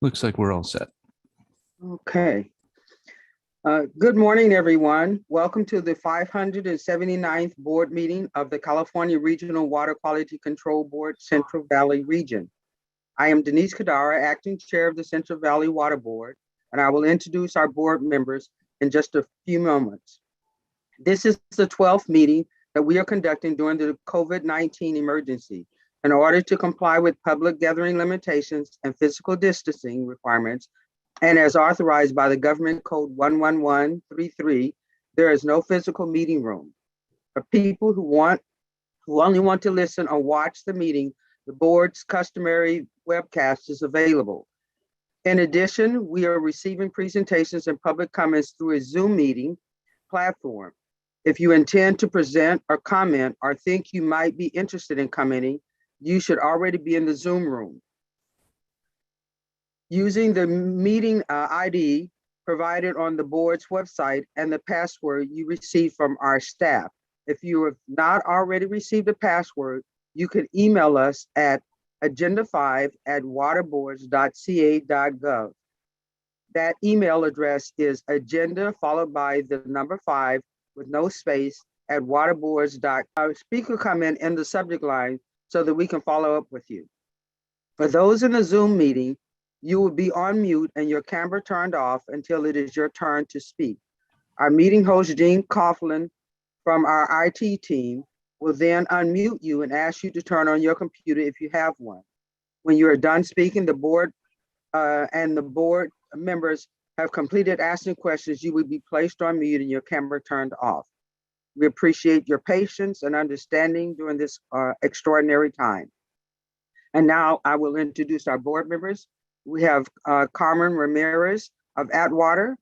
Looks like we're all set. Okay. Good morning, everyone. Welcome to the 579th board meeting of the California Regional Water Quality Control Board, Central Valley Region. I am Denise Kadara, acting chair of the Central Valley Water Board, and I will introduce our board members in just a few moments. This is the 12th meeting that we are conducting during the COVID-19 emergency. In order to comply with public gathering limitations and physical distancing requirements, and as authorized by the Government Code 11133, there is no physical meeting room. For people who only want to listen or watch the meeting, the board's customary webcast is available. In addition, we are receiving presentations and public comments through a Zoom meeting platform. If you intend to present or comment or think you might be interested in commenting, you should already be in the Zoom room. Using the meeting ID provided on the board's website and the password you received from our staff. If you have not already received a password, you can email us at agenda5@waterboards.ca.gov. That email address is agenda followed by the number 5 with no space at waterboards.com. Speaker comment in the subject line so that we can follow up with you. For those in the Zoom meeting, you will be on mute and your camera turned off until it is your turn to speak. Our meeting host, Jean Coughlin from our IT team, will then unmute you and ask you to turn on your computer if you have one. When you are done speaking, the board and the board members have completed asking questions, you will be placed on mute and your camera turned off. We appreciate your patience and understanding during this extraordinary time. And now I will introduce our board members. We have Carmen Ramirez of Atwater.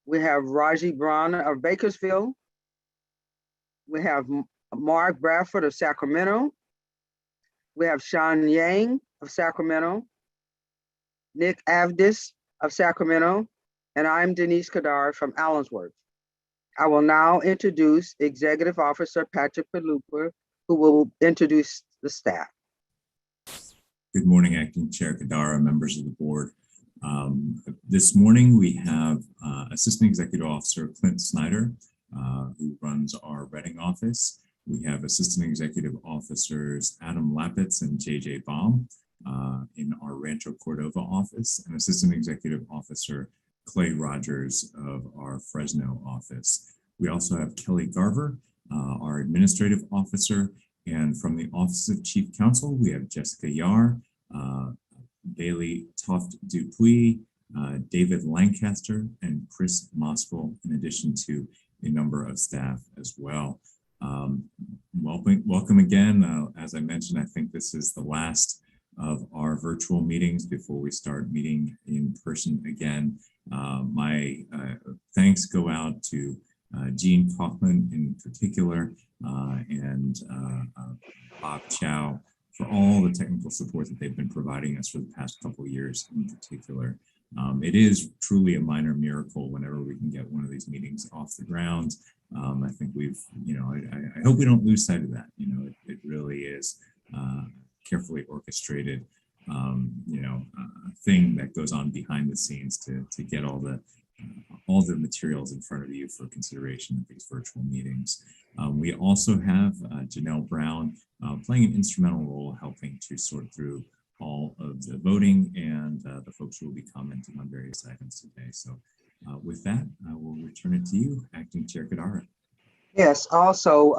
We have Raji Braun of Bakersfield. We have Mark Bradford of Sacramento. We have Sean Yang of Sacramento. Nick Avdis of Sacramento. And I'm Denise Kadar from Allensworth. I will now introduce Executive Officer Patrick Palupa, who will introduce the staff. Good morning, Acting Chair Kadara, members of the board. This morning we have Assistant Executive Officer Clint Snyder, who runs our Reading office. We have Assistant Executive Officers Adam Lapitz and JJ Baum in our Rancho Cordova office, and Assistant Executive Officer Clay Rogers of our Fresno office. We also have Kelly Garver, our Administrative Officer, and from the Office of Chief Counsel, we have Jessica Yar, Bailey Toft Dupuis, David Lancaster, and Chris Moskell, in addition to a number of staff as well. Welcome again. As I mentioned, I think this is the last of our virtual meetings before we start meeting in person again. My thanks go out to Jean Kaufman in particular, and Bob Chow for all the technical support that they've been providing us for the past couple of years in particular. It is truly a minor miracle whenever we can get one of these meetings off the ground. I think we've, I hope we don't lose sight of that. It really is carefully orchestrated, thing that goes on behind the scenes to get all the materials in front of you for consideration of these virtual meetings. We also have Janelle Brown playing an instrumental role helping to sort through all of the voting and the folks who will be commenting on various items today. So with that, I will return it to you, Acting Chair Kadara. Yes, also,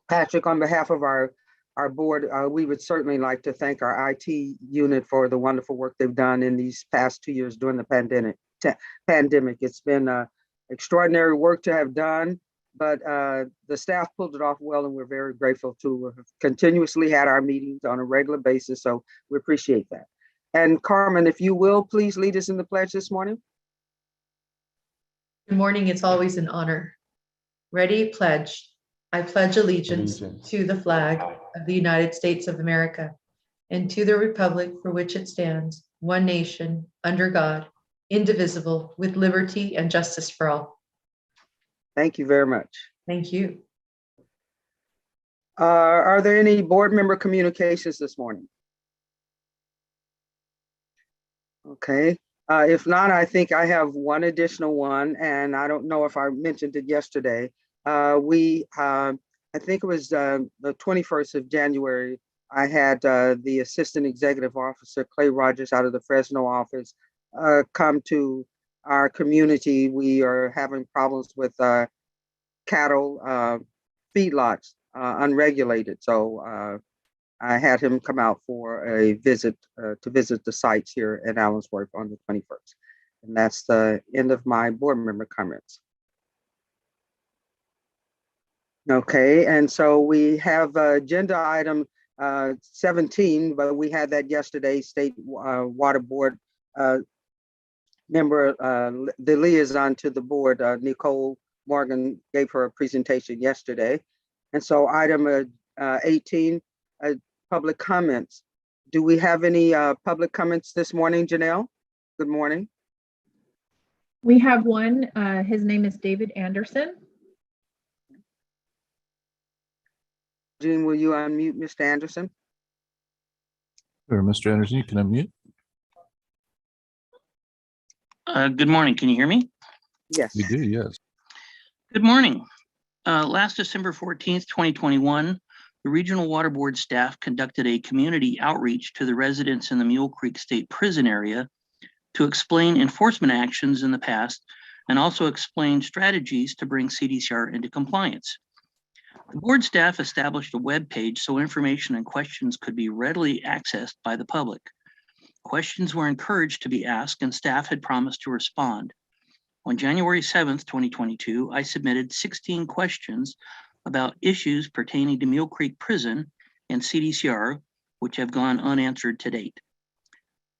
Patrick, on behalf of our board, we would certainly like to thank our IT unit for the wonderful work they've done in these past 2 years during the pandemic. It's been extraordinary work to have done, but the staff pulled it off well, and we're very grateful to have continuously had our meetings on a regular basis, so we appreciate that. And Carmen, if you will, please lead us in the pledge this morning. Good morning, it's always an honor. Ready, pledge. I pledge allegiance to the flag of the United States of America and to the republic for which it stands, one nation, under God, indivisible, with liberty and justice for all. Thank you very much. Thank you. Are there any board member communications this morning? Okay. If not, I think I have one additional one, and I don't know if I mentioned it yesterday. I think it was the 21st of January, I had the Assistant Executive Officer, Clay Rogers, out of the Fresno office, come to our community. We are having problems with cattle feedlots, unregulated. So I had him come out for a visit to visit the sites here in Allensworth on the 21st. And that's the end of my board member comments. Okay, and so we have agenda item 17, but we had that yesterday. State Water Board member, the liaison to the board, Nicole Morgan, gave her a presentation yesterday. And so item 18, public comments. Do we have any public comments this morning, Janelle? Good morning. We have one. His name is David Anderson. Jean, will you unmute Mr. Anderson? Sure, Mr. Anderson, you can unmute. Good morning. Can you hear me? Yes. We do, yes. Good morning. Last December 14th, 2021, the Regional Water Board staff conducted a community outreach to the residents in the Mule Creek State Prison area to explain enforcement actions in the past and also explain strategies to bring CDCR into compliance. The board staff established a web page so information and questions could be readily accessed by the public. Questions were encouraged to be asked and staff had promised to respond. On January 7th, 2022, I submitted 16 questions about issues pertaining to Mule Creek Prison and CDCR, which have gone unanswered to date.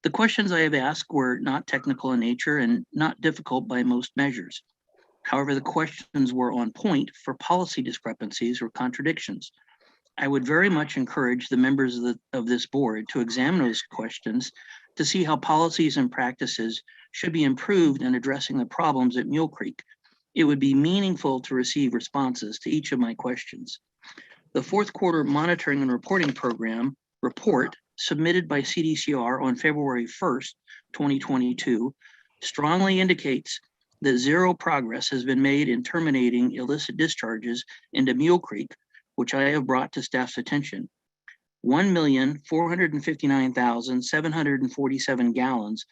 The questions I have asked were not technical in nature and not difficult by most measures. However, the questions were on point for policy discrepancies or contradictions. I would very much encourage the members of this board to examine those questions to see how policies and practices should be improved in addressing the problems at Mule Creek. It would be meaningful to receive responses to each of my questions. The fourth quarter monitoring and reporting program report submitted by CDCR on February 1st, 2022, strongly indicates that zero progress has been made in terminating illicit discharges into Mule Creek, which I have brought to staff's attention. 1,459,747 gallons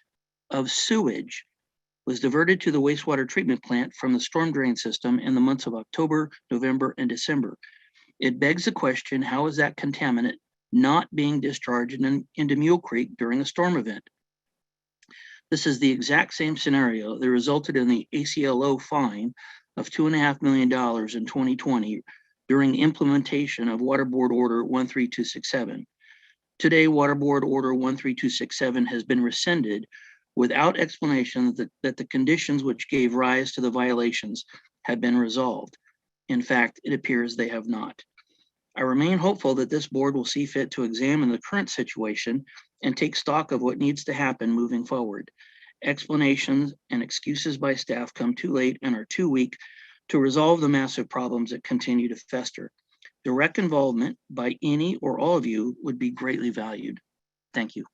of sewage was diverted to the wastewater treatment plant from the storm drain system in the months of October, November, and December. It begs the question, how is that contaminant not being discharged into Mule Creek during a storm event? This is the exact same scenario that resulted in the ACLO fine of $2.5 million in 2020 during implementation of Water Board Order 13267. Today, Water Board Order 13267 has been rescinded without explanation that the conditions which gave rise to the violations have been resolved. In fact, it appears they have not. I remain hopeful that this board will see fit to examine the current situation and take stock of what needs to happen moving forward. Explanations and excuses by staff come too late and are too weak to resolve the massive problems that continue to fester. Direct involvement by any or all of you would be greatly valued. Thank you.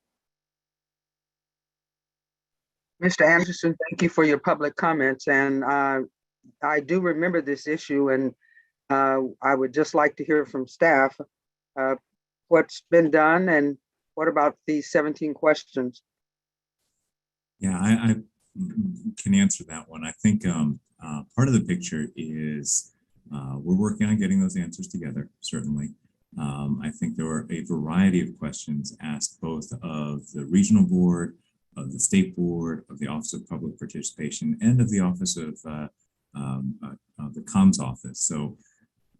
Mr. Anderson, thank you for your public comments. And I do remember this issue, and I would just like to hear from staff what's been done and what about these 17 questions? Yeah, I can answer that one. I think part of the picture is we're working on getting those answers together, certainly. I think there were a variety of questions asked both of the regional board, of the state board, of the Office of Public Participation, and of the Office of the Comms Office. So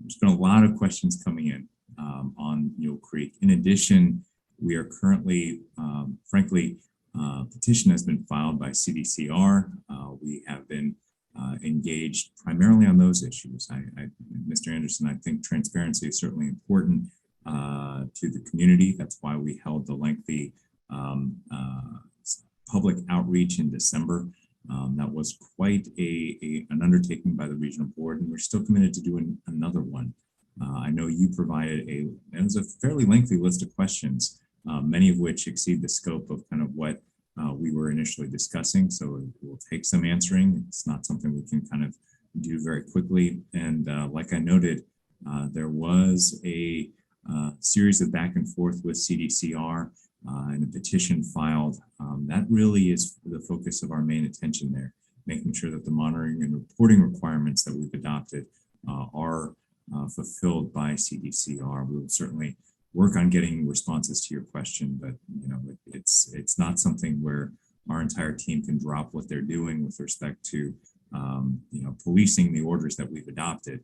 there's been a lot of questions coming in on Mule Creek. In addition, we are currently, frankly, petition has been filed by CDCR. We have been engaged primarily on those issues. Mr. Anderson, I think transparency is certainly important to the community. That's why we held the lengthy public outreach in December. That was quite an undertaking by the regional board, and we're still committed to doing another one. I know you provided it was a fairly lengthy list of questions, many of which exceed the scope of kind of what we were initially discussing. So it will take some answering. It's not something we can kind of do very quickly. And like I noted, there was a series of back and forth with CDCR and a petition filed. That really is the focus of our main attention there, making sure that the monitoring and reporting requirements that we've adopted are fulfilled by CDCR. We will certainly work on getting responses to your question, but it's not something where our entire team can drop what they're doing with respect to policing the orders that we've adopted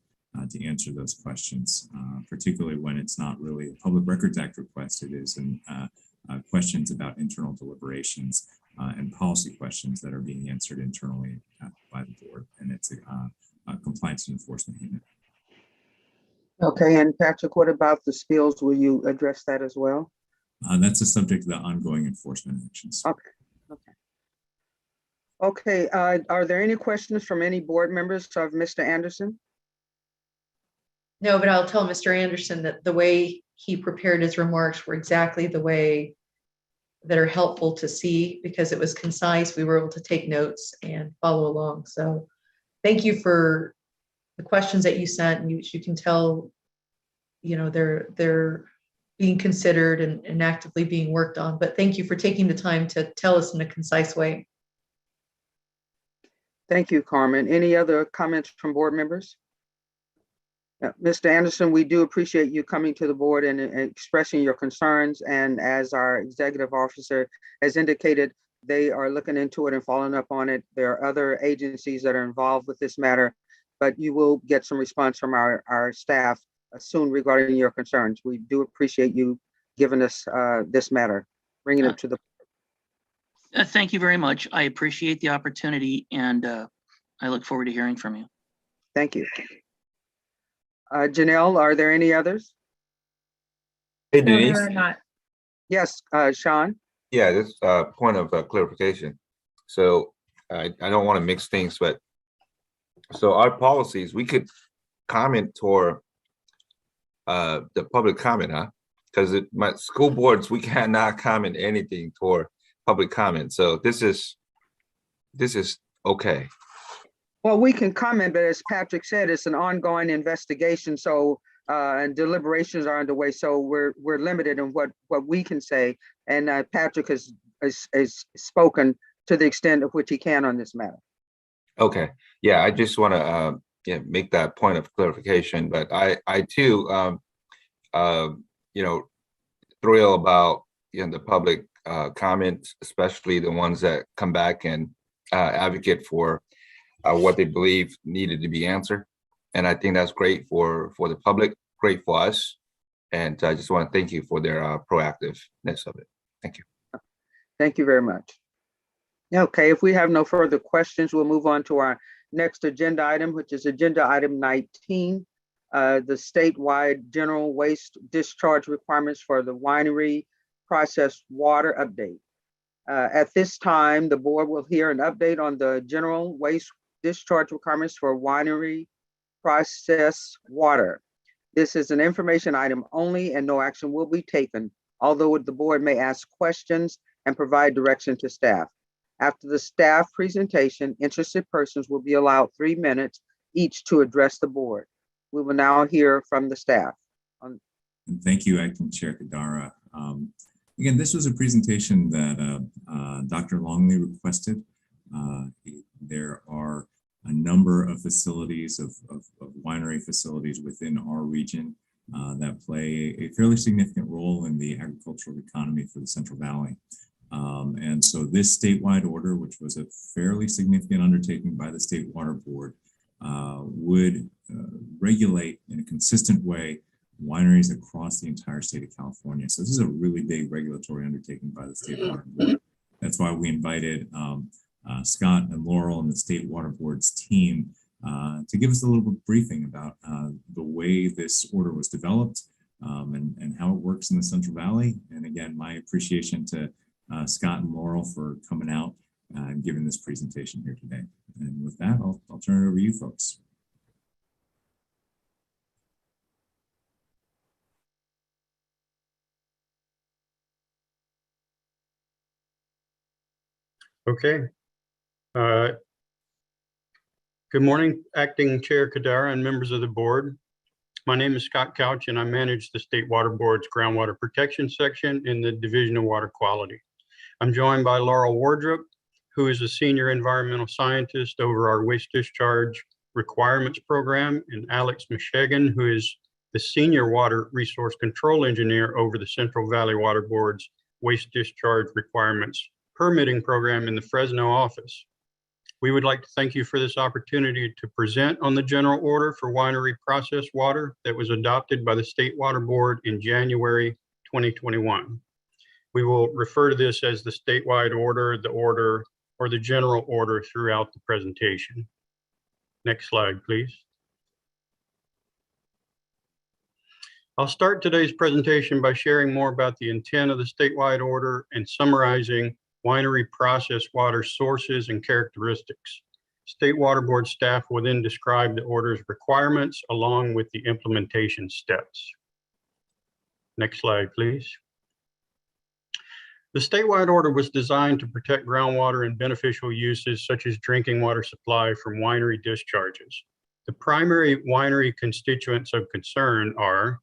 to answer those questions, particularly when it's not really a Public Records Act request. It is questions about internal deliberations and policy questions that are being answered internally by the board, and it's a compliance and enforcement unit. Okay, and Patrick, what about the spills? Will you address that as well? That's a subject of the ongoing enforcement actions. Okay, are there any questions from any board members of Mr. Anderson? No, but I'll tell Mr. Anderson that the way he prepared his remarks were exactly the way that are helpful to see, because it was concise. We were able to take notes and follow along. So thank you for the questions that you sent. And you can tell, they're being considered and actively being worked on. But thank you for taking the time to tell us in a concise way. Thank you, Carmen. Any other comments from board members? Mr. Anderson, we do appreciate you coming to the board and expressing your concerns. And as our executive officer has indicated, they are looking into it and following up on it. There are other agencies that are involved with this matter, but you will get some response from our staff soon regarding your concerns. We do appreciate you giving us this matter, bringing it to the Thank you very much. I appreciate the opportunity, and I look forward to hearing from you. Thank you. Janelle, are there any others? Hey, No, Denise. there are not. Yes, Sean. Yeah, this point of clarification. So I don't want to mix things, but so our policies, we could comment toward the public comment, huh? Because my school boards, we cannot comment anything toward public comment. So this is okay. Well, we can comment, but as Patrick said, it's an ongoing investigation. So and deliberations are underway. So we're limited in what we can say. And Patrick has spoken to the extent of which he can on this matter. Okay. Yeah, I just want to make that point of clarification. But I too, thrill about the public comments, especially the ones that come back and advocate for what they believe needed to be answered. And I think that's great for the public, great for us. And I just want to thank you for their proactiveness of it. Thank you. Thank you very much. Okay, if we have no further questions, we'll move on to our next agenda item, which is agenda item 19, the statewide general waste discharge requirements for the winery processed water update. At this time, the board will hear an update on the general waste discharge requirements for winery processed water. This is an information item only and no action will be taken, although the board may ask questions and provide direction to staff. After the staff presentation, interested persons will be allowed 3 minutes each to address the board. We will now hear from the staff. Thank you, Acting Chair Kadara. Again, this was a presentation that Dr. Longley requested. There are a number of facilities of winery facilities within our region that play a fairly significant role in the agricultural economy for the Central Valley. And so this statewide order, which was a fairly significant undertaking by the State Water Board, would regulate in a consistent way wineries across the entire state of California. So this is a really big regulatory undertaking by the State Water Board. That's why we invited Scott and Laurel and the State Water Board's team to give us a little bit of briefing about the way this order was developed and how it works in the Central Valley. And again, my appreciation to Scott and Laurel for coming out and giving this presentation here today. And with that, I'll turn it over to you folks. Okay. Good morning, Acting Chair Kadara and members of the board. My name is Scott Couch and I manage the State Water Board's Groundwater Protection Section in the Division of Water Quality. I'm joined by Laurel Wardrop, who is a Senior Environmental Scientist over our Waste Discharge Requirements Program, and Alex Meshegan, who is the Senior Water Resource Control Engineer over the Central Valley Water Board's Waste Discharge Requirements Permitting Program in the Fresno office. We would like to thank you for this opportunity to present on the general order for winery processed water that was adopted by the State Water Board in January 2021. We will refer to this as the statewide order, or the general order throughout the presentation. Next slide, please. I'll start today's presentation by sharing more about the intent of the statewide order and summarizing winery processed water sources and characteristics. State Water Board staff will then describe the order's requirements along with the implementation steps. Next slide, please. The statewide order was designed to protect groundwater and beneficial uses such as drinking water supply from winery discharges. The primary winery constituents of concern are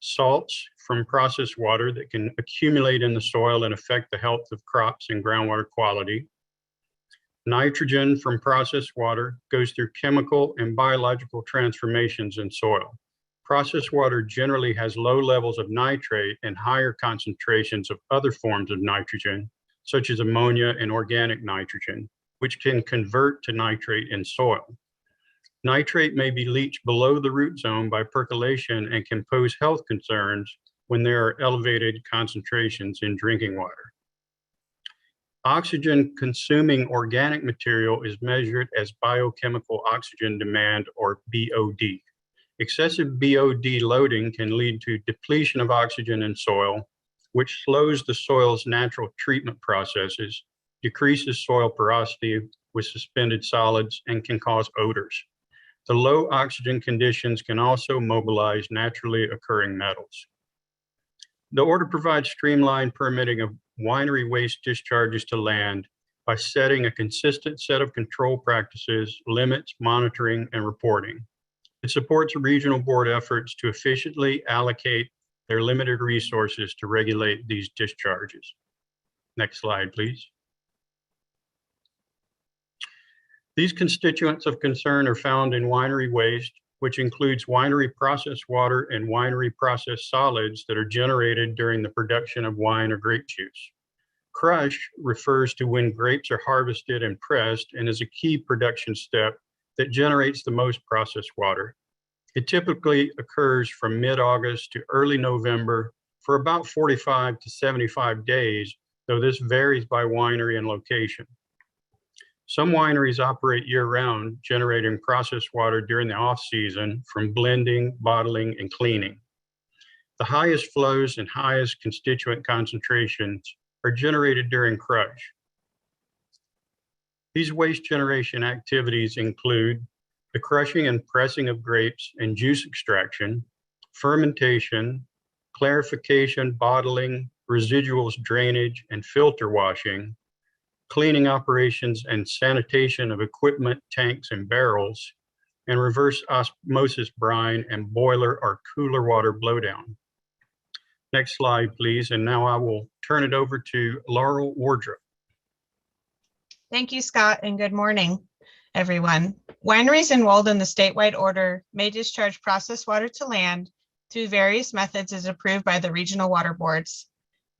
salts from processed water that can accumulate in the soil and affect the health of crops and groundwater quality. Nitrogen from processed water goes through chemical and biological transformations in soil. Processed water generally has low levels of nitrate and higher concentrations of other forms of nitrogen, such as ammonia and organic nitrogen, which can convert to nitrate in soil. Nitrate may be leached below the root zone by percolation and can pose health concerns when there are elevated concentrations in drinking water. Oxygen consuming organic material is measured as biochemical oxygen demand, or BOD. Excessive BOD loading can lead to depletion of oxygen in soil, which slows the soil's natural treatment processes, decreases soil porosity with suspended solids, and can cause odors. The low oxygen conditions can also mobilize naturally occurring metals. The order provides streamlined permitting of winery waste discharges to land by setting a consistent set of control practices, limits, monitoring, and reporting. It supports regional board efforts to efficiently allocate their limited resources to regulate these discharges. Next slide, please. These constituents of concern are found in winery waste, which includes winery processed water and winery processed solids that are generated during the production of wine or grape juice. Crush refers to when grapes are harvested and pressed and is a key production step that generates the most processed water. It typically occurs from mid-August to early November for about 45 to 75 days, though this varies by winery and location. Some wineries operate year-round, generating processed water during the off-season from blending, bottling, and cleaning. The highest flows and highest constituent concentrations are generated during crush. These waste generation activities include the crushing and pressing of grapes and juice extraction, fermentation, clarification, bottling, residuals drainage, and filter washing, cleaning operations and sanitation of equipment, tanks, and barrels, and reverse osmosis brine and boiler or cooler water blowdown. Next slide, please. And now I will turn it over to Laurel Wardrop. Thank you, Scott, and good morning, everyone. Wineries enrolled in the statewide order may discharge processed water to land through various methods as approved by the regional water boards.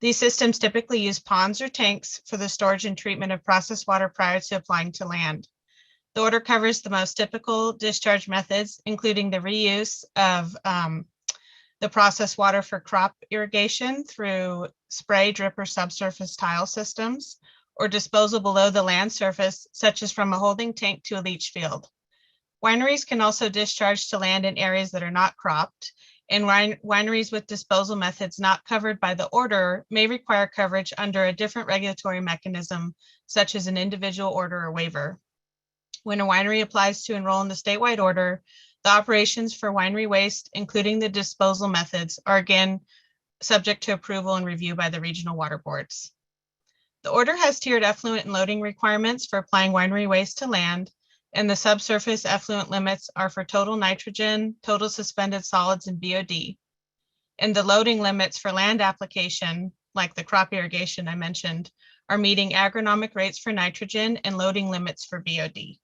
These systems typically use ponds or tanks for the storage and treatment of processed water prior to applying to land. The order covers the most typical discharge methods, including the reuse of the processed water for crop irrigation through spray, drip, or subsurface tile systems, or disposal below the land surface, such as from a holding tank to a leach field. Wineries can also discharge to land in areas that are not cropped, and wineries with disposal methods not covered by the order may require coverage under a different regulatory mechanism, such as an individual order or waiver. When a winery applies to enroll in the statewide order, the operations for winery waste, including the disposal methods, are again subject to approval and review by the regional water boards. The order has tiered effluent and loading requirements for applying winery waste to land, and the subsurface effluent limits are for total nitrogen, total suspended solids, and BOD. And the loading limits for land application, like the crop irrigation I mentioned, are meeting agronomic rates for nitrogen and loading limits for BOD.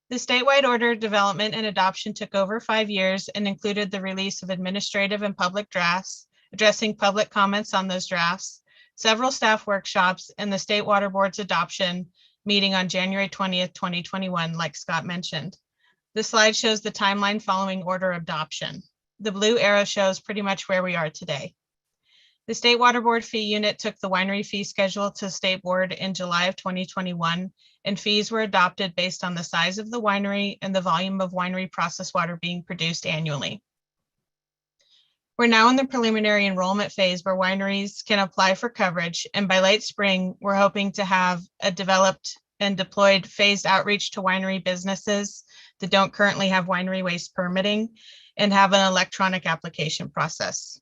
The statewide order development and adoption took over 5 years and included the release of administrative and public drafts, addressing public comments on those drafts, several staff workshops, and the State Water Board's adoption meeting on January 20th, 2021, like Scott mentioned. The slide shows the timeline following order adoption. The blue arrow shows pretty much where we are today. The State Water Board fee unit took the winery fee schedule to the State Board in July of 2021, and fees were adopted based on the size of the winery and the volume of winery process water being produced annually. We're now in the preliminary enrollment phase where wineries can apply for coverage, and by late spring, we're hoping to have a developed and deployed phased outreach to winery businesses that don't currently have winery waste permitting and have an electronic application process.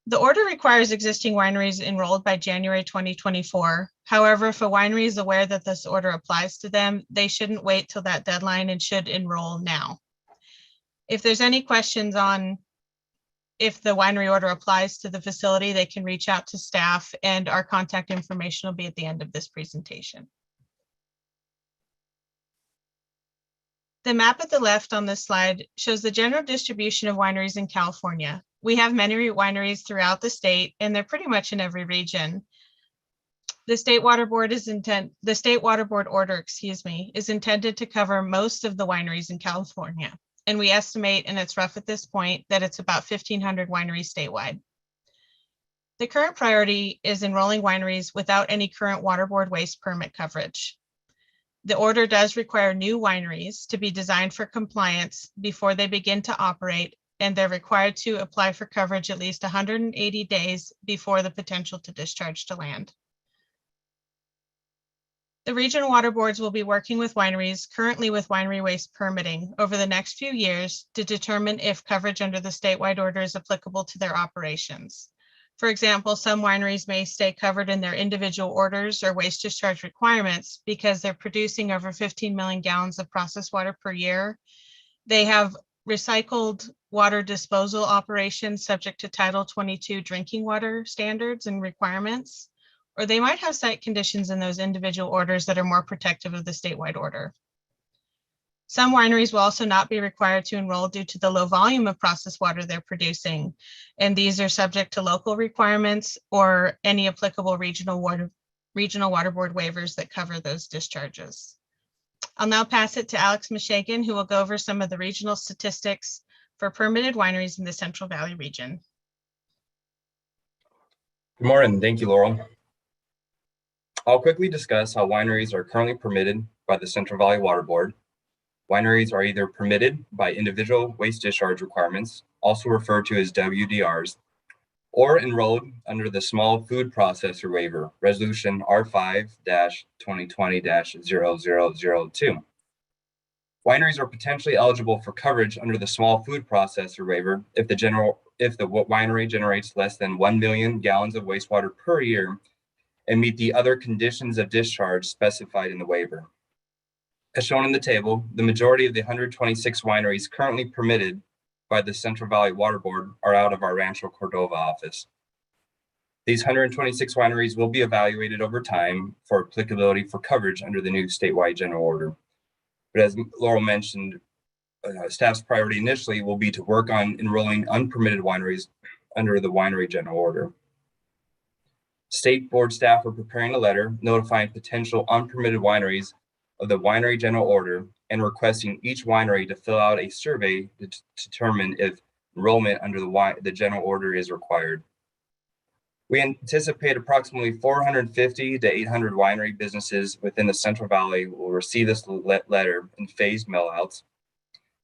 The order requires existing wineries enrolled by January 2024. However, if a winery is aware that this order applies to them, they shouldn't wait till that deadline and should enroll now. If there's any questions on if the winery order applies to the facility, they can reach out to staff, and our contact information will be at the end of this presentation. The map at the left on this slide shows the general distribution of wineries in California. We have many wineries throughout the state, and they're pretty much in every region. The State Water Board order, is intended to cover most of the wineries in California. And we estimate, and it's rough at this point, that it's about 1,500 wineries statewide. The current priority is enrolling wineries without any current water board waste permit coverage. The order does require new wineries to be designed for compliance before they begin to operate, and they're required to apply for coverage at least 180 days before the potential to discharge to land. The regional water boards will be working with wineries currently with winery waste permitting over the next few years to determine if coverage under the statewide order is applicable to their operations. For example, some wineries may stay covered in their individual orders or waste discharge requirements because they're producing over 15 million gallons of processed water per year. They have recycled water disposal operations subject to Title 22 drinking water standards and requirements, or they might have site conditions in those individual orders that are more protective of the statewide order. Some wineries will also not be required to enroll due to the low volume of processed water they're producing, and these are subject to local requirements or any applicable regional water board waivers that cover those discharges. I'll now pass it to Alex Mishagan, who will go over some of the regional statistics for permitted wineries in the Central Valley region. Good morning. Thank you, Laurel. I'll quickly discuss how wineries are currently permitted by the Central Valley Water Board. Wineries are either permitted by individual waste discharge requirements, also referred to as WDRs, or enrolled under the Small Food Processor Waiver, Resolution R5-2020-0002. Wineries are potentially eligible for coverage under the Small Food Processor Waiver if the winery generates less than 1 million gallons of wastewater per year and meet the other conditions of discharge specified in the waiver. As shown in the table, the majority of the 126 wineries currently permitted by the Central Valley Water Board are out of our Rancho Cordova office. These 126 wineries will be evaluated over time for applicability for coverage under the new statewide general order. But as Laurel mentioned, staff's priority initially will be to work on enrolling unpermitted wineries under the winery general order. State board staff are preparing a letter notifying potential unpermitted wineries of the winery general order and requesting each winery to fill out a survey to determine if enrollment under the general order is required. We anticipate approximately 450 to 800 winery businesses within the Central Valley will receive this letter in phased mailouts.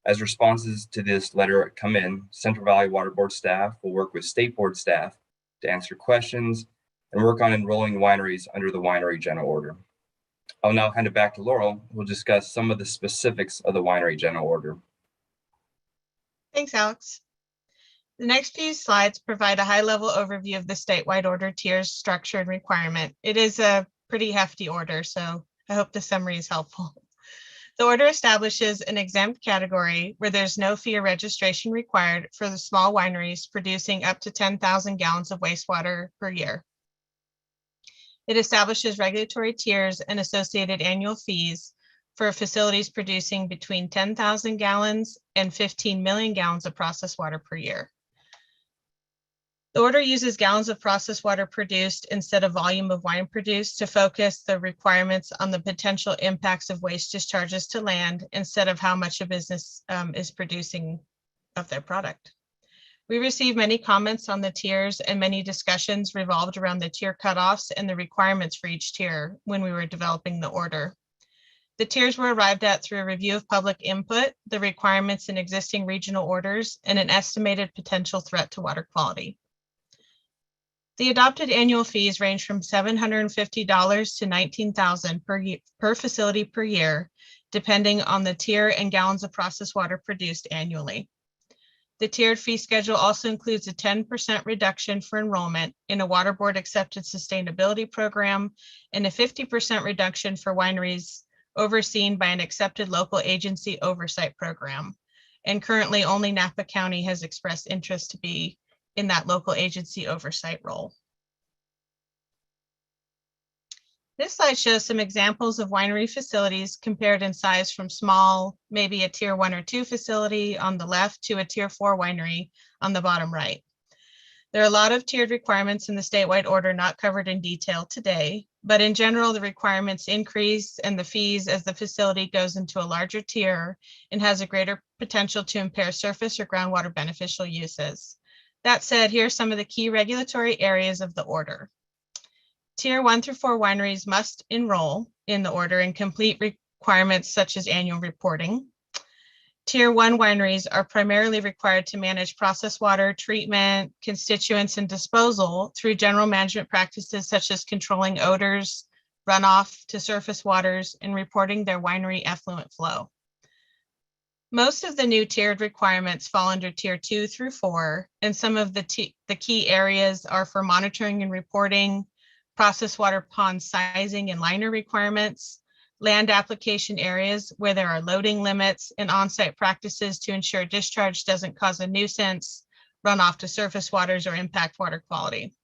As responses to this letter come in, Central Valley Water Board staff will work with State Board staff to answer questions and work on enrolling wineries under the winery general order. I'll now hand it back to Laurel, who will discuss some of the specifics of the winery general order. Thanks, Alex. The next few slides provide a high-level overview of the statewide order tiers, structure, and requirement. It is a pretty hefty order, so I hope the summary is helpful. The order establishes an exempt category where there's no fee or registration required for the small wineries producing up to 10,000 gallons of wastewater per year. It establishes regulatory tiers and associated annual fees for facilities producing between 10,000 gallons and 15 million gallons of processed water per year. The order uses gallons of processed water produced instead of volume of wine produced to focus the requirements on the potential impacts of waste discharges to land instead of how much a business is producing of their product. We received many comments on the tiers, and many discussions revolved around the tier cutoffs and the requirements for each tier when we were developing the order. The tiers were arrived at through a review of public input, the requirements in existing regional orders, and an estimated potential threat to water quality. The adopted annual fees range from $750 to $19,000 per facility per year, depending on the tier and gallons of processed water produced annually. The tiered fee schedule also includes a 10% reduction for enrollment in a water board accepted sustainability program and a 50% reduction for wineries overseen by an accepted local agency oversight program. And currently only Napa County has expressed interest to be in that local agency oversight role. This slide shows some examples of winery facilities compared in size from small, maybe a tier 1 or 2 facility on the left to a tier 4 winery on the bottom right. There are a lot of tiered requirements in the statewide order not covered in detail today, but in general, the requirements increase and the fees as the facility goes into a larger tier and has a greater potential to impair surface or groundwater beneficial uses. That said, here are some of the key regulatory areas of the order. Tier 1 through 4 wineries must enroll in the order and complete requirements such as annual reporting. Tier 1 wineries are primarily required to manage processed water, treatment, constituents, and disposal through general management practices such as controlling odors, runoff to surface waters, and reporting their winery effluent flow. Most of the new tiered requirements fall under tier 2 through 4, and some of the key areas are for monitoring and reporting, processed water pond sizing and liner requirements, land application areas where there are loading limits, and on-site practices to ensure discharge doesn't cause a nuisance, runoff to surface waters, or impact water quality.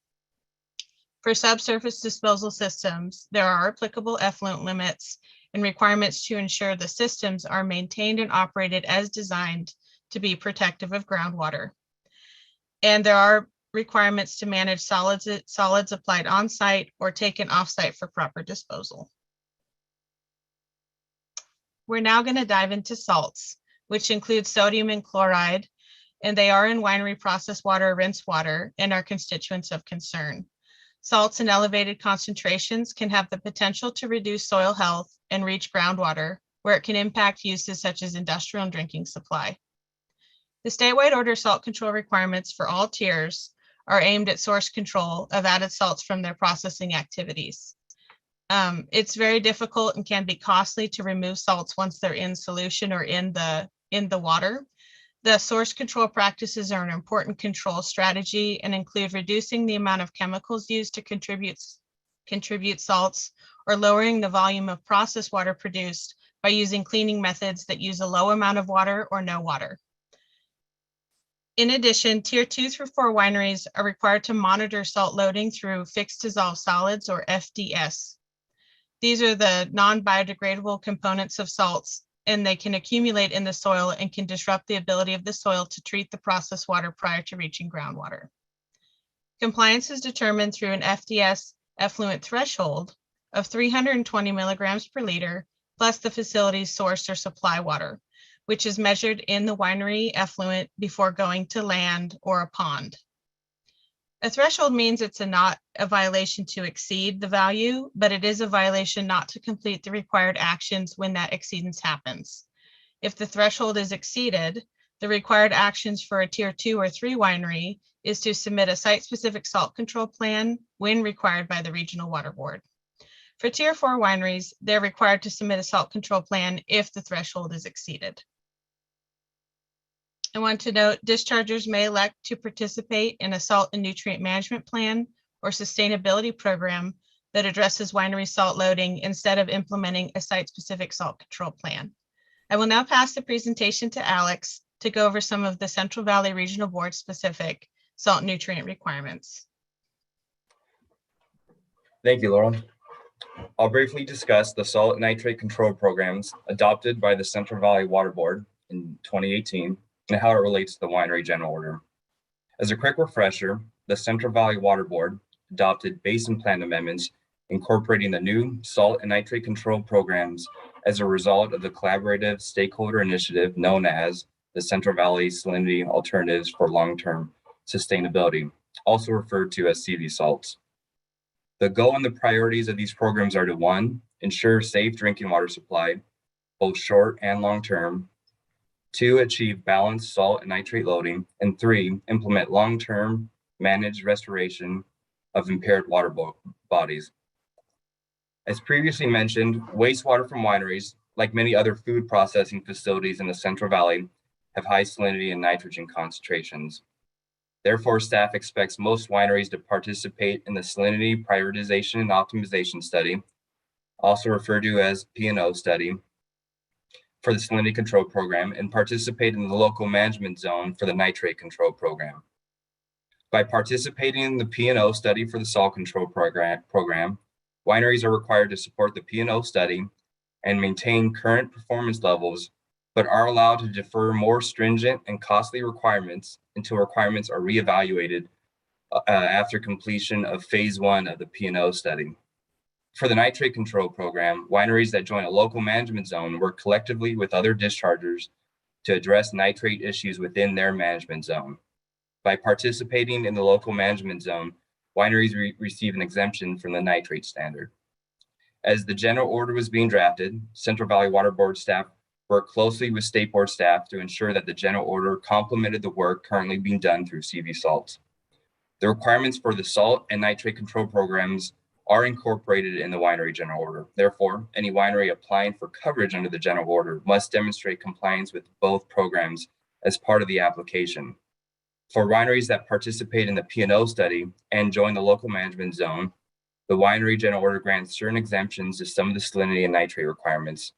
For subsurface disposal systems, there are applicable effluent limits and requirements to ensure the systems are maintained and operated as designed to be protective of groundwater. And there are requirements to manage solids applied on-site or taken off-site for proper disposal. We're now going to dive into salts, which include sodium and chloride, and they are in winery processed water, rinse water, and are constituents of concern. Salts in elevated concentrations can have the potential to reduce soil health and reach groundwater, where it can impact uses such as industrial and drinking supply. The statewide order salt control requirements for all tiers are aimed at source control of added salts from their processing activities. It's very difficult and can be costly to remove salts once they're in solution or in the water. The source control practices are an important control strategy and include reducing the amount of chemicals used to contribute salts, or lowering the volume of processed water produced by using cleaning methods that use a low amount of water or no water. In addition, tier 2 through 4 wineries are required to monitor salt loading through fixed dissolved solids, or FDS. These are the non-biodegradable components of salts, and they can accumulate in the soil and can disrupt the ability of the soil to treat the processed water prior to reaching groundwater. Compliance is determined through an FDS effluent threshold of 320 milligrams per liter, plus the facility's source or supply water, which is measured in the winery effluent before going to land or a pond. A threshold means it's not a violation to exceed the value, but it is a violation not to complete the required actions when that exceedance happens. If the threshold is exceeded, the required actions for a tier 2 or 3 winery is to submit a site-specific salt control plan when required by the regional water board. For tier 4 wineries, they're required to submit a salt control plan if the threshold is exceeded. I want to note dischargers may elect to participate in a salt and nutrient management plan or sustainability program that addresses winery salt loading instead of implementing a site-specific salt control plan. I will now pass the presentation to Alex to go over some of the Central Valley Regional Board specific salt nutrient requirements. Thank you, Laurel. I'll briefly discuss the salt nitrate control programs adopted by the Central Valley Water Board in 2018 and how it relates to the winery general order. As a quick refresher, the Central Valley Water Board adopted Basin plan amendments incorporating the new salt and nitrate control programs as a result of the collaborative stakeholder initiative known as the Central Valley Salinity Alternatives for Long-Term Sustainability, also referred to as CV salts. The goal and the priorities of these programs are to 1, ensure safe drinking water supply, both short and long term, 2, achieve balanced salt and nitrate loading, and 3, implement long-term managed restoration of impaired water bodies. As previously mentioned, wastewater from wineries, like many other food processing facilities in the Central Valley, have high salinity and nitrogen concentrations. Therefore, staff expects most wineries to participate in the Salinity Prioritization and Optimization Study, also referred to as P&O study, for the Salinity Control Program, and participate in the Local Management Zone for the Nitrate Control Program. By participating in the P&O study for the Salt Control Program, wineries are required to support the P&O study and maintain current performance levels, but are allowed to defer more stringent and costly requirements until requirements are reevaluated after completion of phase 1 of the P&O study. For the nitrate control program, wineries that join a local management zone work collectively with other dischargers to address nitrate issues within their management zone. By participating in the local management zone, wineries receive an exemption from the nitrate standard. As the general order was being drafted, Central Valley Water Board staff worked closely with State Board staff to ensure that the general order complemented the work currently being done through CV salts. The requirements for the salt and nitrate control programs are incorporated in the winery general order. Therefore, any winery applying for coverage under the general order must demonstrate compliance with both programs as part of the application. For wineries that participate in the P&O study and join the local management zone, the winery general order grants certain exemptions to some of the salinity and nitrate requirements,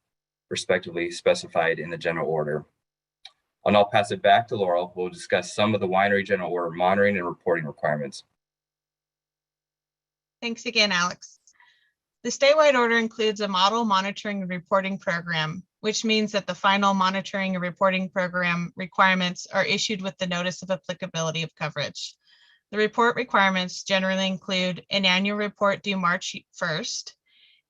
respectively specified in the general order. I'll now pass it back to Laurel, who will discuss some of the winery general order monitoring and reporting requirements. Thanks again, Alex. The statewide order includes a model monitoring and reporting program, which means that the final monitoring and reporting program requirements are issued with the notice of applicability of coverage. The report requirements generally include an annual report due March 1st,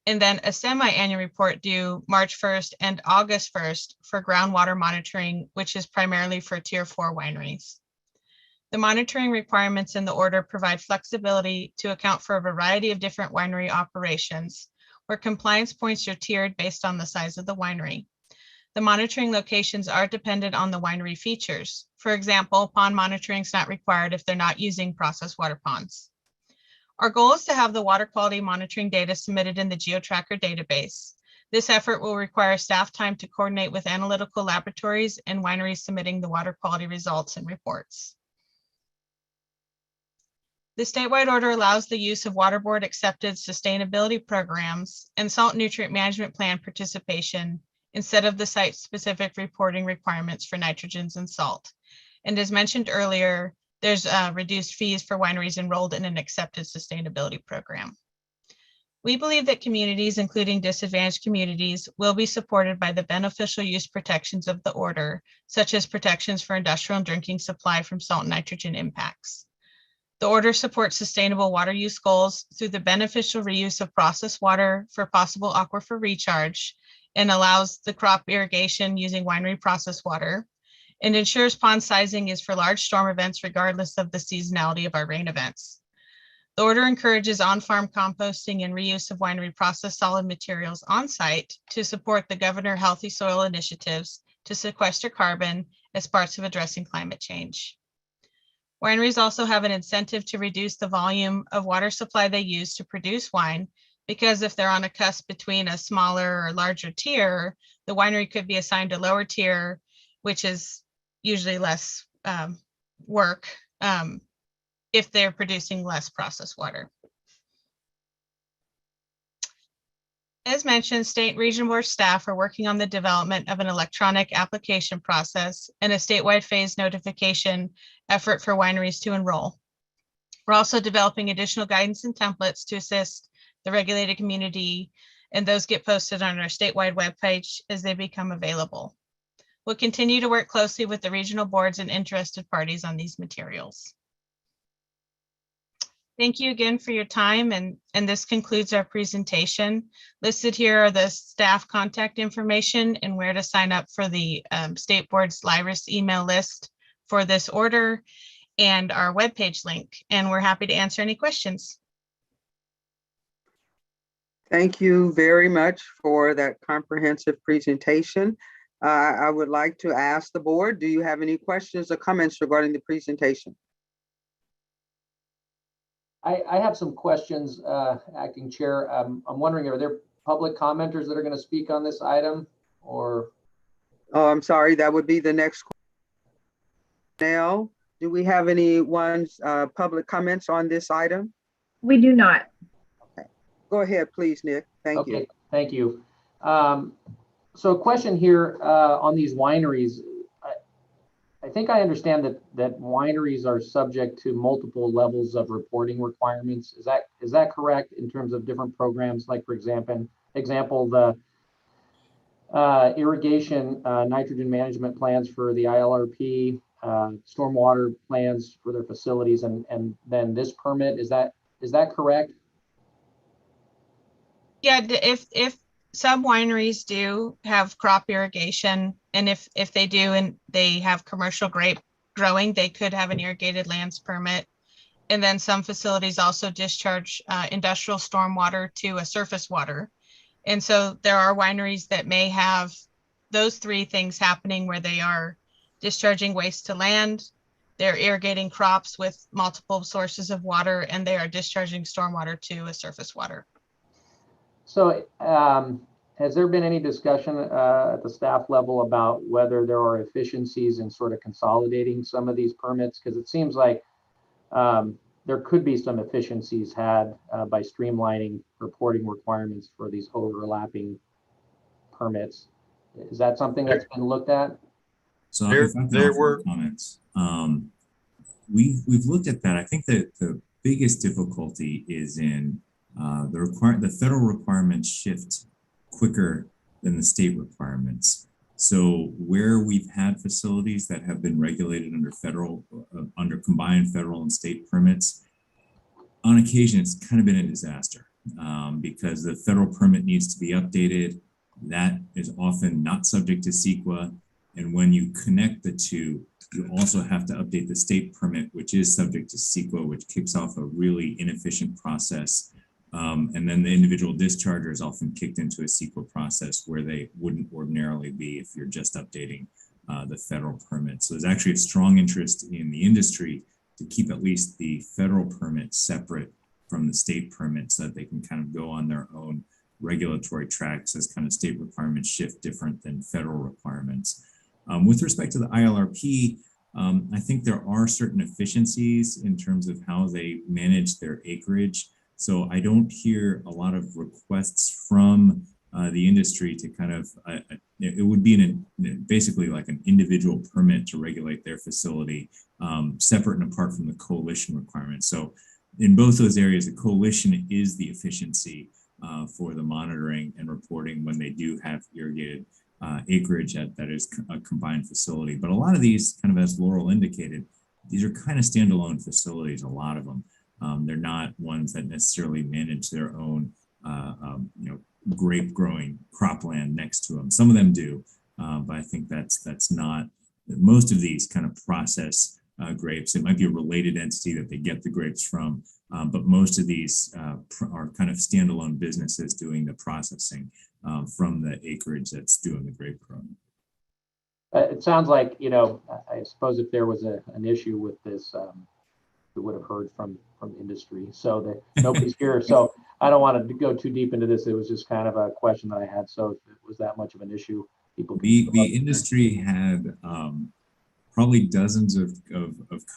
and then a semi-annual report due March 1st and August 1st for groundwater monitoring, which is primarily for Tier 4 wineries. The monitoring requirements in the order provide flexibility to account for a variety of different winery operations, where compliance points are tiered based on the size of the winery. The monitoring locations are dependent on the winery features. For example, pond monitoring is not required if they're not using processed water ponds. Our goal is to have the water quality monitoring data submitted in the GeoTracker database. This effort will require staff time to coordinate with analytical laboratories and wineries submitting the water quality results and reports. The statewide order allows the use of water board accepted sustainability programs and salt nutrient management plan participation instead of the site-specific reporting requirements for nitrogens and salt. And as mentioned earlier, there's reduced fees for wineries enrolled in an accepted sustainability program. We believe that communities, including disadvantaged communities, will be supported by the beneficial use protections of the order, such as protections for industrial and drinking supply from salt and nitrogen impacts. The order supports sustainable water use goals through the beneficial reuse of processed water for possible aquifer recharge, and allows the crop irrigation using winery processed water, and ensures pond sizing is for large storm events regardless of the seasonality of our rain events. The order encourages on-farm composting and reuse of winery processed solid materials on-site to support the Governor Healthy Soil initiatives to sequester carbon as parts of addressing climate change. Wineries also have an incentive to reduce the volume of water supply they use to produce wine, because if they're on a cusp between a smaller or larger tier, the winery could be assigned a lower tier, which is usually less work if they're producing less processed water. As mentioned, state and regional board staff are working on the development of an electronic application process and a statewide phase notification effort for wineries to enroll. We're also developing additional guidance and templates to assist the regulated community, and those get posted on our statewide webpage as they become available. We'll continue to work closely with the regional boards and interested parties on these materials. Thank you again for your time, and this concludes our presentation. Listed here are the staff contact information and where to sign up for the State Board's LIRIS email list for this order and our webpage link, and we're happy to answer any questions. Thank you very much for that comprehensive presentation. I would like to ask the board, do you have any questions or comments regarding the presentation? I have some questions, Acting Chair. I'm wondering, are there public commenters that are going to speak on this item, or? Oh, I'm sorry, that would be the next question. Now, do we have anyone's public comments on this item? We do not. Okay. Go ahead, please, Nick. Thank you. Okay, thank you. So a question here on these wineries. I think I understand that wineries are subject to multiple levels of reporting requirements. Is that correct in terms of different programs? Like, for example, the irrigation nitrogen management plans for the ILRP, stormwater plans for their facilities, and then this permit. Is that correct? Yeah, if some wineries do have crop irrigation, and if they do and they have commercial grape growing, they could have an irrigated lands permit. And then some facilities also discharge industrial stormwater to a surface water. And so there are wineries that may have those three things happening, where they are discharging waste to land, they're irrigating crops with multiple sources of water, and they are discharging stormwater to a surface water. So has there been any discussion at the staff level about whether there are efficiencies in sort of consolidating some of these permits? Because it seems like there could be some efficiencies had by streamlining reporting requirements for these overlapping permits. Is that something that's been looked at? So There were comments. We've looked at that. I think that the biggest difficulty is in the federal requirements shift quicker than the state requirements. So where we've had facilities that have been regulated under combined federal and state permits, on occasion it's kind of been a disaster because the federal permit needs to be updated. That is often not subject to CEQA, and when you connect the two, you also have to update the state permit, which is subject to CEQA, which kicks off a really inefficient process. And then the individual discharger is often kicked into a CEQA process where they wouldn't ordinarily be if you're just updating the federal permit. So there's actually a strong interest in the industry to keep at least the federal permit separate from the state permit so that they can kind of go on their own regulatory tracks as kind of state requirements shift different than federal requirements. With respect to the ILRP, I think there are certain efficiencies in terms of how they manage their acreage. So I don't hear a lot of requests from the industry to kind of, it would be basically like an individual permit to regulate their facility, separate and apart from the coalition requirements. So in both those areas, the coalition is the efficiency for the monitoring and reporting when they do have irrigated acreage that is a combined facility. But a lot of these, kind of as Laurel indicated, these are kind of standalone facilities, a lot of them. They're not ones that necessarily manage their own, grape growing cropland next to them. Some of them do, but I think that's not, most of these kind of process grapes. It might be a related entity that they get the grapes from, but most of these are kind of standalone businesses doing the processing from the acreage that's doing the grape growing. It sounds like, I suppose if there was an issue with this, we would have heard from industry, so that nobody's here. So I don't want to go too deep into this. It was just kind of a question that I had. So if it was that much of an issue, people. The industry had probably dozens of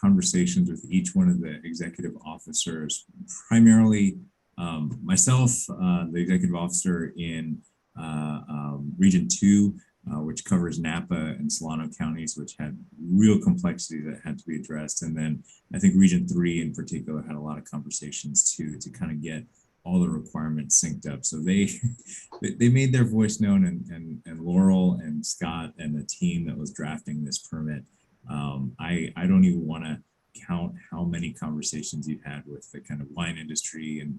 conversations with each one of the executive officers, primarily myself, the executive officer in Region 2, which covers Napa and Solano counties, which had real complexity that had to be addressed. And then I think Region 3 in particular had a lot of conversations too, to kind of get all the requirements synced up. So they made their voice known, and Laurel and Scott and the team that was drafting this permit. I don't even want to count how many conversations you've had with the kind of wine industry and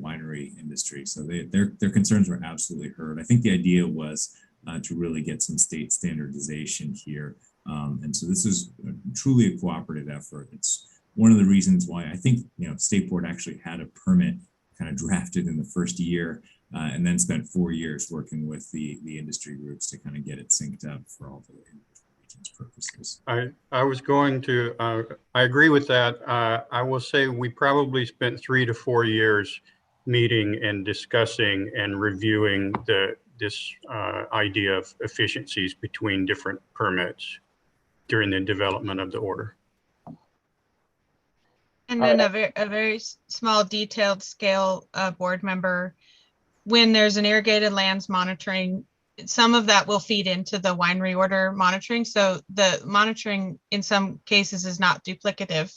winery industry. So their concerns were absolutely heard. I think the idea was to really get some state standardization here. And so this is truly a cooperative effort. It's one of the reasons why I think, State Board actually had a permit kind of drafted in the first year, and then spent 4 years working with the industry groups to kind of get it synced up for all the region's purposes. I was going to, I agree with that. I will say we probably spent 3 to 4 years meeting and discussing and reviewing this idea of efficiencies between different permits during the development of the order. And then a very small detailed scale board member, when there's an irrigated lands monitoring, some of that will feed into the winery order monitoring. So the monitoring in some cases is not duplicative,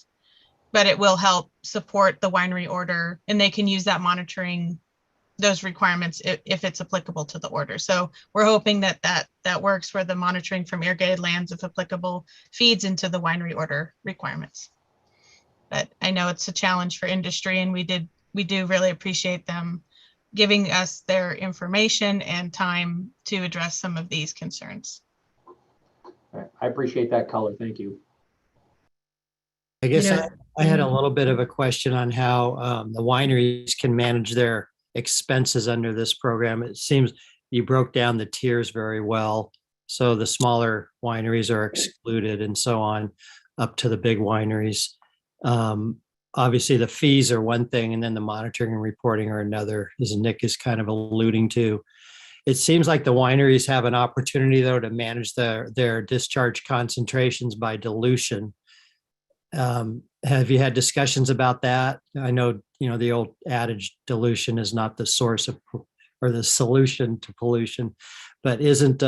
but it will help support the winery order, and they can use that monitoring, those requirements if it's applicable to the order. So we're hoping that works, where the monitoring from irrigated lands, if applicable, feeds into the winery order requirements. But I know it's a challenge for industry, and we do really appreciate them giving us their information and time to address some of these concerns. I appreciate that color. Thank you. I guess I had a little bit of a question on how the wineries can manage their expenses under this program. It seems you broke down the tiers very well. So the smaller wineries are excluded and so on, up to the big wineries. Obviously the fees are one thing, and then the monitoring and reporting are another, as Nick is kind of alluding to. It seems like the wineries have an opportunity though to manage their discharge concentrations by dilution. Have you had discussions about that? I know, the old adage, dilution is not the source of, or the solution to pollution, but isn't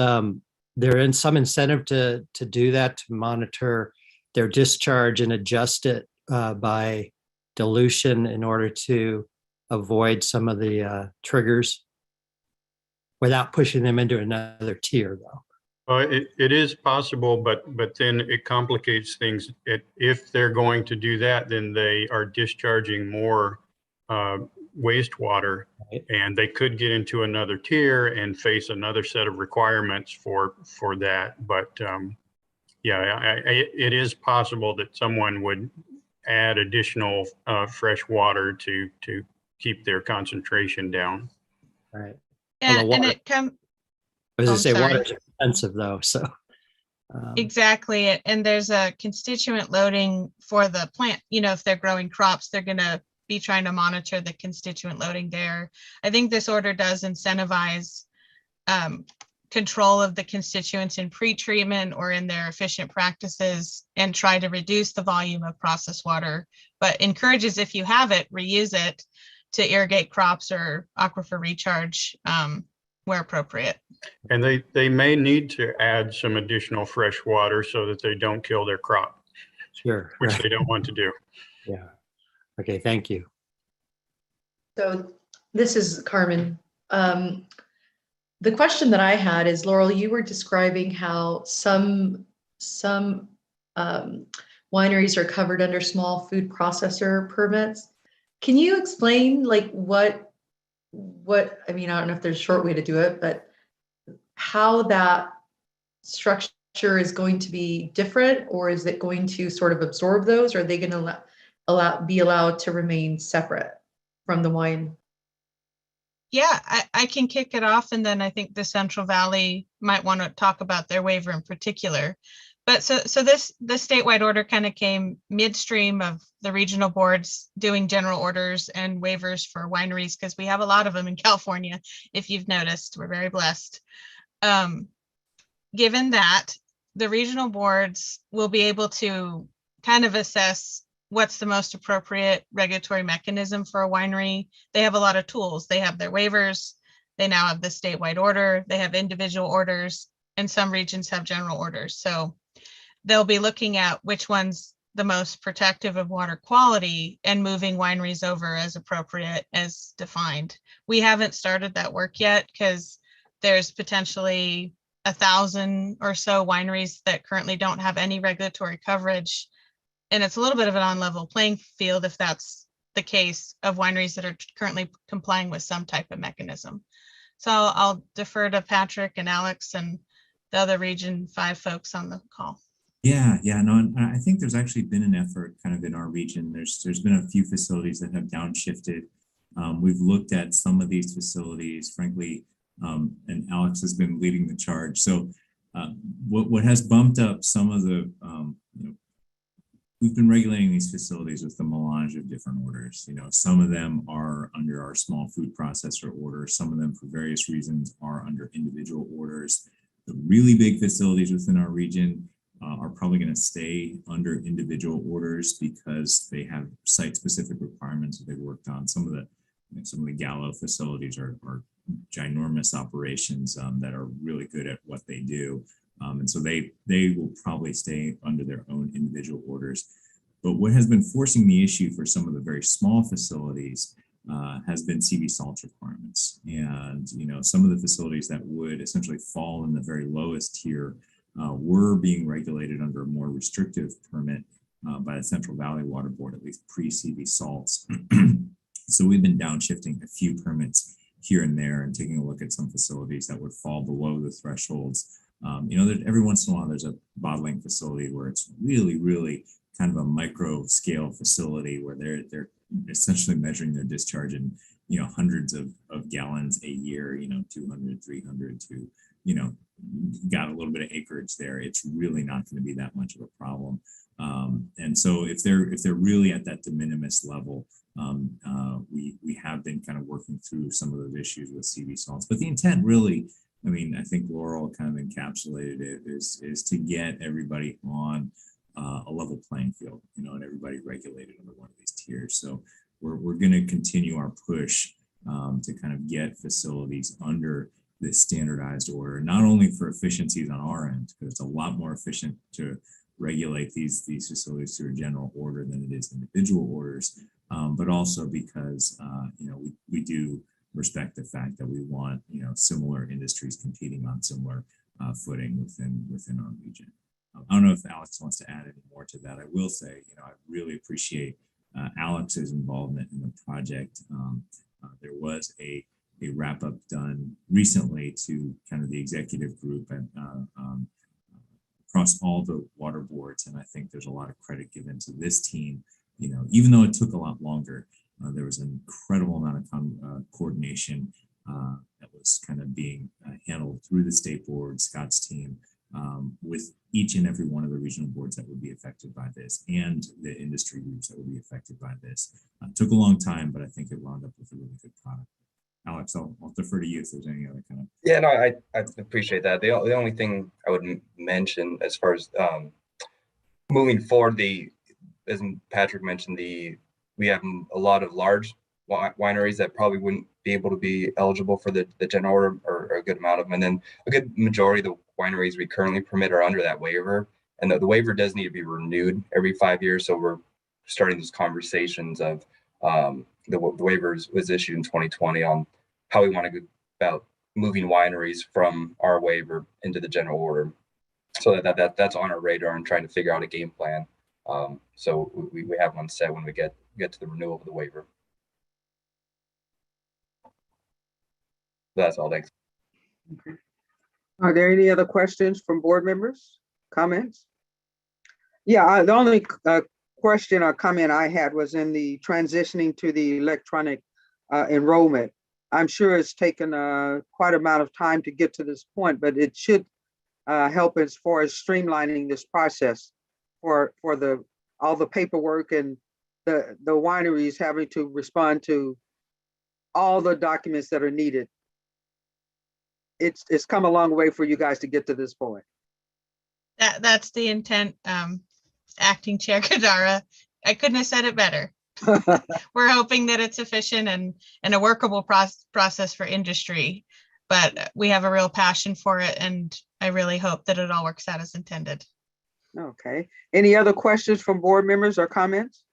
there in some incentive to do that, to monitor their discharge and adjust it by dilution in order to avoid some of the triggers without pushing them into another tier though? It is possible, but then it complicates things. If they're going to do that, then they are discharging more wastewater, and they could get into another tier and face another set of requirements for that. But yeah, it is possible that someone would add additional fresh water to keep their concentration down. Right. And it comes. As I say, water is expensive though, so. Exactly. And there's a constituent loading for the plant. If they're growing crops, they're going to be trying to monitor the constituent loading there. I think this order does incentivize control of the constituents in pre-treatment or in their efficient practices, and try to reduce the volume of processed water, but encourages, if you have it, reuse it to irrigate crops or aquifer recharge where appropriate. And they may need to add some additional fresh water so that they don't kill their crop. Sure. Which they don't want to do. Yeah. Okay, thank you. So this is Carmen. The question that I had is, Laurel, you were describing how some wineries are covered under small food processor permits. Can you explain what, I mean, I don't know if there's a short way to do it, but how that structure is going to be different, or is it going to sort of absorb those? Or are they going to be allowed to remain separate from the wine? Yeah, I can kick it off, and then I think the Central Valley might want to talk about their waiver in particular. But so this statewide order kind of came midstream of the regional boards doing general orders and waivers for wineries, because we have a lot of them in California. If you've noticed, we're very blessed. Given that, the regional boards will be able to kind of assess what's the most appropriate regulatory mechanism for a winery. They have a lot of tools. They have their waivers. They now have the statewide order. They have individual orders, and some regions have general orders. So they'll be looking at which one's the most protective of water quality and moving wineries over as appropriate as defined. We haven't started that work yet because there's potentially 1,000 or so wineries that currently don't have any regulatory coverage. And it's a little bit of an on-level playing field if that's the case of wineries that are currently complying with some type of mechanism. So I'll defer to Patrick and Alex and the other Region 5 folks on the call. Yeah, no, and I think there's actually been an effort kind of in our region. There's been a few facilities that have downshifted. We've looked at some of these facilities, frankly, and Alex has been leading the charge. So what has bumped up some of the, we've been regulating these facilities with the melange of different orders. Some of them are under our small food processor order. Some of them, for various reasons, are under individual orders. The really big facilities within our region are probably going to stay under individual orders because they have site-specific requirements that they've worked on. Some of the Gallo facilities are ginormous operations that are really good at what they do. And so they will probably stay under their own individual orders. But what has been forcing the issue for some of the very small facilities has been CV salt requirements. And, some of the facilities that would essentially fall in the very lowest tier were being regulated under a more restrictive permit by the Central Valley Water Board, at least pre-CV salts. So we've been downshifting a few permits here and there and taking a look at some facilities that would fall below the thresholds. Every once in a while, there's a bottling facility where it's really, really kind of a micro scale facility where they're essentially measuring their discharge in, hundreds of gallons a year, 200, 300 to, got a little bit of acreage there. It's really not going to be that much of a problem. And so if they're really at that de minimis level, we have been kind of working through some of those issues with CV salts. But the intent really, I think Laurel kind of encapsulated it, is to get everybody on a level playing field, and everybody regulated under one of these tiers. So we're going to continue our push to kind of get facilities under this standardized order, not only for efficiencies on our end, because it's a lot more efficient to regulate these facilities through a general order than it is individual orders, but also because we do respect the fact that we want similar industries competing on similar footing within our region. I don't know if Alex wants to add any more to that. I will say, I really appreciate Alex's involvement in the project. There was a wrap up done recently to kind of the executive group and across all the water boards, and I think there's a lot of credit given to this team. Even though it took a lot longer, there was an incredible amount of coordination that was kind of being handled through the state board, Scott's team, with each and every one of the regional boards that would be affected by this and the industry groups that would be affected by this. It took a long time, but I think it wound up with a really good product. Alex, I'll defer to you if there's any other kind of. Yeah, no, I appreciate that. The only thing I would mention as far as moving forward, as Patrick mentioned, we have a lot of large wineries that probably wouldn't be able to be eligible for the general order, or a good amount of them. And then a good majority of the wineries we currently permit are under that waiver. And the waiver does need to be renewed every 5 years. So we're starting those conversations of the waivers was issued in 2020 on how we want to go about moving wineries from our waiver into the general order. So that's on our radar and trying to figure out a game plan. So we have one set when we get to the renewal of the waiver. That's all. Thanks. Okay. Are there any other questions from board members? Comments? Yeah, the only question or comment I had was in the transitioning to the electronic enrollment. I'm sure it's taken quite an amount of time to get to this point, but it should help as far as streamlining this process for all the paperwork and the wineries having to respond to all the documents that are needed. It's come a long way for you guys to get to this point. That's the intent, Acting Chair Kadara. I couldn't have said it better. We're hoping that it's efficient and a workable process for industry, but we have a real passion for it, and I really hope that it all works out as intended. Okay. Any other questions from board members or comments?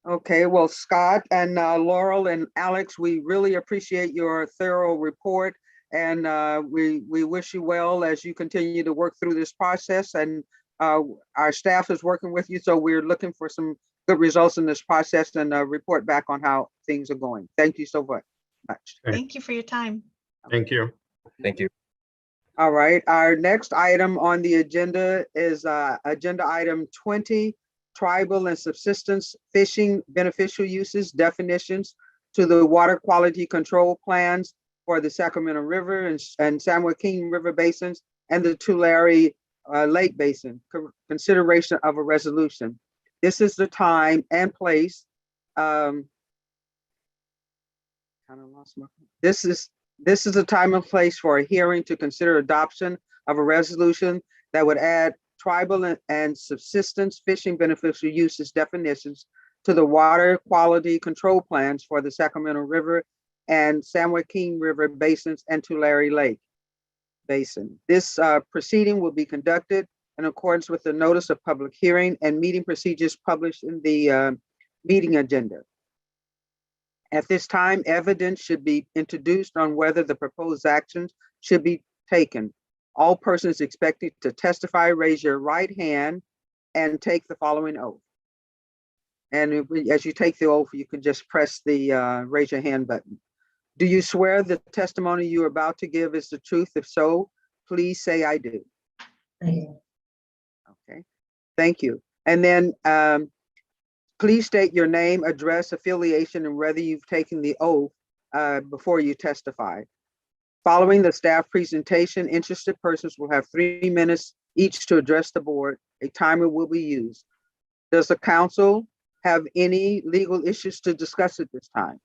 Okay, well, Scott and Laurel and Alex, we really appreciate your thorough report, and we wish you well as you continue to work through this process. And our staff is working with you, so we're looking for some good results in this process and report back on how things are going. Thank you so much. Thank you for your time. Thank you. Thank you. All right, our next item on the agenda is agenda item 20, tribal and subsistence fishing beneficial uses definitions to the water quality control plans for the Sacramento River and San Joaquin River basins and the Tulare Lake Basin, consideration of a resolution. This is the time and place. This is a time and place for a hearing to consider adoption of a resolution that would add tribal and subsistence fishing beneficial uses definitions to the water quality control plans for the Sacramento River and San Joaquin River basins and Tulare Lake Basin. This proceeding will be conducted in accordance with the notice of public hearing and meeting procedures published in the meeting agenda. At this time, evidence should be introduced on whether the proposed actions should be taken. All persons expected to testify, raise your right hand and take the following oath. And as you take the oath, you can just press the raise your hand button. Do you swear the testimony you are about to give is the truth? If so, please say I do. I do. Okay, thank you. And then please state your name, address, affiliation, and whether you've taken the oath before you testify. Following the staff presentation, interested persons will have 3 minutes each to address the board. A timer will be used. Does the council have any legal issues to discuss at this time?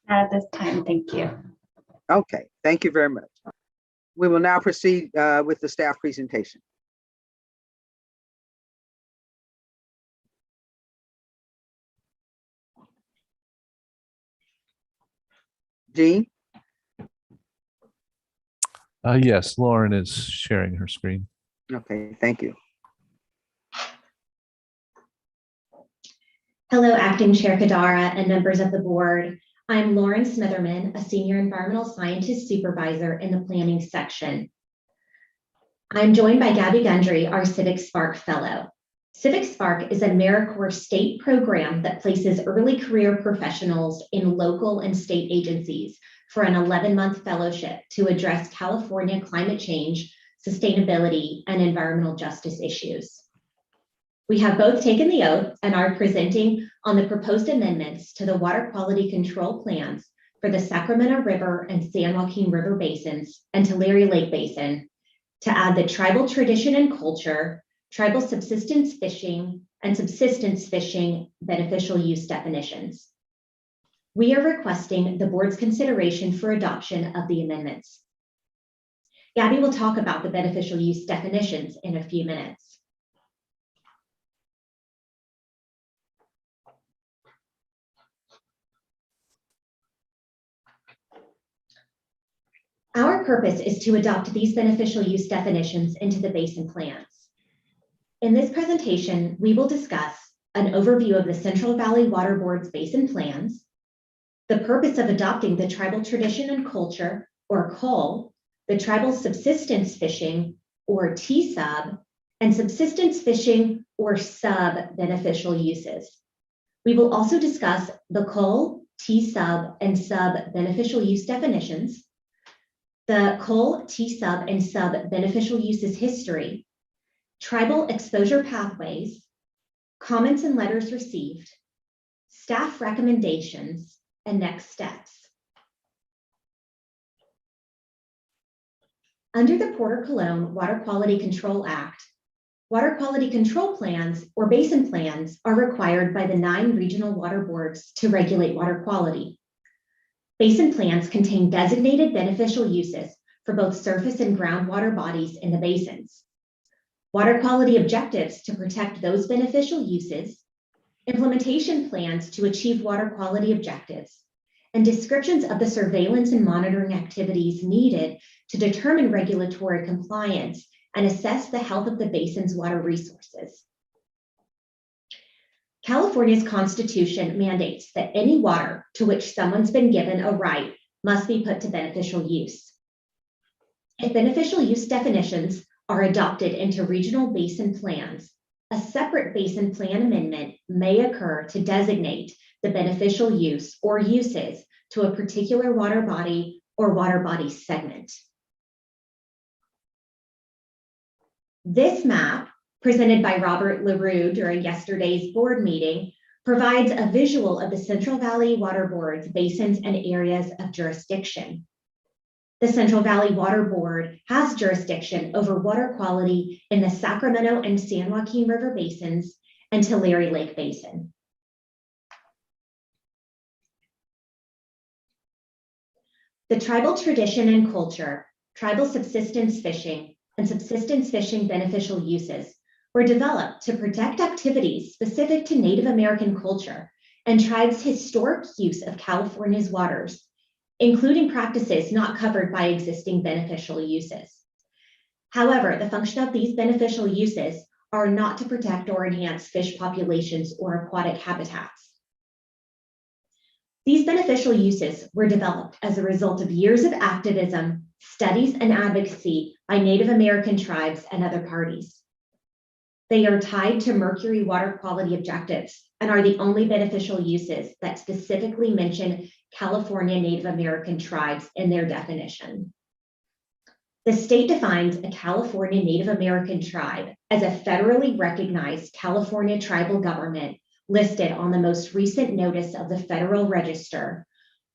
Not at this time, thank you. Okay, thank you very much. We will now proceed with the staff presentation. Jean? Yes, Lauren is sharing her screen. Okay, thank you. Hello, Acting Chair Kadara and members of the board. I'm Lauren Smitherman, a Senior Environmental Scientist Supervisor in the Planning Section. I'm joined by Gabby Gundry, our Civic Spark Fellow. Civic Spark is a AmeriCorps state program that places early career professionals in local and state agencies for an 11-month fellowship to address California climate change, sustainability, and environmental justice issues. We have both taken the oath and are presenting on the proposed amendments to the water quality control plans for the Sacramento River and San Joaquin River basins and Tulare Lake Basin to add the tribal tradition and culture, tribal subsistence fishing, and subsistence fishing beneficial use definitions. We are requesting the board's consideration for adoption of the amendments. Gabby will talk about the beneficial use definitions in a few minutes. Our purpose is to adopt these beneficial use definitions into the basin plans. In this presentation, we will discuss an overview of the Central Valley Water Board's basin plans, the purpose of adopting the tribal tradition and culture, or CUL, the tribal subsistence fishing, or TSUB, and subsistence fishing, or SUB beneficial uses. We will also discuss the CUL, TSUB, and SUB beneficial use definitions, the CUL, TSUB, and SUB beneficial uses history, tribal exposure pathways, comments and letters received, staff recommendations, and next steps. Under the Porter-Cologne Water Quality Control Act, water quality control plans or basin plans are required by the 9 regional water boards to regulate water quality. Basin plans contain designated beneficial uses for both surface and groundwater bodies in the basins, water quality objectives to protect those beneficial uses, implementation plans to achieve water quality objectives, and descriptions of the surveillance and monitoring activities needed to determine regulatory compliance and assess the health of the basin's water resources. California's Constitution mandates that any water to which someone's been given a right must be put to beneficial use. If beneficial use definitions are adopted into regional basin plans, a separate basin plan amendment may occur to designate the beneficial use or uses to a particular water body or water body segment. This map, presented by Robert LaRue during yesterday's board meeting, provides a visual of the Central Valley Water Board's basins and areas of jurisdiction. The Central Valley Water Board has jurisdiction over water quality in the Sacramento and San Joaquin River basins and Tulare Lake Basin. The tribal tradition and culture, tribal subsistence fishing, and subsistence fishing beneficial uses were developed to protect activities specific to Native American culture and tribes' historic use of California's waters, including practices not covered by existing beneficial uses. However, the function of these beneficial uses are not to protect or enhance fish populations or aquatic habitats. These beneficial uses were developed as a result of years of activism, studies, and advocacy by Native American tribes and other parties. They are tied to mercury water quality objectives and are the only beneficial uses that specifically mention California Native American tribes in their definition. The state defines a California Native American tribe as a federally recognized California tribal government listed on the most recent notice of the Federal Register,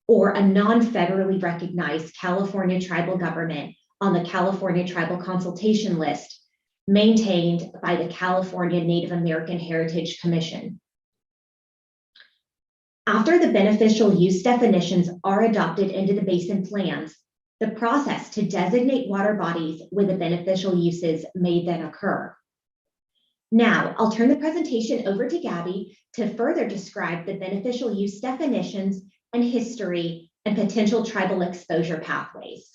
or a non-federally recognized California tribal government on the California Tribal Consultation List maintained by the California Native American Heritage Commission. After the beneficial use definitions are adopted into the basin plans, the process to designate water bodies with the beneficial uses may then occur. Now, I'll turn the presentation over to Gabby to further describe the beneficial use definitions and history and potential tribal exposure pathways.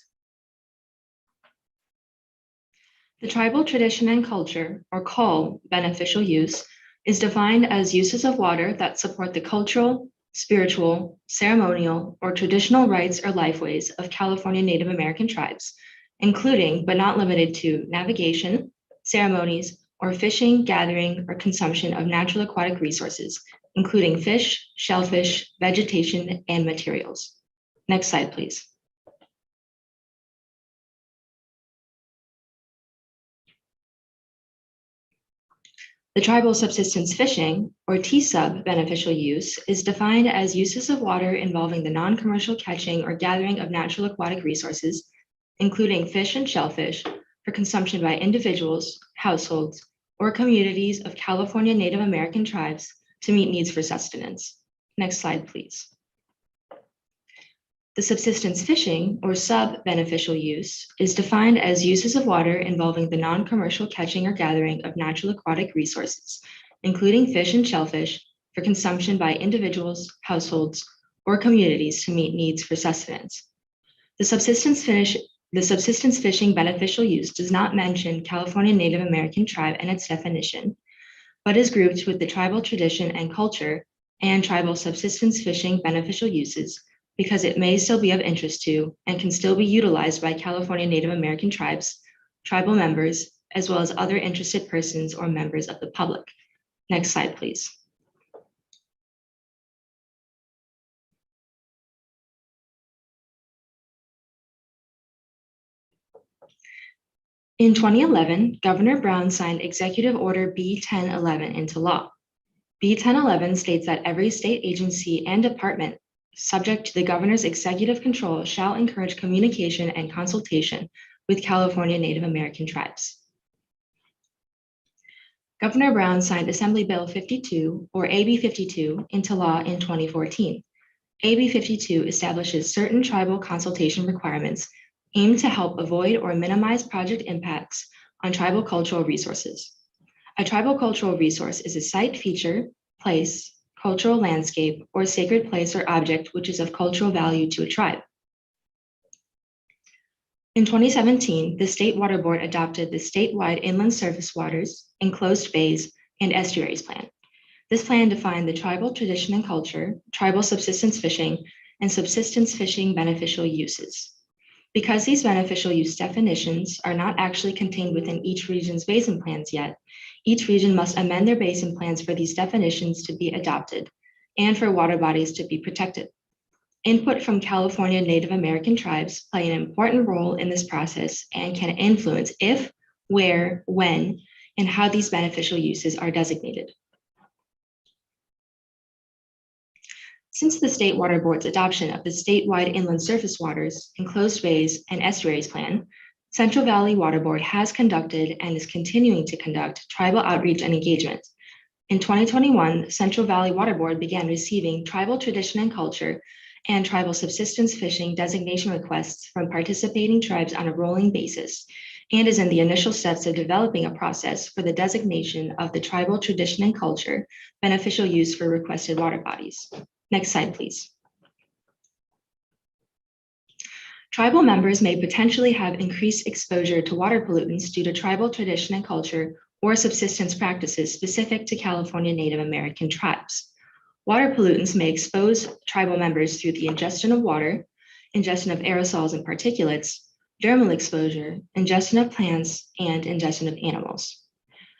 The tribal tradition and culture, or CUL, beneficial use, is defined as uses of water that support the cultural, spiritual, ceremonial, or traditional rites or lifeways of California Native American tribes, including but not limited to navigation, ceremonies, or fishing, gathering, or consumption of natural aquatic resources, including fish, shellfish, vegetation, and materials. Next slide, please. The tribal subsistence fishing, or T-sub beneficial use, is defined as uses of water involving the non-commercial catching or gathering of natural aquatic resources, including fish and shellfish, for consumption by individuals, households, or communities of California Native American tribes to meet needs for sustenance. Next slide, please. The subsistence fishing, or sub-beneficial use, is defined as uses of water involving the non-commercial catching or gathering of natural aquatic resources, including fish and shellfish, for consumption by individuals, households, or communities to meet needs for sustenance. The subsistence fishing beneficial use does not mention California Native American tribe and its definition, but is grouped with the tribal tradition and culture and tribal subsistence fishing beneficial uses because it may still be of interest to and can still be utilized by California Native American tribes, tribal members, as well as other interested persons or members of the public. Next slide, please. In 2011, Governor Brown signed Executive Order B-1011 into law. B-1011 states that every state agency and department subject to the governor's executive control shall encourage communication and consultation with California Native American tribes. Governor Brown signed Assembly Bill 52, or AB 52, into law in 2014. AB 52 establishes certain tribal consultation requirements aimed to help avoid or minimize project impacts on tribal cultural resources. A tribal cultural resource is a site, feature, place, cultural landscape, or sacred place or object which is of cultural value to a tribe. In 2017, the State Water Board adopted the statewide inland surface waters, enclosed bays, and estuaries plan. This plan defined the tribal tradition and culture, tribal subsistence fishing, and subsistence fishing beneficial uses. Because these beneficial use definitions are not actually contained within each region's basin plans yet, each region must amend their basin plans for these definitions to be adopted and for water bodies to be protected. Input from California Native American tribes play an important role in this process and can influence if, where, when, and how these beneficial uses are designated. Since the State Water Board's adoption of the statewide inland surface waters, enclosed bays, and estuaries plan, Central Valley Water Board has conducted and is continuing to conduct tribal outreach and engagement. In 2021, Central Valley Water Board began receiving tribal tradition and culture and tribal subsistence fishing designation requests from participating tribes on a rolling basis, and is in the initial steps of developing a process for the designation of the tribal tradition and culture beneficial use for requested water bodies. Next slide, please. Tribal members may potentially have increased exposure to water pollutants due to tribal tradition and culture or subsistence practices specific to California Native American tribes. Water pollutants may expose tribal members through the ingestion of water, ingestion of aerosols and particulates, dermal exposure, ingestion of plants, and ingestion of animals.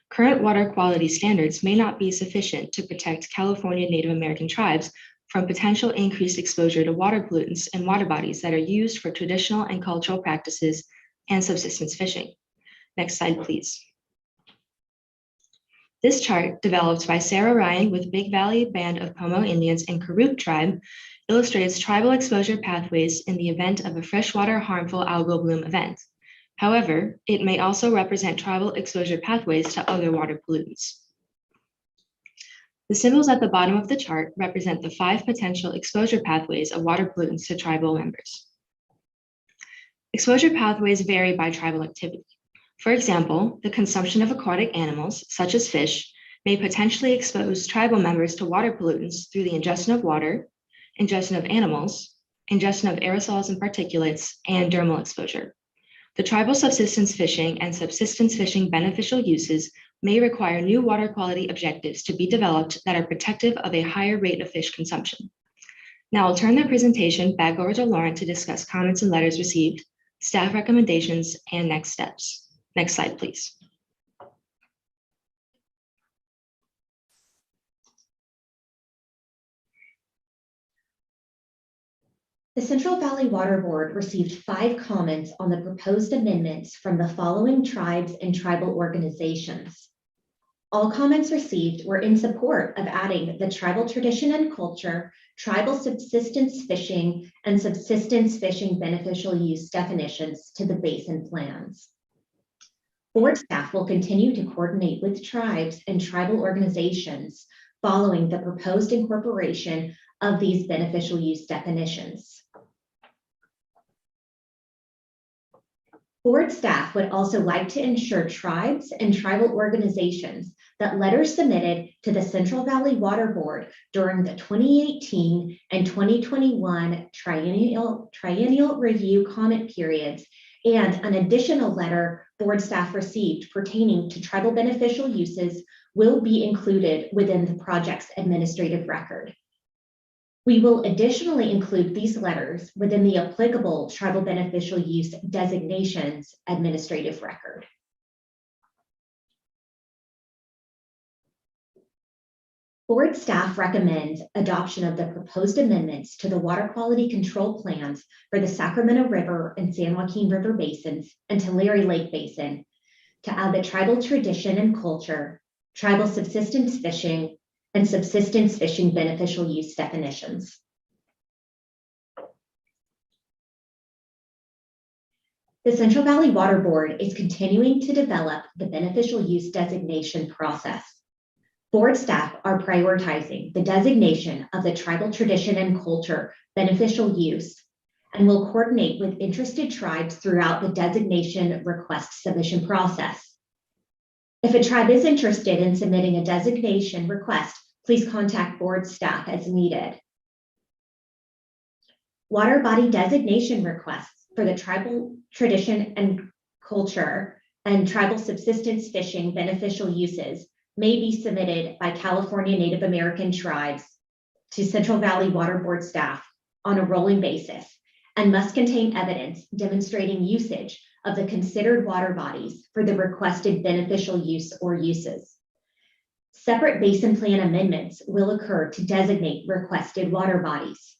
Current water quality standards may not be sufficient to protect California Native American tribes from potential increased exposure to water pollutants and water bodies that are used for traditional and cultural practices and subsistence fishing. Next slide, please. This chart, developed by Sarah Ryan with Big Valley Band of Pomo Indians and Karuk Tribe, illustrates tribal exposure pathways in the event of a freshwater harmful algal bloom event. However, it may also represent tribal exposure pathways to other water pollutants. The symbols at the bottom of the chart represent the 5 potential exposure pathways of water pollutants to tribal members. Exposure pathways vary by tribal activity. For example, the consumption of aquatic animals, such as fish, may potentially expose tribal members to water pollutants through the ingestion of water, ingestion of animals, ingestion of aerosols and particulates, and dermal exposure. The tribal subsistence fishing and subsistence fishing beneficial uses may require new water quality objectives to be developed that are protective of a higher rate of fish consumption. Now I'll turn the presentation back over to Lauren to discuss comments and letters received, staff recommendations, and next steps. Next slide, please. The Central Valley Water Board received 5 comments on the proposed amendments from the following tribes and tribal organizations. All comments received were in support of adding the tribal tradition and culture, tribal subsistence fishing, and subsistence fishing beneficial use definitions to the basin plans. Board staff will continue to coordinate with tribes and tribal organizations following the proposed incorporation of these beneficial use definitions. Board staff would also like to ensure tribes and tribal organizations that letters submitted to the Central Valley Water Board during the 2018 and 2021 triennial review comment periods and an additional letter board staff received pertaining to tribal beneficial uses will be included within the project's administrative record. We will additionally include these letters within the applicable tribal beneficial use designations administrative record. Board staff recommends adoption of the proposed amendments to the water quality control plans for the Sacramento River and San Joaquin River basins and Tulare Lake Basin to add the tribal tradition and culture, tribal subsistence fishing, and subsistence fishing beneficial use definitions. The Central Valley Water Board is continuing to develop the beneficial use designation process. Board staff are prioritizing the designation of the tribal tradition and culture beneficial use and will coordinate with interested tribes throughout the designation request submission process. If a tribe is interested in submitting a designation request, please contact board staff as needed. Water body designation requests for the tribal tradition and culture and tribal subsistence fishing beneficial uses may be submitted by California Native American tribes to Central Valley Water Board staff on a rolling basis and must contain evidence demonstrating usage of the considered water bodies for the requested beneficial use or uses. Separate basin plan amendments will occur to designate requested water bodies.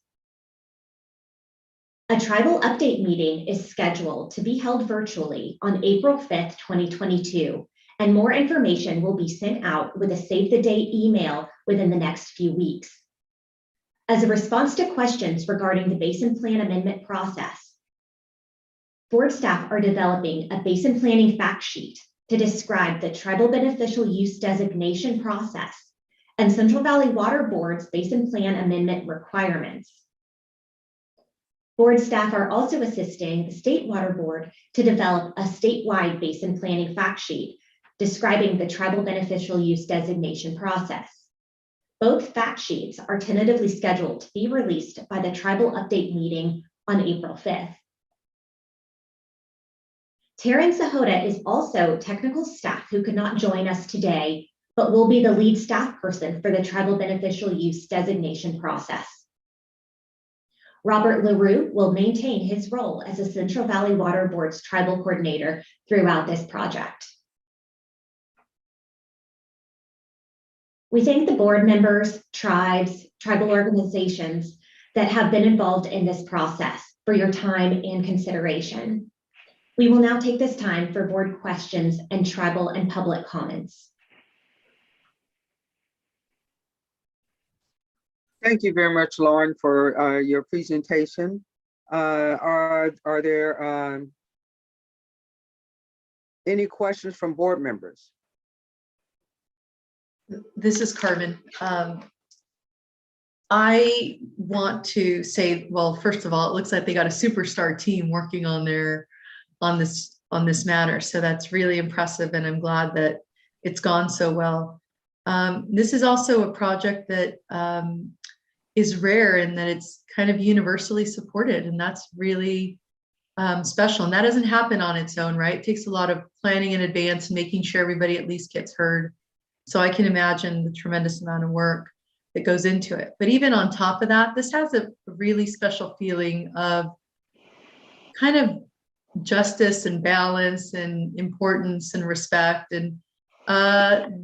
A tribal update meeting is scheduled to be held virtually on April 5th, 2022, and more information will be sent out with a save the date email within the next few weeks. As a response to questions regarding the Basin Plan amendment process, board staff are developing a basin planning fact sheet to describe the tribal beneficial use designation process and Central Valley Water Board's Basin Plan amendment requirements. Board staff are also assisting the State Water Board to develop a statewide basin planning fact sheet describing the tribal beneficial use designation process. Both fact sheets are tentatively scheduled to be released by the tribal update meeting on April 5th. Taryn Sahota is also technical staff who could not join us today, but will be the lead staff person for the tribal beneficial use designation process. Robert LaRue will maintain his role as a Central Valley Water Board's tribal coordinator throughout this project. We thank the board members, tribes, tribal organizations that have been involved in this process for your time and consideration. We will now take this time for board questions and tribal and public comments. Thank you very much, Lauren, for your presentation. Are there any questions from board members? This is Carmen. I want to say, well, first of all, it looks like they got a superstar team working on this matter. So that's really impressive, and I'm glad that it's gone so well. This is also a project that is rare in that it's kind of universally supported, and that's really special. And that doesn't happen on its own, right? It takes a lot of planning in advance and making sure everybody at least gets heard. So I can imagine the tremendous amount of work that goes into it. But even on top of that, this has a really special feeling of kind of justice and balance and importance and respect. And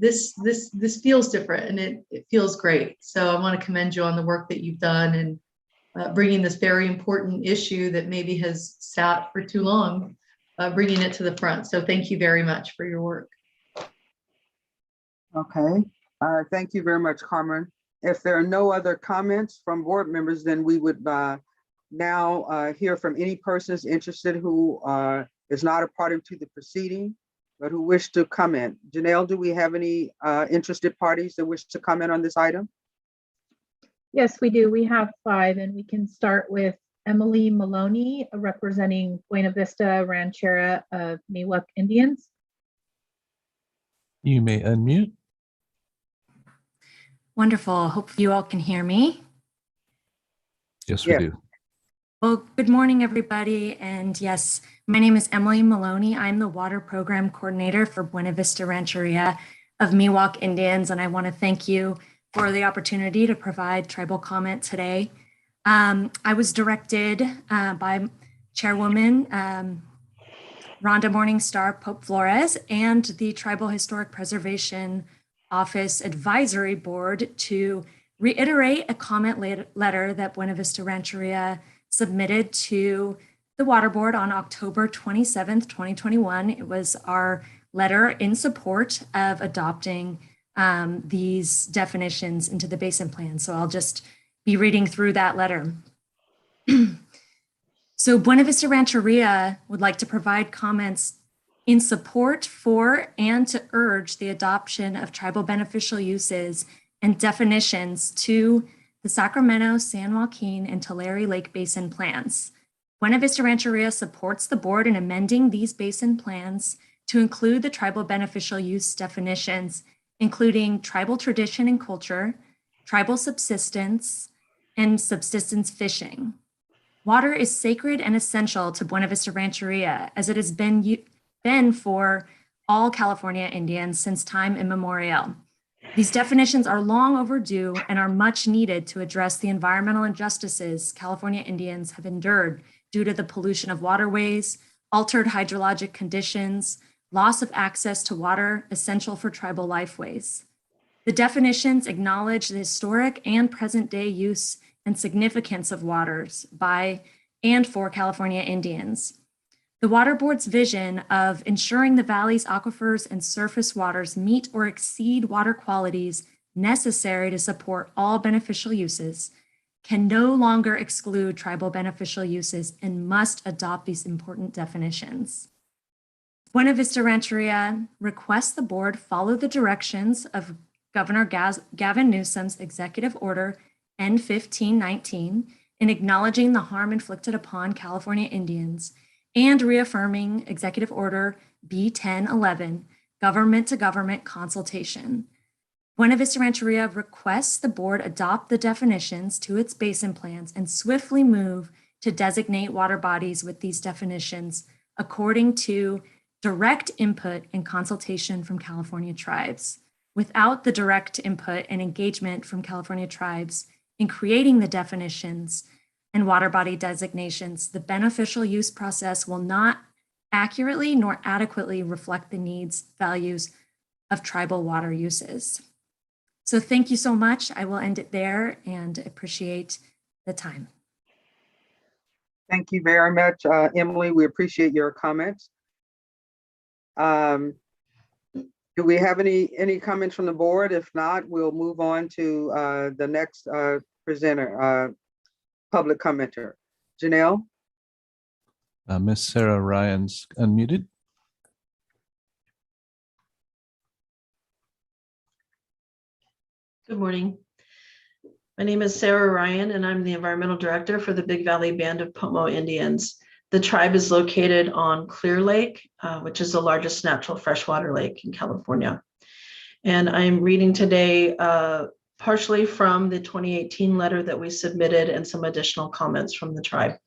this feels different, and it feels great. So I want to commend you on the work that you've done and bringing this very important issue that maybe has sat for too long, bringing it to the front. So thank you very much for your work. Okay, thank you very much, Carmen. If there are no other comments from board members, then we would now hear from any persons interested who is not a party to the proceeding, but who wish to comment. Janelle, do we have any interested parties that wish to comment on this item? Yes, we do. We have 5, and we can start with Emily Maloney, representing Buena Vista Rancheria of Miwok Indians. You may unmute. Wonderful. Hope you all can hear me. Yes, we do. Well, good morning, everybody. And yes, my name is Emily Maloney. I'm the water program coordinator for Buena Vista Rancheria of Miwok Indians. And I want to thank you for the opportunity to provide tribal comment today. I was directed by Chairwoman Rhonda Morningstar Pope Flores and the Tribal Historic Preservation Office Advisory Board to reiterate a comment letter that Buena Vista Rancheria submitted to the Water Board on October 27th, 2021. It was our letter in support of adopting these definitions into the Basin Plan. So I'll just be reading through that letter. So Buena Vista Rancheria would like to provide comments in support for and to urge the adoption of tribal beneficial uses and definitions to the Sacramento, San Joaquin, and Tulare Lake Basin plans. Buena Vista Rancheria supports the board in amending these basin plans to include the tribal beneficial use definitions, including tribal tradition and culture, tribal subsistence, and subsistence fishing. Water is sacred and essential to Buena Vista Rancheria, as it has been for all California Indians since time immemorial. These definitions are long overdue and are much needed to address the environmental injustices California Indians have endured due to the pollution of waterways, altered hydrologic conditions, loss of access to water essential for tribal lifeways. The definitions acknowledge the historic and present day use and significance of waters by and for California Indians. The Water Board's vision of ensuring the valley's aquifers and surface waters meet or exceed water qualities necessary to support all beneficial uses can no longer exclude tribal beneficial uses and must adopt these important definitions. Buena Vista Rancheria requests the board follow the directions of Governor Gavin Newsom's Executive Order N-1519 in acknowledging the harm inflicted upon California Indians and reaffirming Executive Order B-1011, government-to-government consultation. Buena Vista Rancheria requests the board adopt the definitions to its basin plans and swiftly move to designate water bodies with these definitions according to direct input and consultation from California tribes. Without the direct input and engagement from California tribes in creating the definitions and water body designations, the beneficial use process will not accurately nor adequately reflect the needs, values of tribal water uses. So thank you so much. I will end it there and appreciate the time. Thank you very much, Emily. We appreciate your comments. Do we have any comments from the board? If not, we'll move on to the next presenter, public commenter. Janelle? Miss Sarah Ryan's unmuted. Good morning. My name is Sarah Ryan, and I'm the Environmental Director for the Big Valley Band of Pomo Indians. The tribe is located on Clear Lake, which is the largest natural freshwater lake in California. And I'm reading today partially from the 2018 letter that we submitted and some additional comments from the tribe.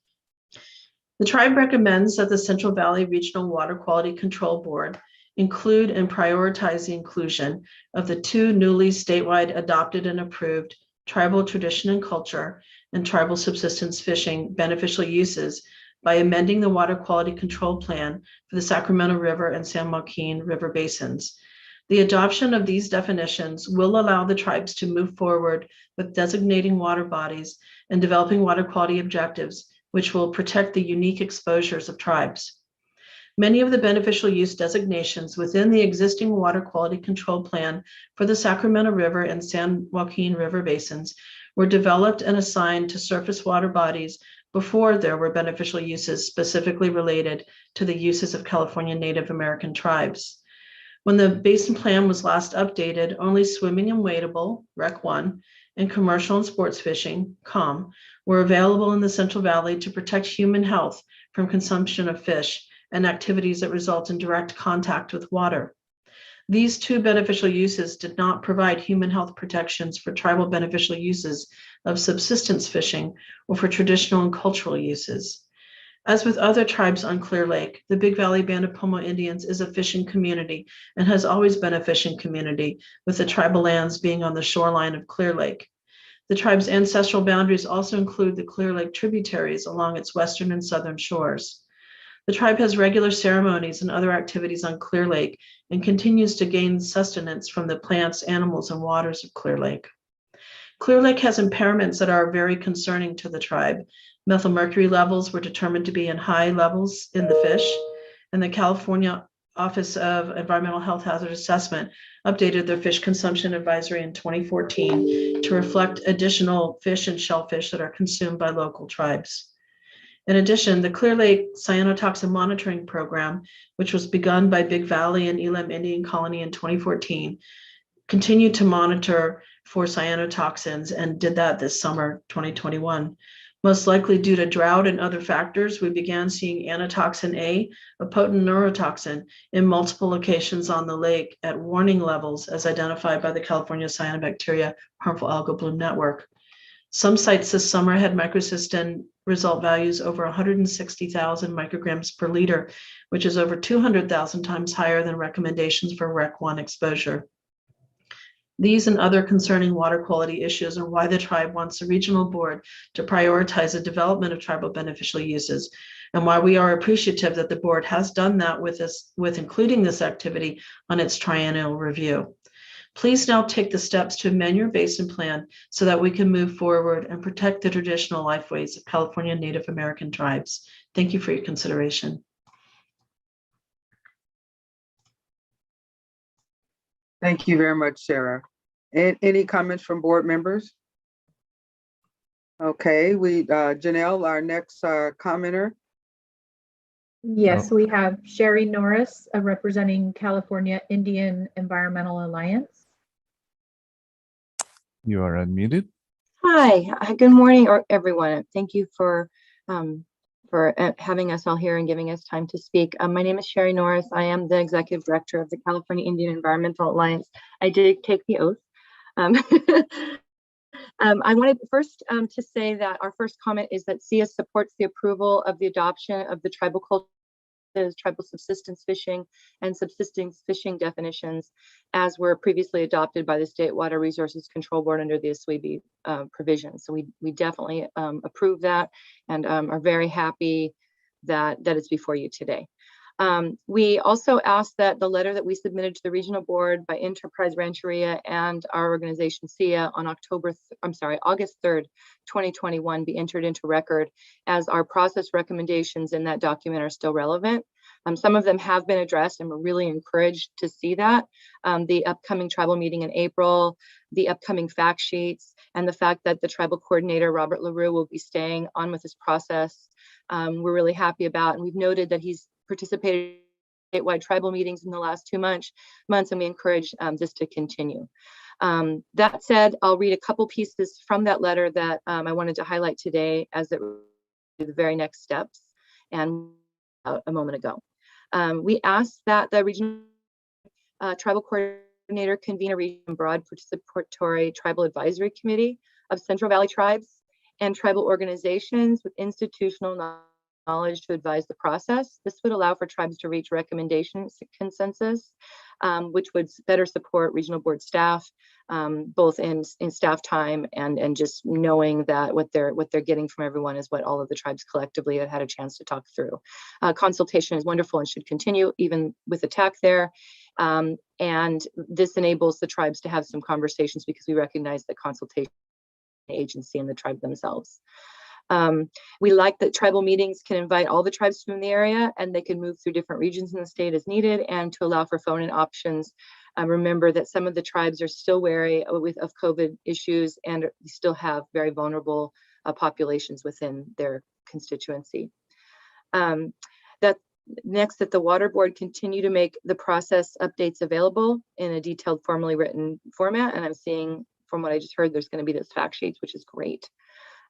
The tribe recommends that the Central Valley Regional Water Quality Control Board include and prioritize the inclusion of the two newly statewide adopted and approved tribal tradition and culture and tribal subsistence fishing beneficial uses by amending the water quality control plan for the Sacramento River and San Joaquin River basins. The adoption of these definitions will allow the tribes to move forward with designating water bodies and developing water quality objectives, which will protect the unique exposures of tribes. Many of the beneficial use designations within the existing water quality control plan for the Sacramento River and San Joaquin River basins were developed and assigned to surface water bodies before there were beneficial uses specifically related to the uses of California Native American tribes. When the basin plan was last updated, only swimming and wadable, Rec 1, and commercial and sports fishing, COM, were available in the Central Valley to protect human health from consumption of fish and activities that result in direct contact with water. These two beneficial uses did not provide human health protections for tribal beneficial uses of subsistence fishing or for traditional and cultural uses. As with other tribes on Clear Lake, the Big Valley Band of Pomo Indians is a fishing community and has always been a fishing community, with the tribal lands being on the shoreline of Clear Lake. The tribe's ancestral boundaries also include the Clear Lake tributaries along its western and southern shores. The tribe has regular ceremonies and other activities on Clear Lake and continues to gain sustenance from the plants, animals, and waters of Clear Lake. Clear Lake has impairments that are very concerning to the tribe. Methylmercury levels were determined to be in high levels in the fish, and the California Office of Environmental Health Hazard Assessment updated their fish consumption advisory in 2014 to reflect additional fish and shellfish that are consumed by local tribes. In addition, the Clear Lake Cyanotoxin Monitoring Program, which was begun by Big Valley and Elam Indian Colony in 2014, continued to monitor for cyanotoxins and did that this summer, 2021. Most likely due to drought and other factors, we began seeing anatoxin A, a potent neurotoxin, in multiple locations on the lake at warning levels as identified by the California Cyanobacteria Harmful Algal Bloom Network. Some sites this summer had microcystin result values over 160,000 micrograms per liter, which is over 200,000 times higher than recommendations for REC 1 exposure. These and other concerning water quality issues are why the tribe wants the regional board to prioritize the development of tribal beneficial uses, and why we are appreciative that the board has done that with including this activity on its triennial review. Please now take the steps to amend your basin plan so that we can move forward and protect the traditional lifeways of California Native American tribes. Thank you for your consideration. Thank you very much, Sarah. And any comments from board members? Okay, Janelle, our next commenter. Yes, we have Sherry Norris, representing California Indian Environmental Alliance. You are unmuted. Hi, good morning, everyone. Thank you for having us all here and giving us time to speak. My name is Sherry Norris. I am the Executive Director of the California Indian Environmental Alliance. I did take the oath. I wanted first to say that our first comment is that CS supports the approval of the adoption of the tribal subsistence fishing and subsistence fishing definitions as were previously adopted by the State Water Resources Control Board under the SWEB provision. So we definitely approve that and are very happy that it's before you today. We also asked that the letter that we submitted to the regional board by Enterprise Rancheria and our organization SIA on August 3rd, 2021 be entered into record, as our process recommendations in that document are still relevant. Some of them have been addressed, and we're really encouraged to see that. The upcoming tribal meeting in April, the upcoming fact sheets, and the fact that the tribal coordinator, Robert LaRue, will be staying on with this process, we're really happy about. And we've noted that he's participated in statewide tribal meetings in the last 2 months, and we encourage this to continue. That said, I'll read a couple pieces from that letter that I wanted to highlight today as it relates to the very next steps and a moment ago. We asked that the regional tribal coordinator convene a region broad participatory tribal advisory committee of Central Valley tribes and tribal organizations with institutional knowledge to advise the process. This would allow for tribes to reach recommendations consensus, which would better support regional board staff, both in staff time and just knowing that what they're getting from everyone is what all of the tribes collectively have had a chance to talk through. Consultation is wonderful and should continue even with attack there. And this enables the tribes to have some conversations because we recognize that consultation agency and the tribe themselves. We like that tribal meetings can invite all the tribes from the area and they can move through different regions in the state as needed, and to allow for phone-in options. Remember that some of the tribes are still wary of COVID issues and still have very vulnerable populations within their constituency. Next, that the water board continue to make the process updates available in a detailed, formally written format. And I'm seeing from what I just heard, there's going to be those fact sheets, which is great.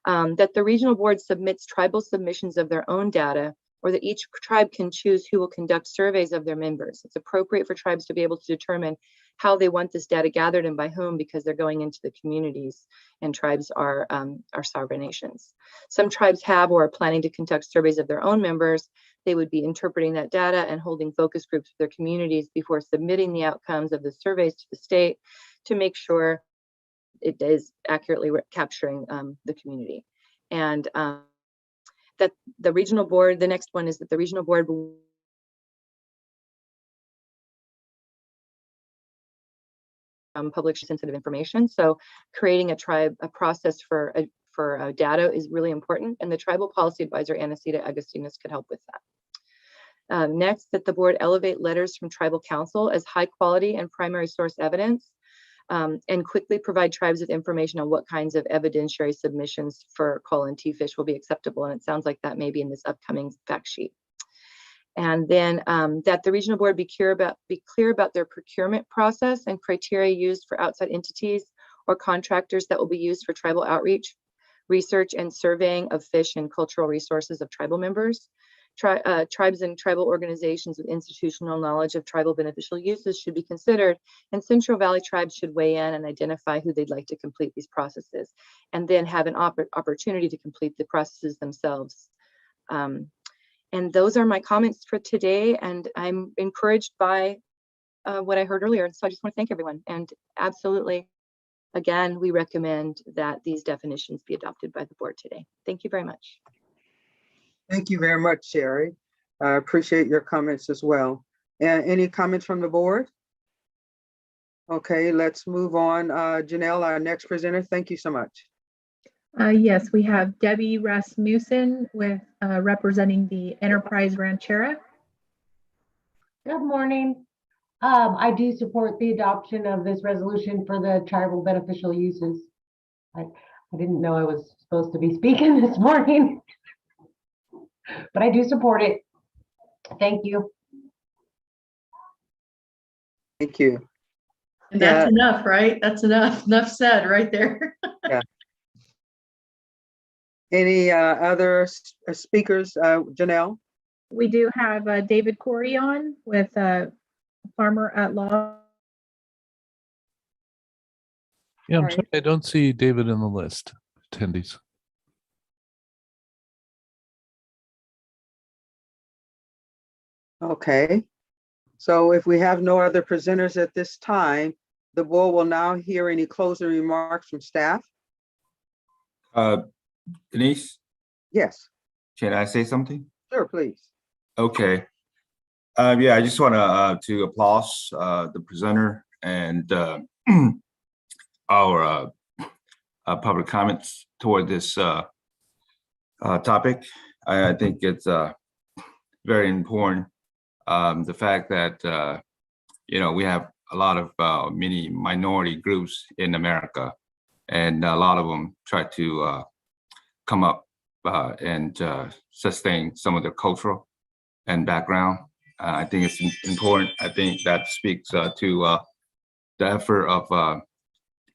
That the regional board submits tribal submissions of their own data, or that each tribe can choose who will conduct surveys of their members. It's appropriate for tribes to be able to determine how they want this data gathered and by whom, because they're going into the communities, and tribes are sovereign nations. Some tribes have or are planning to conduct surveys of their own members. They would be interpreting that data and holding focus groups for their communities before submitting the outcomes of the surveys to the state to make sure it is accurately capturing the community. And that the regional board, the next one is that the regional board will publish sensitive information. So creating a process for data is really important, and the tribal policy advisor, Anacita Agustinus, could help with that. Next, that the board elevate letters from tribal council as high quality and primary source evidence, and quickly provide tribes with information on what kinds of evidentiary submissions for coal and T-fish will be acceptable. And it sounds like that may be in this upcoming fact sheet. And then that the regional board be clear about their procurement process and criteria used for outside entities or contractors that will be used for tribal outreach. research and surveying of fish and cultural resources of tribal members. Tribes and tribal organizations with institutional knowledge of tribal beneficial uses should be considered, and Central Valley tribes should weigh in and identify who they'd like to complete these processes, and then have an opportunity to complete the processes themselves. And those are my comments for today, and I'm encouraged by what I heard earlier. So I just want to thank everyone, and absolutely, again, we recommend that these definitions be adopted by the board today. Thank you very much. Thank you very much, Sherry. I appreciate your comments as well. And any comments from the board? Okay, let's move on. Janelle, our next presenter, thank you so much. Yes, we have Debbie Rasmussen with representing the Enterprise Rancheria. Good morning. I do support the adoption of this resolution for the tribal beneficial uses. I didn't know I was supposed to be speaking this morning, but I do support it. Thank you. Thank you. And that's enough, right? That's enough. Enough said right there. Yeah. Any other speakers, Janelle? We do have David Corey on with Farmer at Law. Yeah, I'm sorry, I don't see David in the list of attendees. Okay. So if we have no other presenters at this time, the board will now hear any closing remarks from staff. Denise? Yes. Can I say something? Sure, please. Okay. Yeah, I just want to applaud the presenter and our public comments toward this topic. I think it's very important. The fact that we have a lot of many minority groups in America, and a lot of them try to come up and sustain some of their cultural and background. I think it's important. I think that speaks to the effort of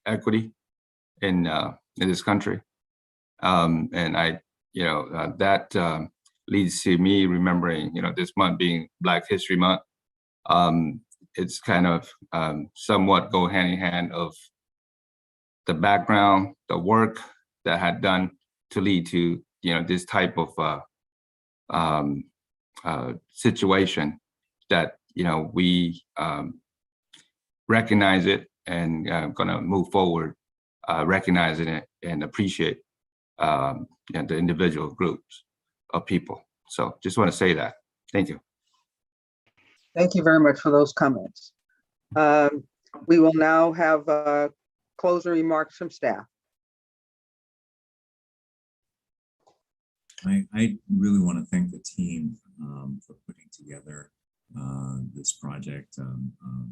equity in this country, and that leads to me remembering, this month being Black History Month. It's kind of somewhat go hand in hand of the background, the work that had done to lead to this type of situation that we recognize it and gonna move forward, recognizing it and appreciate the individual groups of people. So just want to say that. Thank you. Thank you very much for those comments. We will now have closing remarks from staff. I really want to thank the team for putting together this project.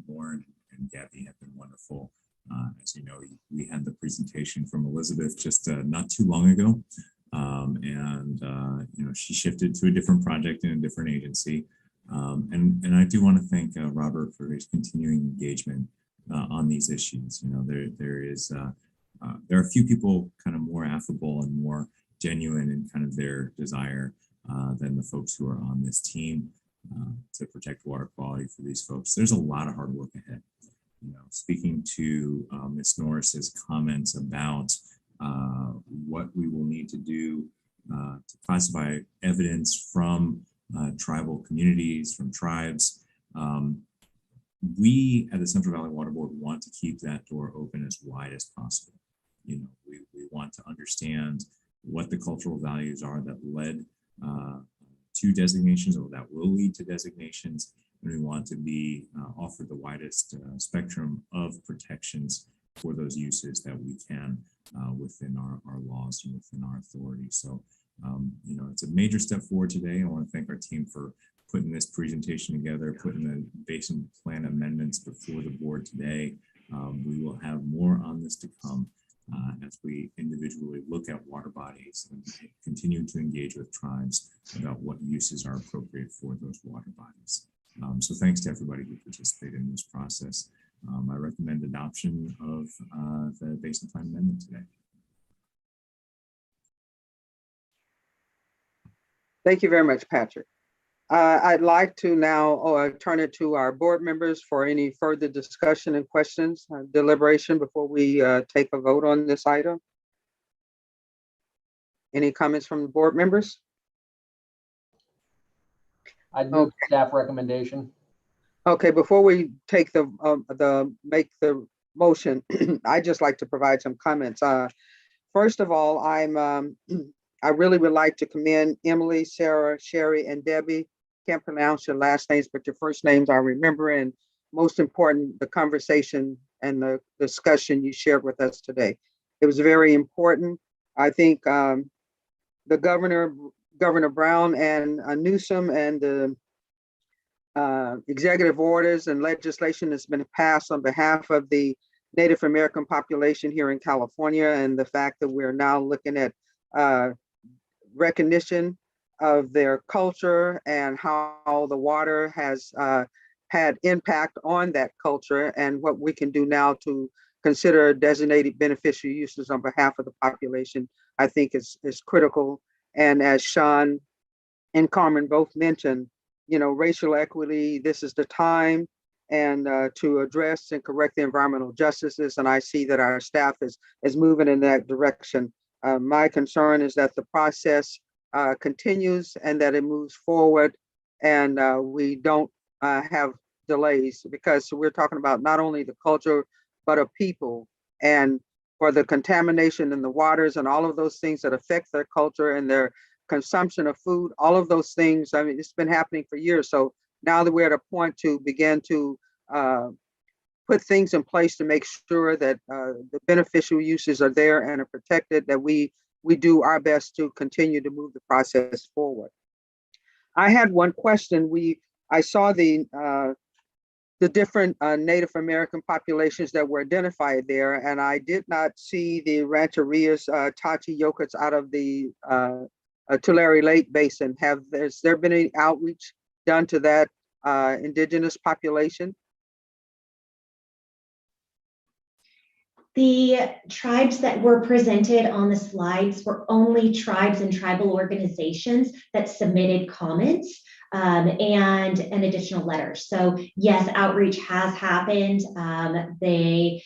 Lauren and Gabby have been wonderful. As you know, we had the presentation from Elizabeth just not too long ago. She shifted to a different project in a different agency. And I do want to thank Robert for his continuing engagement on these issues. There are a few people kind of more affable and more genuine in kind of their desire than the folks who are on this team to protect water quality for these folks. There's a lot of hard work ahead. Speaking to Ms. Norris's comments about what we will need to do to classify evidence from tribal communities, from tribes. We at the Central Valley Water Board want to keep that door open as wide as possible. We want to understand what the cultural values are that led to designations or that will lead to designations. And we want to be offered the widest spectrum of protections for those uses that we can within our laws and within our authority. So, it's a major step forward today. I want to thank our team for putting this presentation together, putting the Basin Plan amendments before the board today. We will have more on this to come as we individually look at water bodies and continue to engage with tribes about what uses are appropriate for those water bodies. So thanks to everybody who participated in this process. I recommend adoption of the Basin Plan amendment today. Thank you very much, Patrick. I'd like to now turn it to our board members for any further discussion and questions, deliberation before we take a vote on this item. Any comments from the board members? I'd move staff recommendation. Okay, before we take make the motion, I'd just like to provide some comments. First of all, I really would like to commend Emily, Sarah, Sherry, and Debbie. Can't pronounce your last names, but your first names I remember, and most important, the conversation and the discussion you shared with us today. It was very important. I think the Governor Brown and Newsom and the executive orders and legislation that's been passed on behalf of the Native American population here in California, and the fact that we're now looking at recognition of their culture and how the water has had impact on that culture, and what we can do now to consider designated beneficial uses on behalf of the population, I think is critical. And as Sean and Carmen both mentioned, racial equity, this is the time and to address and correct the environmental justices. And I see that our staff is moving in that direction. My concern is that the process continues and that it moves forward, and we don't have delays, because we're talking about not only the culture, but of people, and for the contamination in the waters and all of those things that affect their culture and their consumption of food, all of those things. I mean, it's been happening for years. So now that we're at a point to begin to put things in place to make sure that the beneficial uses are there and are protected, that we do our best to continue to move the process forward. I had one question. I saw the different Native American populations that were identified there, and I did not see the Rancheria's Tachi Yokuts out of the Tulare Lake Basin. Has there been any outreach done to that indigenous population? The tribes that were presented on the slides were only tribes and tribal organizations that submitted comments and additional letters. So yes, outreach has happened. I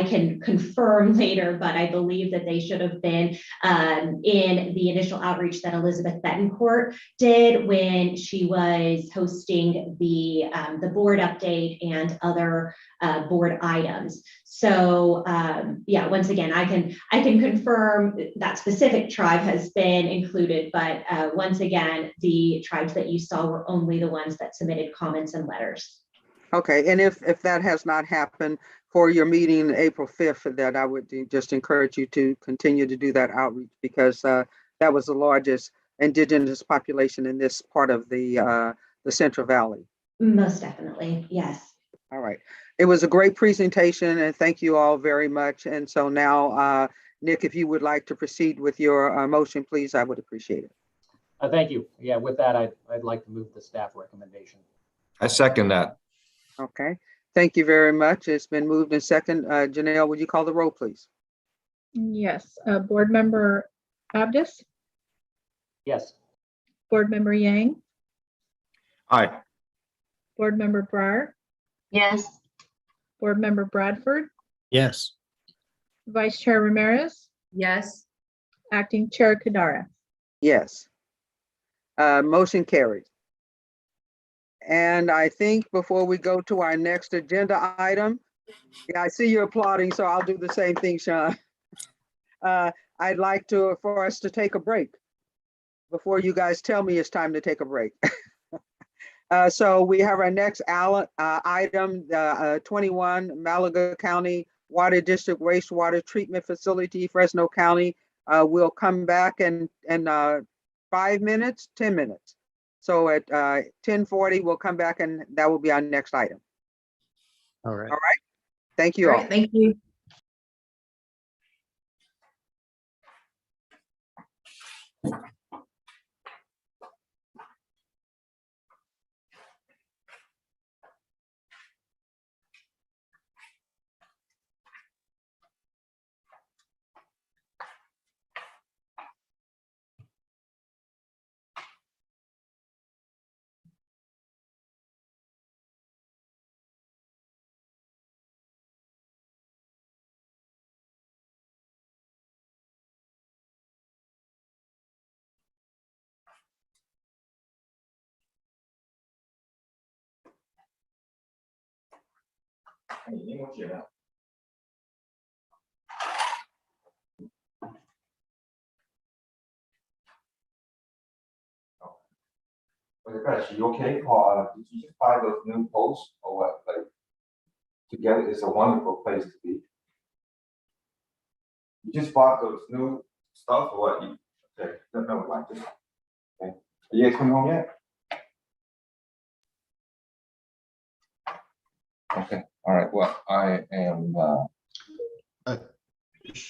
can confirm later, but I believe that they should have been in the initial outreach that Elizabeth Betancourt did when she was hosting the board update and other board items. So yeah, once again, I can confirm that specific tribe has been included, but once again, the tribes that you saw were only the ones that submitted comments and letters. Okay, and if that has not happened for your meeting April 5th, that I would just encourage you to continue to do that outreach, because that was the largest indigenous population in this part of the Central Valley. Most definitely, yes. All right. It was a great presentation, and thank you all very much. And so now, Nick, if you would like to proceed with your motion, please, I would appreciate it. Thank you. Yeah, with that, I'd like to move the staff recommendation. I second that. Okay. Thank you very much. It's been moved in second. Janelle, would you call the roll, please? Yes. Board Member Abdus? Yes. Board Member Yang? Aye. Board Member Breyer? Yes. Board Member Bradford? Yes. Vice Chair Ramirez? Yes. Acting Chair Kadara? Yes. Motion carried. And I think before we go to our next agenda item, yeah, I see you applauding, so I'll do the same thing, Sean. I'd like for us to take a break before you guys tell me it's time to take a break. So we have our next item, 21, Malaga County Water District Wastewater Treatment Facility, Fresno County. We'll come back in 5 minutes, 10 minutes. So at 10:40, we'll come back and that will be our next item. All right. All right. Thank you all. Thank you. You okay, Paul? Did you just buy those new posts or what? Like, together, it's a wonderful place to be. You just bought those new stuff or what? Okay, no, like this. Okay. Are you guys coming home yet? Okay, all right, well, I am,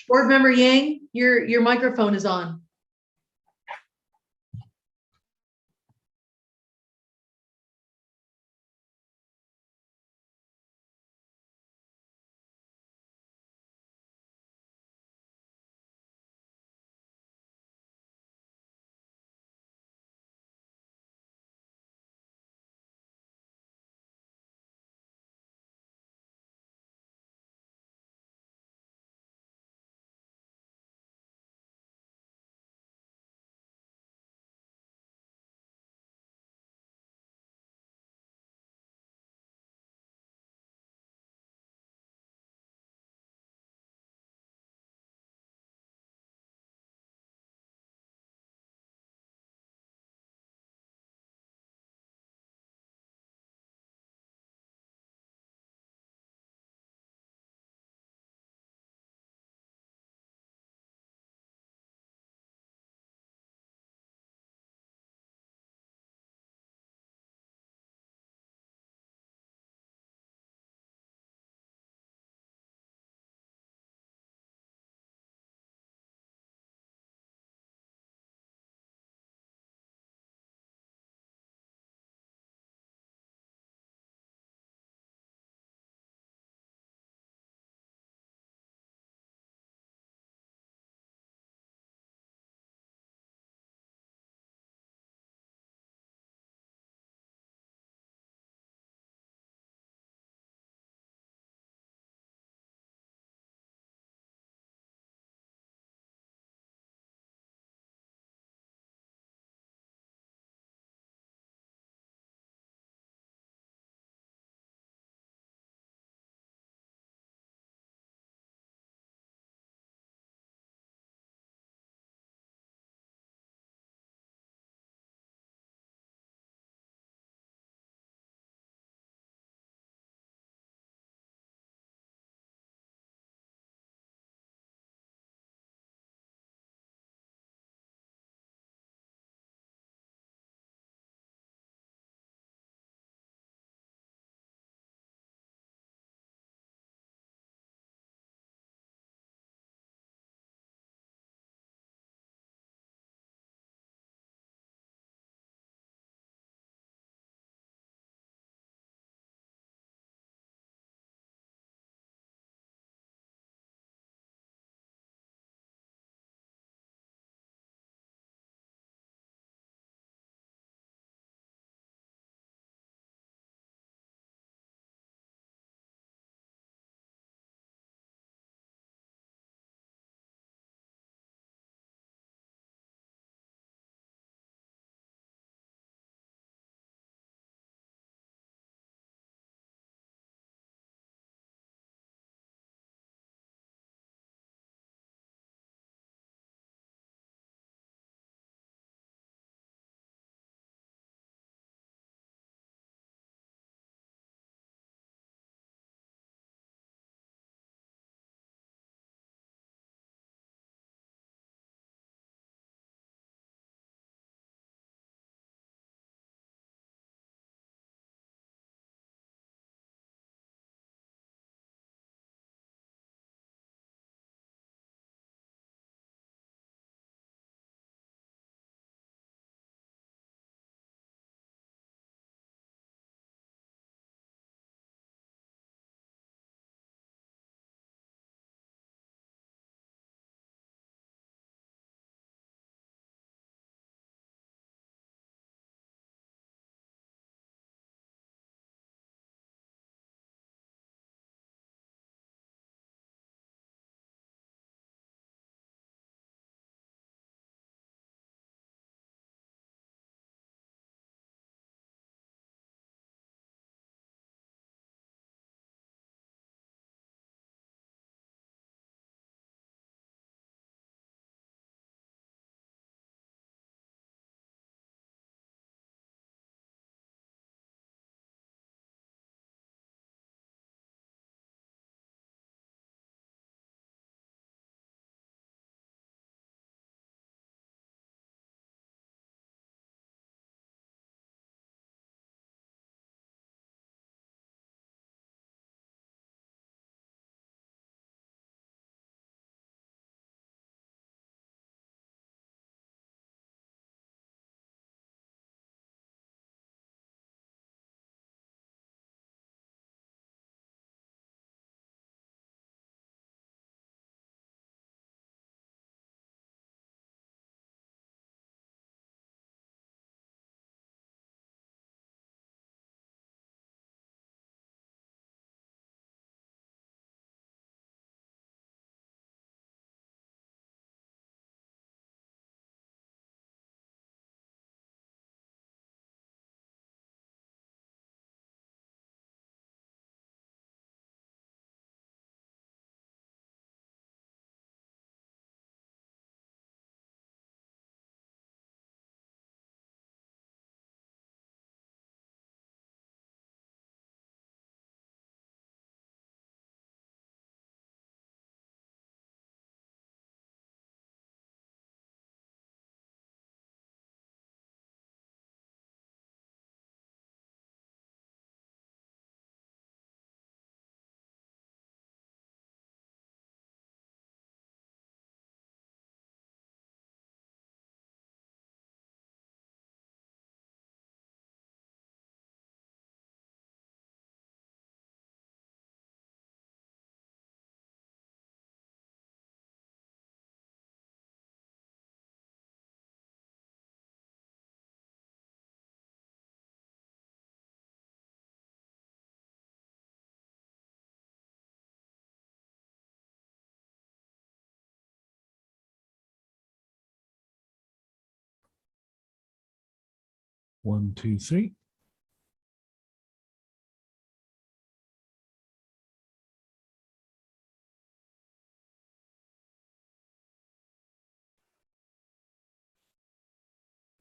Board Member Yang, your microphone is on. 1, 2, 3.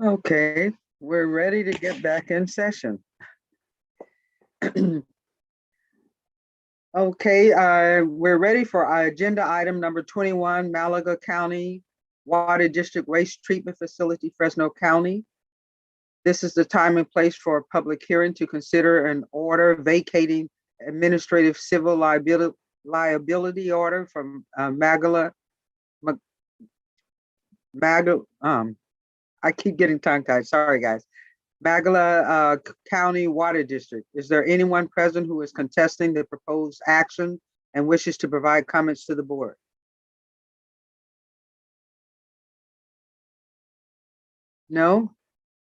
Okay, we're ready to get back in session. Okay, we're ready for our agenda item number 21, Malaga County Water District Waste Treatment Facility, Fresno County. This is the time and place for a public hearing to consider an order vacating administrative civil liability order from I keep getting tongue-tied, sorry guys. Magala County Water District. Is there anyone present who is contesting the proposed action and wishes to provide comments to the board? No?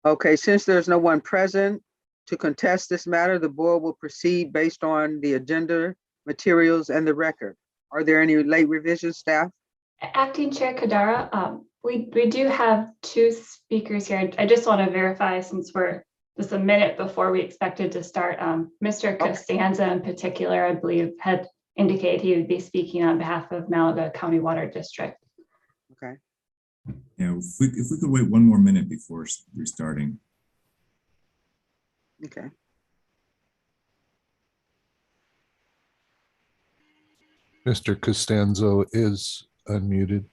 Okay, since there's no one present to contest this matter, the board will proceed based on the agenda, materials, and the record. Are there any late revisions, staff? Acting Chair Kadara, we do have two speakers here. I just want to verify, since we're just a minute before we expected to start, Mr. Costanza in particular, I believe, had indicated he would be speaking on behalf of Malaga County Water District. Okay. Yeah, if we could wait one more minute before restarting. Okay. Mr. Costanzo is unmuted.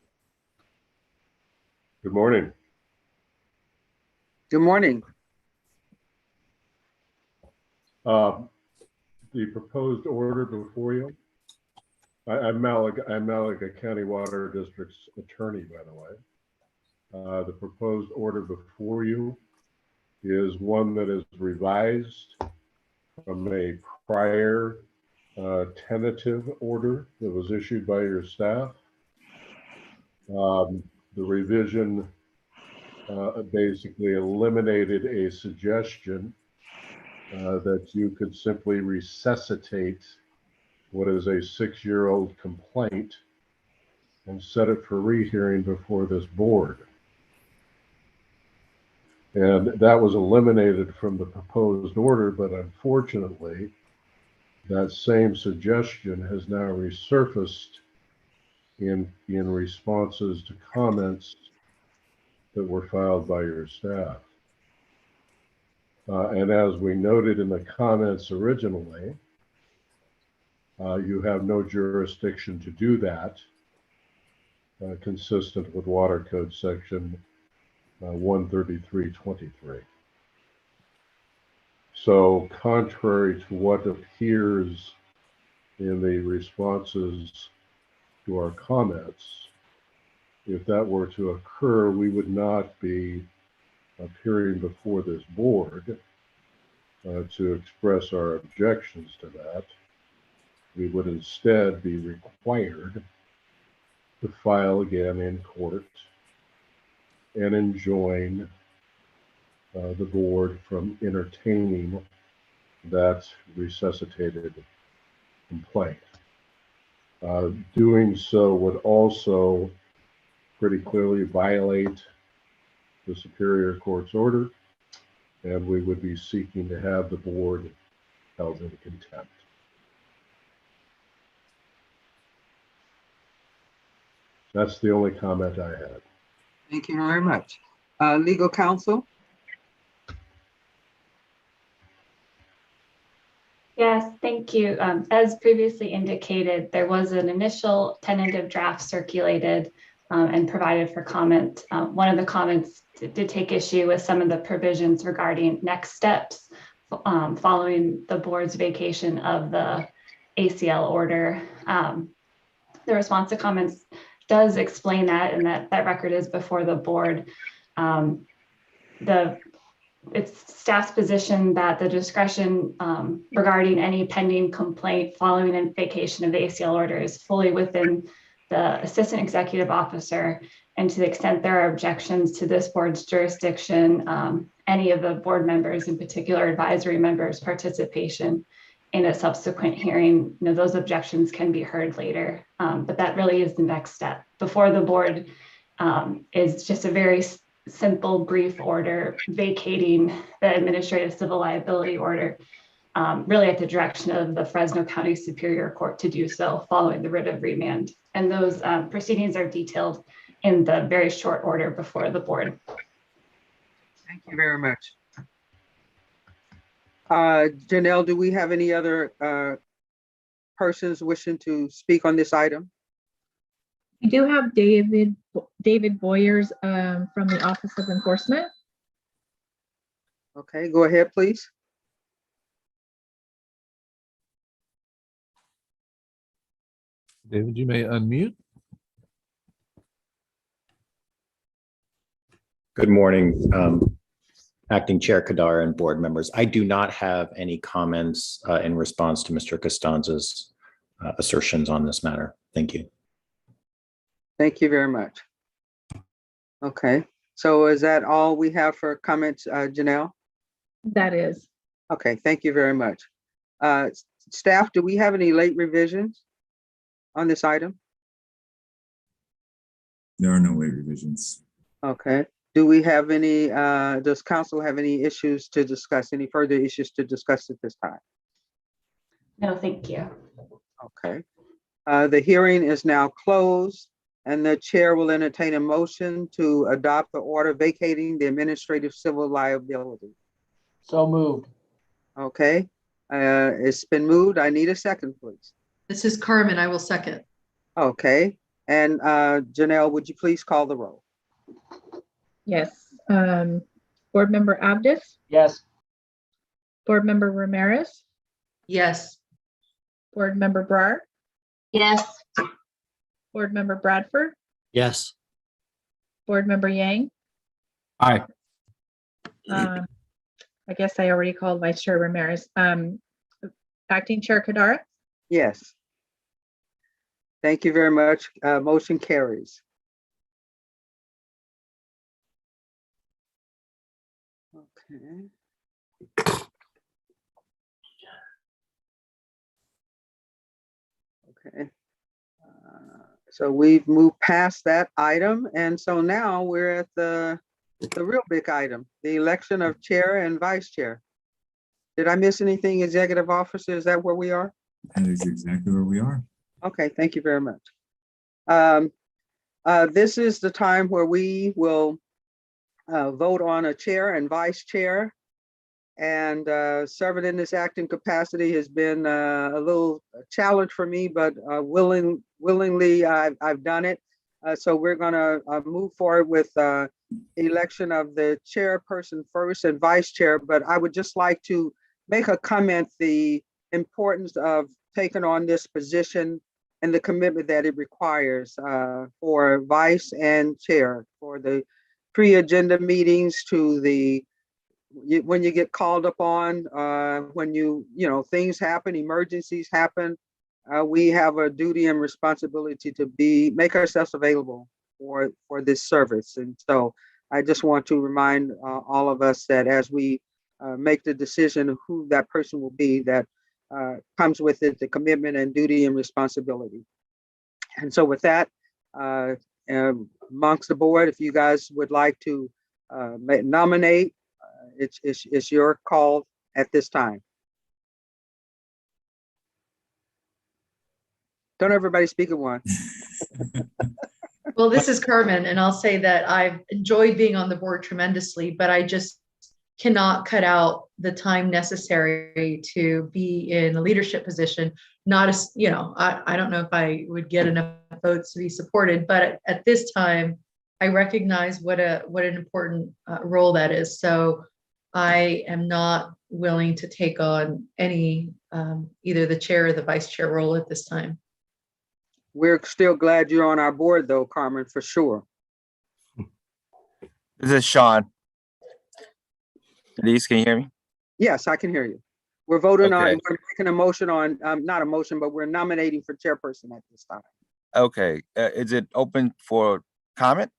Good morning. Good morning. The proposed order before you. I'm Malaga County Water District's attorney, by the way. The proposed order before you is one that is revised from a prior tentative order that was issued by your staff. The revision basically eliminated a suggestion that you could simply resuscitate what is a 6-year-old complaint and set it for rehearing before this board. And that was eliminated from the proposed order, but unfortunately, that same suggestion has now resurfaced in responses to comments that were filed by your staff. And as we noted in the comments originally, you have no jurisdiction to do that, consistent with Water Code Section 133.23. So contrary to what appears in the responses to our comments, if that were to occur, we would not be appearing before this board to express our objections to that. We would instead be required to file again in court and enjoin the board from entertaining that resuscitated complaint. Doing so would also pretty clearly violate the Superior Court's order, and we would be seeking to have the board held in contempt. That's the only comment I had. Thank you very much. Legal counsel? Yes, thank you. As previously indicated, there was an initial tentative draft circulated and provided for comment. One of the comments did take issue with some of the provisions regarding next steps following the board's vacation of the ACL order. The response to comments does explain that, and that record is before the board. It's staff's position that the discretion regarding any pending complaint following a vacation of the ACL order is fully within the assistant executive officer, and to the extent there are objections to this board's jurisdiction, any of the board members, in particular advisory members' participation in a subsequent hearing, those objections can be heard later. But that really is the next step. Before the board is just a very simple, brief order vacating the administrative civil liability order, really at the direction of the Fresno County Superior Court to do so following the writ of remand. And those proceedings are detailed in the very short order before the board. Thank you very much. Janelle, do we have any other persons wishing to speak on this item? We do have David Boyers from the Office of Enforcement. Okay, go ahead, please. David, you may unmute. Good morning, Acting Chair Kadar and board members. I do not have any comments in response to Mr. Costanza's assertions on this matter. Thank you. Thank you very much. Okay, so is that all we have for comments, Janelle? That is. Okay, thank you very much. Staff, do we have any late revisions on this item? There are no late revisions. Okay. Do we have any, does council have any issues to discuss, any further issues to discuss at this time? No, thank you. Okay. The hearing is now closed and the chair will entertain a motion to adopt the order vacating the administrative civil liability. So moved. Okay. It's been moved. I need a second, please. This is Carmen. I will second. Okay. And Janelle, would you please call the roll? Yes. Board Member Abdus? Yes. Board Member Ramirez? Yes. Board Member Brar? Yes. Board Member Bradford? Yes. Board Member Yang? Aye. I guess I already called Vice Chair Ramirez. Acting Chair Kadar? Yes. Thank you very much. Motion carries. Okay. Okay. So we've moved past that item, and so now we're at the real big item, the election of chair and vice chair. Did I miss anything, executive officer? Is that where we are? That is exactly where we are. Okay, thank you very much. This is the time where we will vote on a chair and vice chair. And serving in this acting capacity has been a little challenge for me, but willingly I've done it. So we're gonna move forward with election of the chairperson first and vice chair, but I would just like to make a comment, the importance of taking on this position and the commitment that it requires for vice and chair, for the pre-agenda meetings to the when you get called upon, when things happen, emergencies happen, we have a duty and responsibility to make ourselves available for this service. And so I just want to remind all of us that as we make the decision of who that person will be, that comes with it the commitment and duty and responsibility. And so with that, amongst the board, if you guys would like to nominate, it's your call at this time. Don't everybody speak at once. Well, this is Carmen, and I'll say that I've enjoyed being on the board tremendously, but I just cannot cut out the time necessary to be in a leadership position. Not as, I don't know if I would get enough votes to be supported, but at this time, I recognize what an important role that is. So I am not willing to take on any, either the chair or the vice chair role at this time. We're still glad you're on our board though, Carmen, for sure. This is Sean. Denise, can you hear me? Yes, I can hear you. We're voting Okay. on, we're making a motion on, not a motion, but we're nominating for chairperson at this time. Okay, is it open for comment?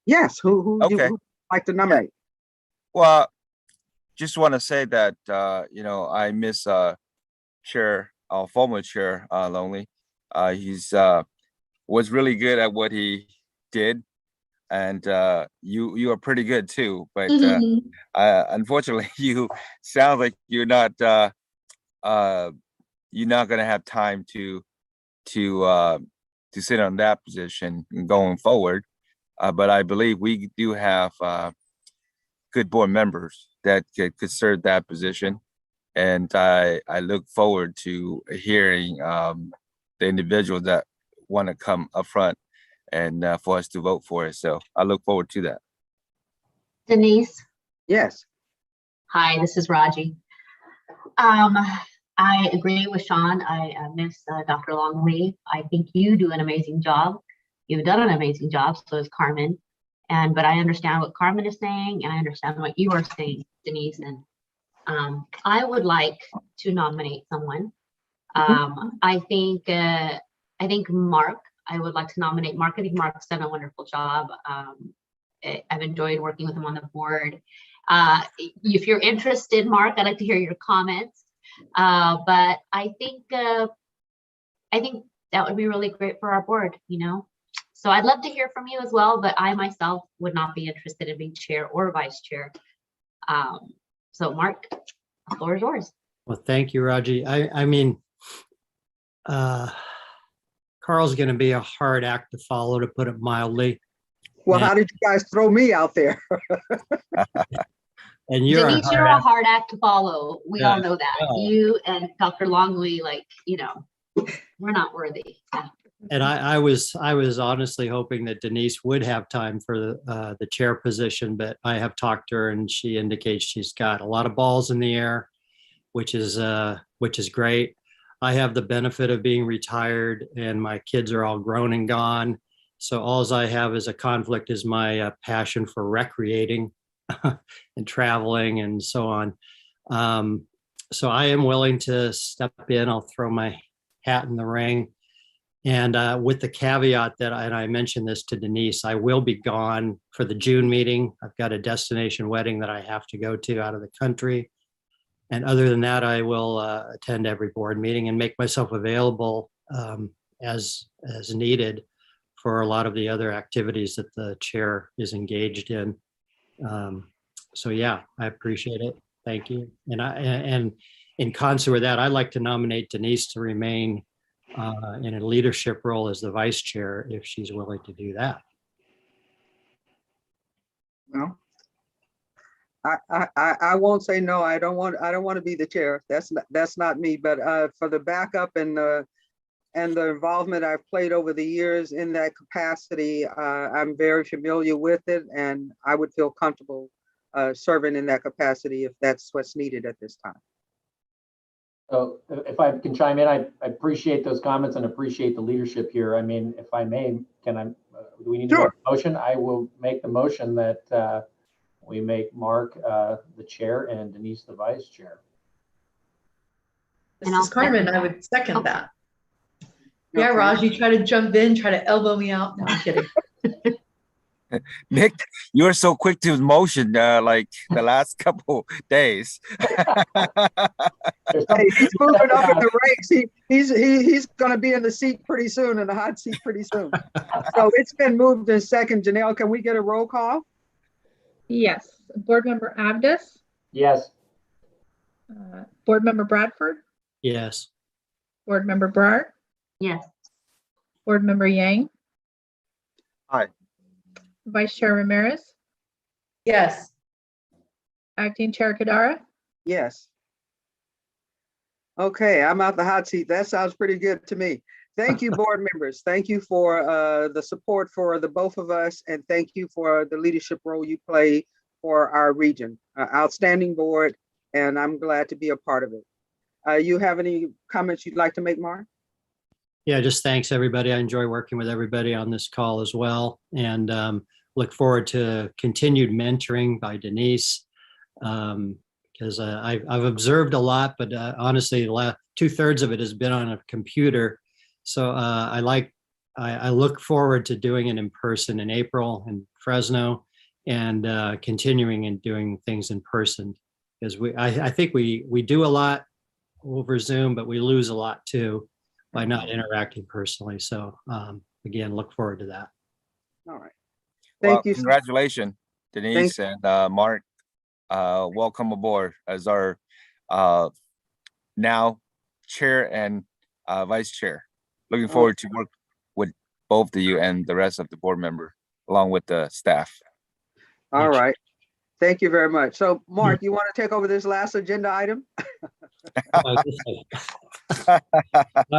Yes, who Okay. you would like to nominate? Well, just want to say that, I miss Chair, our former Chair, Lonely. He's was really good at what he did. and you are pretty good too. But unfortunately, you sound like you're not going to have time to sit on that position going forward. But I believe we do have good board members that could serve that position. And I look forward to hearing the individuals that want to come up front and for us to vote for it. So I look forward to that. Denise? Yes. Hi, this is Raji. I agree with Sean. I miss Dr. Longley. I think you do an amazing job. You've done an amazing job, so is Carmen. But I understand what Carmen is saying, and I understand what you are saying, Denise. And I would like to nominate someone. I think Mark. I would like to nominate Mark. I think Mark's done a wonderful job. I've enjoyed working with him on the board. If you're interested, Mark, I'd like to hear your comments. But I think that would be really great for our board, you know. So I'd love to hear from you as well, but I myself would not be interested in being chair or vice chair. So Mark, the floor is yours. Well, thank you, Raji. I mean, Carl's going to be a hard act to follow, to put it mildly. Well, how did you guys throw me out there? And you're Denise, you're a hard act to follow. We all know that. Well, you and Dr. Longley, like, you know, we're not worthy. And I was honestly hoping that Denise would have time for the chair position, but I have talked to her and she indicates she's got a lot of balls in the air, which is great. I have the benefit of being retired and my kids are all grown and gone. So all I have as a conflict is my passion for recreating and traveling and so on. So I am willing to step in. I'll throw my hat in the ring. And with the caveat that, and I mentioned this to Denise, I will be gone for the June meeting. I've got a destination wedding that I have to go to out of the country. And other than that, I will attend every board meeting and make myself available as needed for a lot of the other activities that the chair is engaged in. So yeah, I appreciate it. Thank you. And in concert with that, I'd like to nominate Denise to remain in a leadership role as the vice chair if she's willing to do that. Well, I won't say no. I don't want to be the chair. That's not me. But for the backup and the involvement I've played over the years in that capacity, I'm very familiar with it, and I would feel comfortable serving in that capacity if that's what's needed at this time. So if I can chime in, I appreciate those comments and appreciate the leadership here. I mean, if I may, do we need to make a motion? I will make the motion that we make Mark the chair and Denise the vice chair. This is Carmen. I would second that. Yeah, Raj, you try to jump in, try to elbow me out. No, I'm kidding. Nick, you're so quick to motion like the last couple days. Hey, he's moving up in the ranks. He's going to be in the seat pretty soon, in the hot seat pretty soon. So it's been moved in second. Janelle, can we get a roll call? Yes. Board Member Abdus? Yes. Board Member Bradford? Yes. Board Member Brar? Yes. Board Member Yang? Aye. Vice Chair Ramirez? Yes. Acting Chair Kadara? Yes. Okay, I'm out the hot seat. That sounds pretty good to me. Thank you, board members. Thank you for the support for the both of us, and thank you for the leadership role you play for our region. Outstanding board, and I'm glad to be a part of it. You have any comments you'd like to make, Mark? Yeah, just thanks, everybody. I enjoy working with everybody on this call as well, and look forward to continued mentoring by Denise, because I've observed a lot, but honestly, the last 2/3 of it has been on a computer. So I look forward to doing it in person in April in Fresno, and continuing and doing things in person, because I think we do a lot over Zoom, but we lose a lot too by not interacting personally. So again, look forward to that. All right. Thank you. Congratulations, Denise and Mark. Welcome aboard as our now chair and vice chair. Looking forward to work with both of you and the rest of the board member, along with the staff. All right. Thank you very much. So, Mark, you want to take over this last agenda item?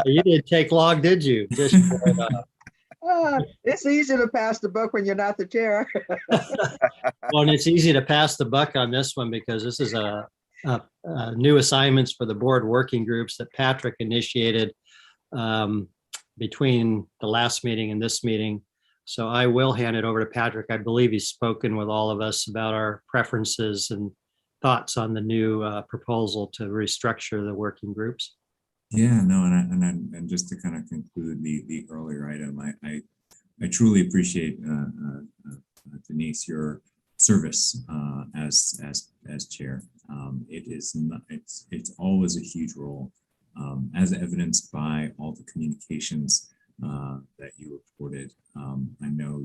You didn't take long, did you? Just it's easy to pass the buck when you're not the chair. well, and it's easy to pass the buck on this one because this is a new assignments for the board working groups that Patrick initiated between the last meeting and this meeting. So I will hand it over to Patrick. I believe he's spoken with all of us about our preferences and thoughts on the new proposal to restructure the working groups. Yeah, no, and just to kind of conclude the earlier item, I truly appreciate Denise, your service as chair. It's always a huge role, as evidenced by all the communications that you reported. I know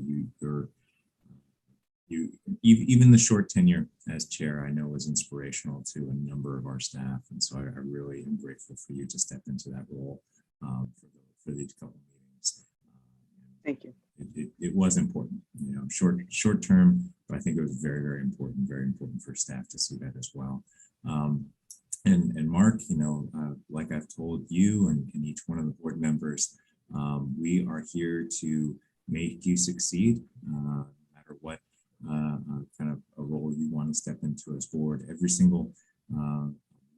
even the short tenure as chair, I know was inspirational to a number of our staff, and so I really am grateful for you to step into that role for these couple of meetings. Thank you. It was important, short term, but I think it was very important for staff to see that as well. And Mark, like I've told you and each one of the board members, we are here to make you succeed, no matter what kind of a role you want to step into as board. Every single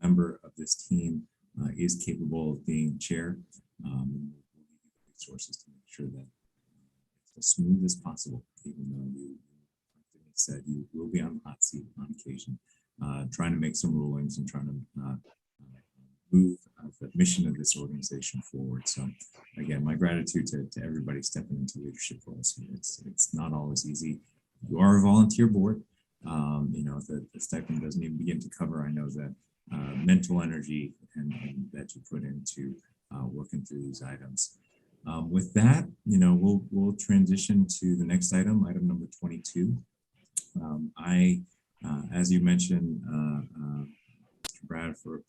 member of this team is capable of being chair. We'll give you the resources to make sure that it's as smooth as possible, even though you said you will be on the hot seat on occasion, trying to make some rulings and trying to move the mission of this organization forward. So again, my gratitude to everybody stepping into leadership roles. It's not always easy. You are a volunteer board. The stipend doesn't even begin to cover, I know, that mental energy and that you put into working through these items. With that, we'll transition to the next item number 22. As you mentioned,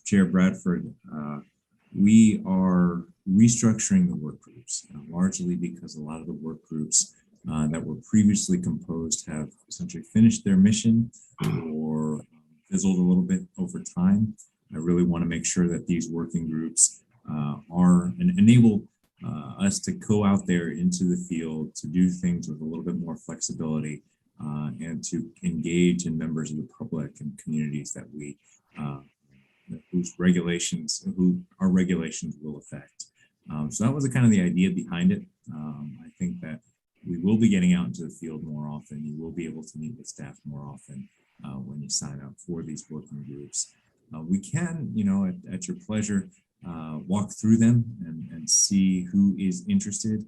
Chair Bradford, we are restructuring the work groups, largely because a lot of the work groups that were previously composed have essentially finished their mission or fizzled a little bit over time. I really want to make sure that these working groups are and enable us to go out there into the field to do things with a little bit more flexibility and to engage in members of the public and communities that we who our regulations will affect. So that was kind of the idea behind it. I think that we will be getting out into the field more often. You will be able to meet with staff more often when you sign up for these working groups. We can, at your pleasure, walk through them and see who is interested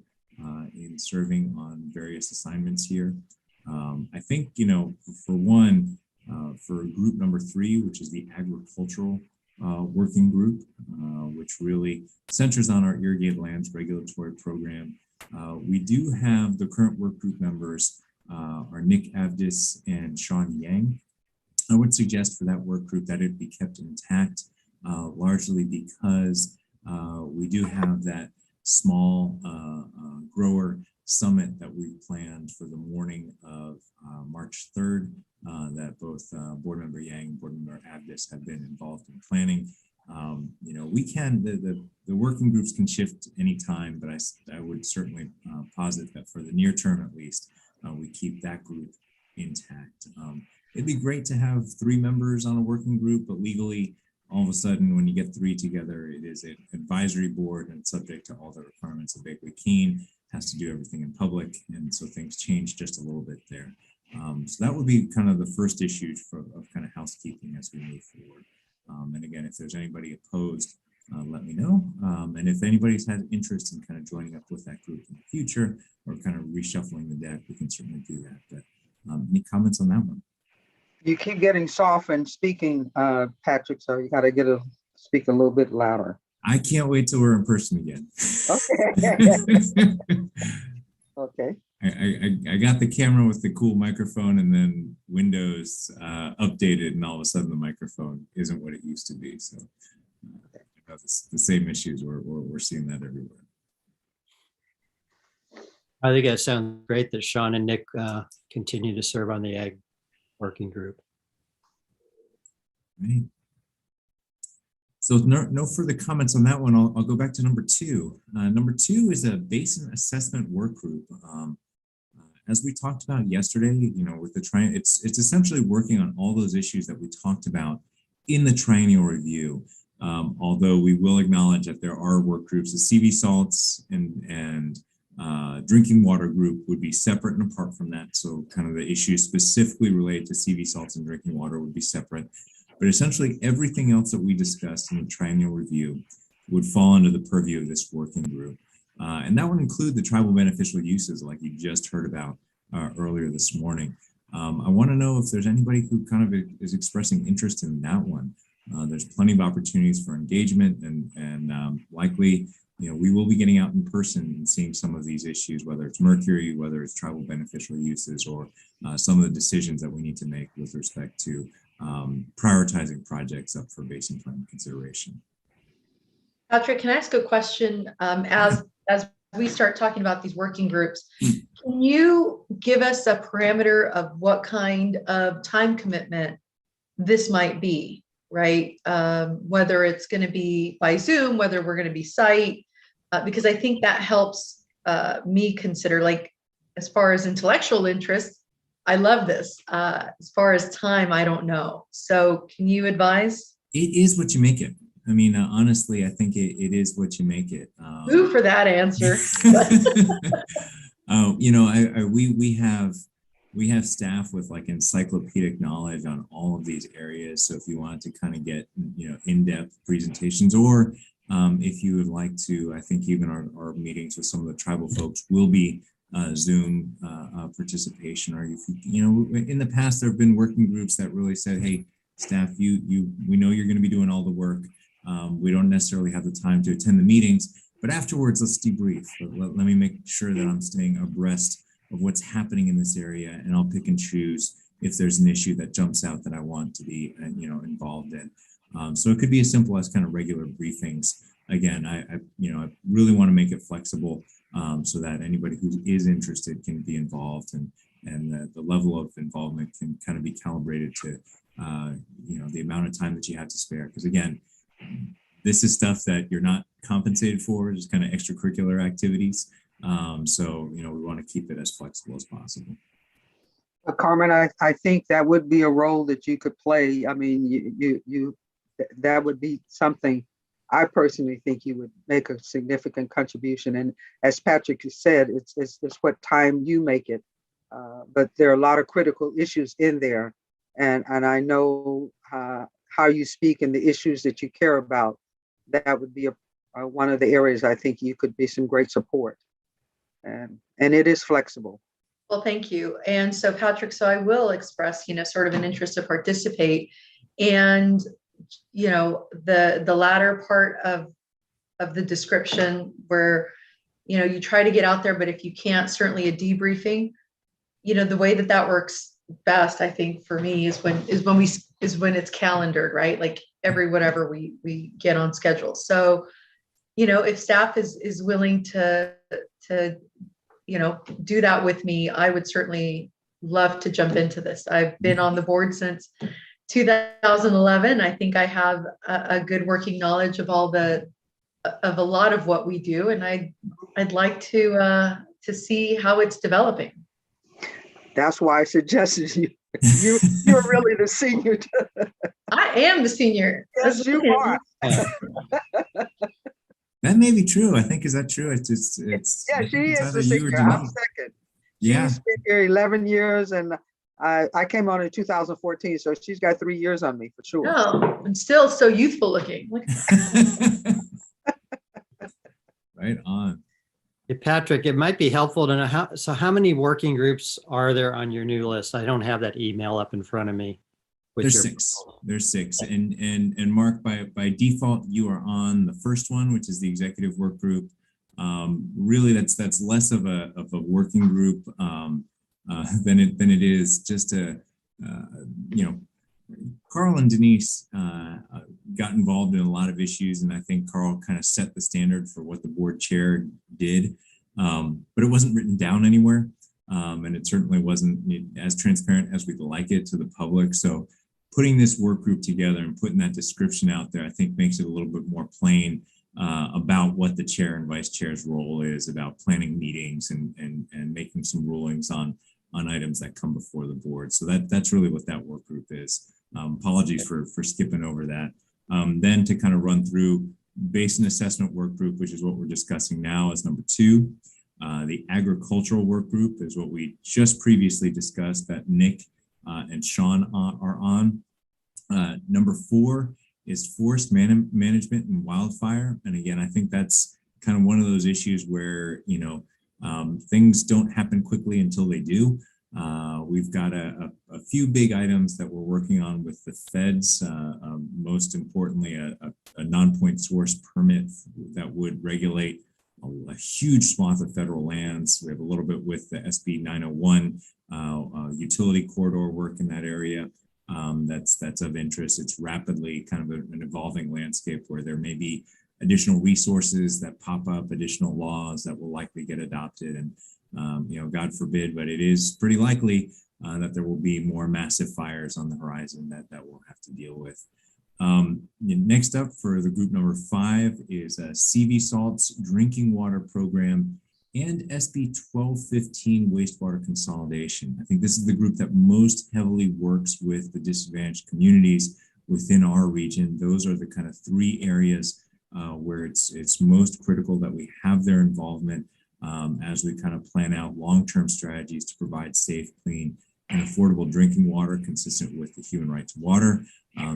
in serving on various assignments here. I think, for one, for group number 3, which is the agricultural working group, which really centers on our irrigated lands regulatory program. We do have the current work group members are Nick Avdis and Sean Yang. I would suggest for that work group that it be kept intact, largely because we do have that small grower summit that we planned for the morning of March 3rd that both board member Yang and board member Avdis have been involved in planning. We can, the working groups can shift anytime, but I would certainly posit that for the near term at least, we keep that group intact. It'd be great to have 3 members on a working group, but legally, all of a sudden, when you get 3 together, it is an advisory board and subject to all the requirements of Baker Keene, has to do everything in public, and so things change just a little bit there. So that would be kind of the first issue of kind of housekeeping as we move forward. And again, if there's anybody opposed, let me know. And if anybody's had interest in kind of joining up with that group in the future or kind of reshuffling the deck, we can certainly do that. But any comments on that one? You keep getting soft and speaking, Patrick, so you got to speak a little bit louder. I can't wait till we're in person again. Okay. Okay. I got the camera with the cool microphone, and then Windows updated, and all of a sudden the microphone isn't what it used to be. So the same issues. We're seeing that everywhere. I think that sounds great that Sean and Nick continue to serve on the Ag Working Group. Right. So no further comments on that one. I'll go back to number 2. Number 2 is a Basin assessment work group. As we talked about yesterday, with the it's essentially working on all those issues that we talked about in the triennial review. Although we will acknowledge that there are work groups, the CV salts and drinking water group would be separate and apart from that. So kind of the issues specifically related to CV salts and drinking water would be separate. But essentially everything else that we discussed in the triennial review would fall under the purview of this working group. And that would include the tribal beneficial uses like you just heard about earlier this morning. I want to know if there's anybody who kind of is expressing interest in that one. There's plenty of opportunities for engagement and likely, we will be getting out in person and seeing some of these issues, whether it's mercury, whether it's tribal beneficial uses, or some of the decisions that we need to make with respect to prioritizing projects up for basin plan consideration. Patrick, can I ask a question? As we start talking about these working groups, can you give us a parameter of what kind of time commitment this might be, right? Whether it's going to be by Zoom, whether we're going to be site, because I think that helps me consider, like, as far as intellectual interest, I love this. As far as time, I don't know. So can you advise? It is what you make it. I mean, honestly, I think it is what you make it. Ooh, for that answer. We have staff with like encyclopedic knowledge on all of these areas. So if you wanted to kind of get, in-depth presentations, or if you would like to, I think even our meetings with some of the tribal folks will be Zoom participation. Or if in the past, there have been working groups that really said, hey, staff, we know you're going to be doing all the work. We don't necessarily have the time to attend the meetings, but afterwards, let's debrief. Let me make sure that I'm staying abreast of what's happening in this area, and I'll pick and choose if there's an issue that jumps out that I want to be, involved in. So it could be as simple as kind of regular briefings. Again, I really want to make it flexible so that anybody who is interested can be involved, and the level of involvement can kind of be calibrated to the amount of time that you have to spare. Because again, this is stuff that you're not compensated for, just kind of extracurricular activities. So we want to keep it as flexible as possible. Carmen, I think that would be a role that you could play. I mean, that would be something I personally think you would make a significant contribution. And as Patrick has said, it's what time you make it. But there are a lot of critical issues in there. And I know how you speak and the issues that you care about. That would be one of the areas I think you could be some great support. And it is flexible. Well, thank you. And so, Patrick, so I will express, sort of an interest to participate. And, the latter part of the description where, you try to get out there, but if you can't, certainly a debriefing, the way that works best, I think, for me is when it's calendared, right? Like every whatever we get on schedule. So, if staff is willing to do that with me, I would certainly love to jump into this. I've been on the board since 2011. I think I have a good working knowledge of a lot of what we do, and I'd like to see how it's developing. That's why I suggested you're really the senior. I am the senior. Yes, you are. That may be true. I think, is that true? It's yeah, she is the senior. I'm second. Yeah. She's been here 11 years, and I came on in 2014, so she's got 3 years on me for sure. Oh, and still so youthful looking. Right on. Hey, Patrick, it might be helpful to know how many working groups are there on your new list? I don't have that email up in front of me. There's 6. There's 6. And Mark, by default, you are on the first one, which is the executive work group. really that's less of a working group than it is just a Carl and Denise got involved in a lot of issues, and I think Carl kind of set the standard for what the board chair did, but it wasn't written down anywhere, and it certainly wasn't as transparent as we'd like it to the public. So putting this work group together and putting that description out there, I think makes it a little bit more plain about what the chair and vice chair's role is, about planning meetings and making some rulings on items that come before the board. So that's really what that work group is. Apologies for skipping over that. Then to kind of run through Basin Assessment Work Group, which is what we're discussing now, as number 2. The Agricultural Work Group is what we just previously discussed that Nick and Sean are on. Number 4 is Forest Management and Wildfire. And again, I think that's kind of one of those issues where, things don't happen quickly until they do. We've got a few big items that we're working on with the feds, most importantly, a non-point source permit that would regulate a huge swath of federal lands. We have a little bit with the SB 901 utility corridor work in that area. That's of interest. It's rapidly kind of an evolving landscape where there may be additional resources that pop up, additional laws that will likely get adopted, and God forbid, but it is pretty likely that there will be more massive fires on the horizon that we'll have to deal with. Next up for the group number 5 is CV Salt's Drinking Water Program and SB 1215 Wastewater Consolidation. I think this is the group that most heavily works with the disadvantaged communities within our region. Those are the kind of 3 areas where it's most critical that we have their involvement as we kind of plan out long-term strategies to provide safe, clean, and affordable drinking water consistent with the human right to water.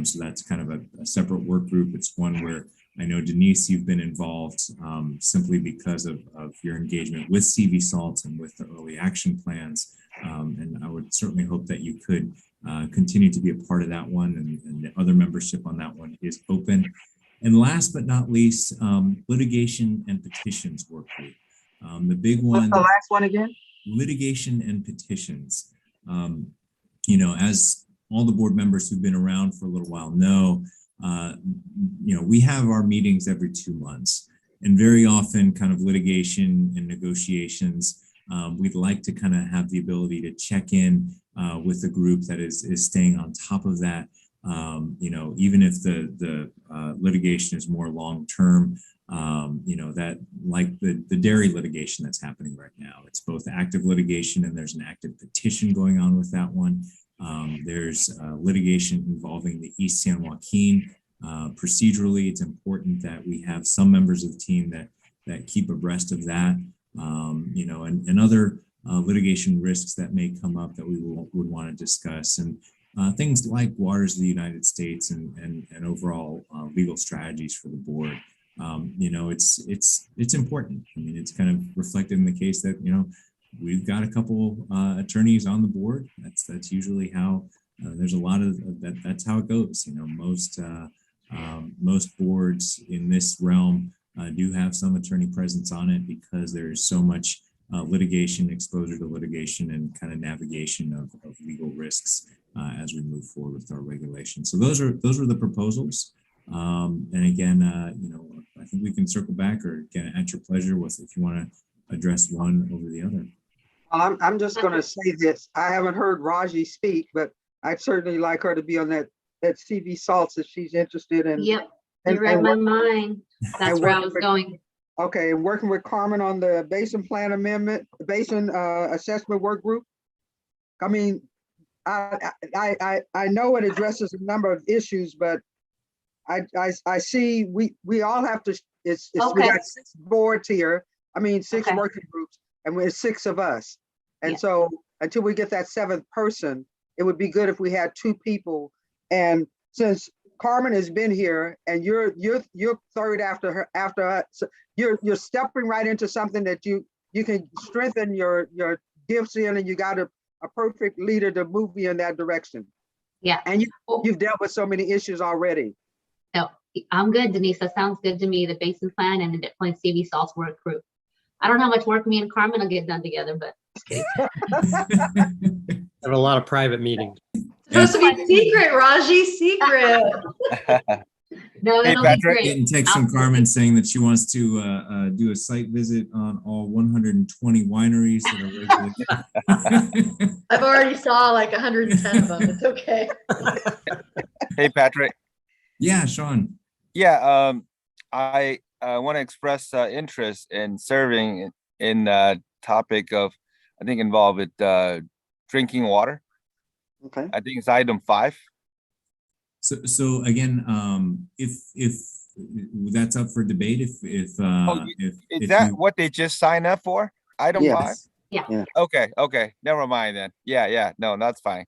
So that's kind of a separate work group. It's one where I know, Denise, you've been involved simply because of your engagement with CV Salts and with the early action plans. And I would certainly hope that you could continue to be a part of that one, and the other membership on that one is open. And last but not least, Litigation and Petitions work group. The big one. What's the last one again? Litigation and Petitions. As all the board members who've been around for a little while know, we have our meetings every 2 months, and very often kind of litigation and negotiations, we'd like to kind of have the ability to check in with the group that is staying on top of that. Even if the litigation is more long-term, that like the dairy litigation that's happening right now, it's both active litigation and there's an active petition going on with that one. There's litigation involving the East San Joaquin. Procedurally, it's important that we have some members of the team that keep abreast of that, and other litigation risks that may come up that we would want to discuss, and things like waters of the United States and overall legal strategies for the board. It's important. I mean, it's kind of reflected in the case that, we've got a couple attorneys on the board. That's usually how there's a lot of that. That's how it goes. Most boards in this realm do have some attorney presence on it because there's so much litigation, exposure to litigation, and kind of navigation of legal risks as we move forward with our regulations. So those are the proposals. And again, I think we can circle back, or again, at your pleasure, if you want to address one over the other. I'm just going to say this. I haven't heard Raji speak, but I'd certainly like her to be on that CV Salts if she's interested in. Yep, you read my mind. That's where I was going. Okay, and working with Carmen on the Basin Plan Amendment, Basin Assessment Work Group. I mean, I know it addresses a number of issues, but I see we all have to. It's we got 6 boards here. I mean, 6 working groups, and we're 6 of us. And so until we get that 7th person, it would be good if we had 2 people. And since Carmen has been here, and you're third after her, so you're stepping right into something that you can strengthen your gifts in, and you got a perfect leader to move you in that direction. Yeah. And you've dealt with so many issues already. No, I'm good, Denise. That sounds good to me. The Basin Plan and the Point CV Salts Work Group. I don't know how much work me and Carmen will get done together, but just kidding. Have a lot of private meetings. Supposed to be secret, Raji, secret. No, Hey, it'll be Patrick. great. Getting text from Carmen saying that she wants to do a site visit on all 120 wineries that are regulated. I've already saw like 110 of them. It's okay. Hey, Patrick. Yeah, Sean. Yeah, I want to express interest in serving in topic of, I think involved with drinking water. Okay. I think it's item 5. So again, if that's up for debate, if Is if that you, what they just signed up for? Item 5? Yeah. Okay. Never mind then. Yeah. No, that's fine.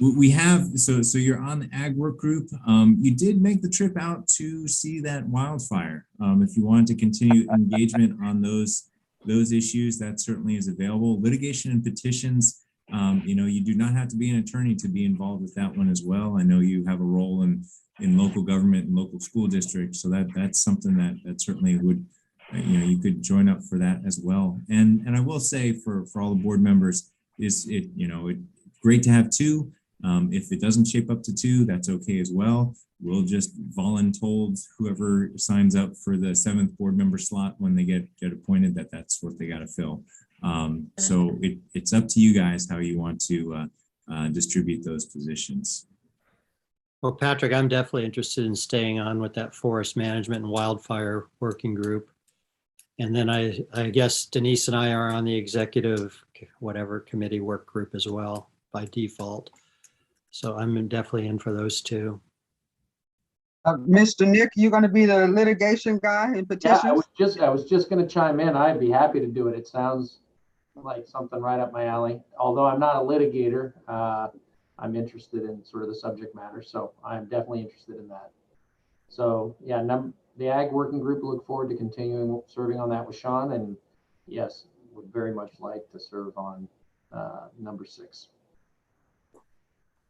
we have, so you're on the ag work group. You did make the trip out to see that wildfire. If you wanted to continue engagement on those issues, that certainly is available. Litigation and petitions, you do not have to be an attorney to be involved with that one as well. I know you have a role in local government and local school districts, so that's something that certainly would, you could join up for that as well. And I will say for all the board members, it's great to have 2. If it doesn't shape up to 2, that's okay as well. We'll just voluntold whoever signs up for the 7th board member slot when they get appointed that's what they got to fill. So it's up to you guys how you want to distribute those positions. Well, Patrick, I'm definitely interested in staying on with that forest management and wildfire working group. And then I guess Denise and I are on the executive, whatever committee work group as well by default. So I'm definitely in for those 2. Mr. Nick, you're going to be the litigation guy in petitions? Yeah, I was just going to chime in. I'd be happy to do it. It sounds like something right up my alley. Although I'm not a litigator, I'm interested in sort of the subject matter. So I'm definitely interested in that. So yeah, the ag working group, look forward to continuing serving on that with Sean. And yes, would very much like to serve on number 6.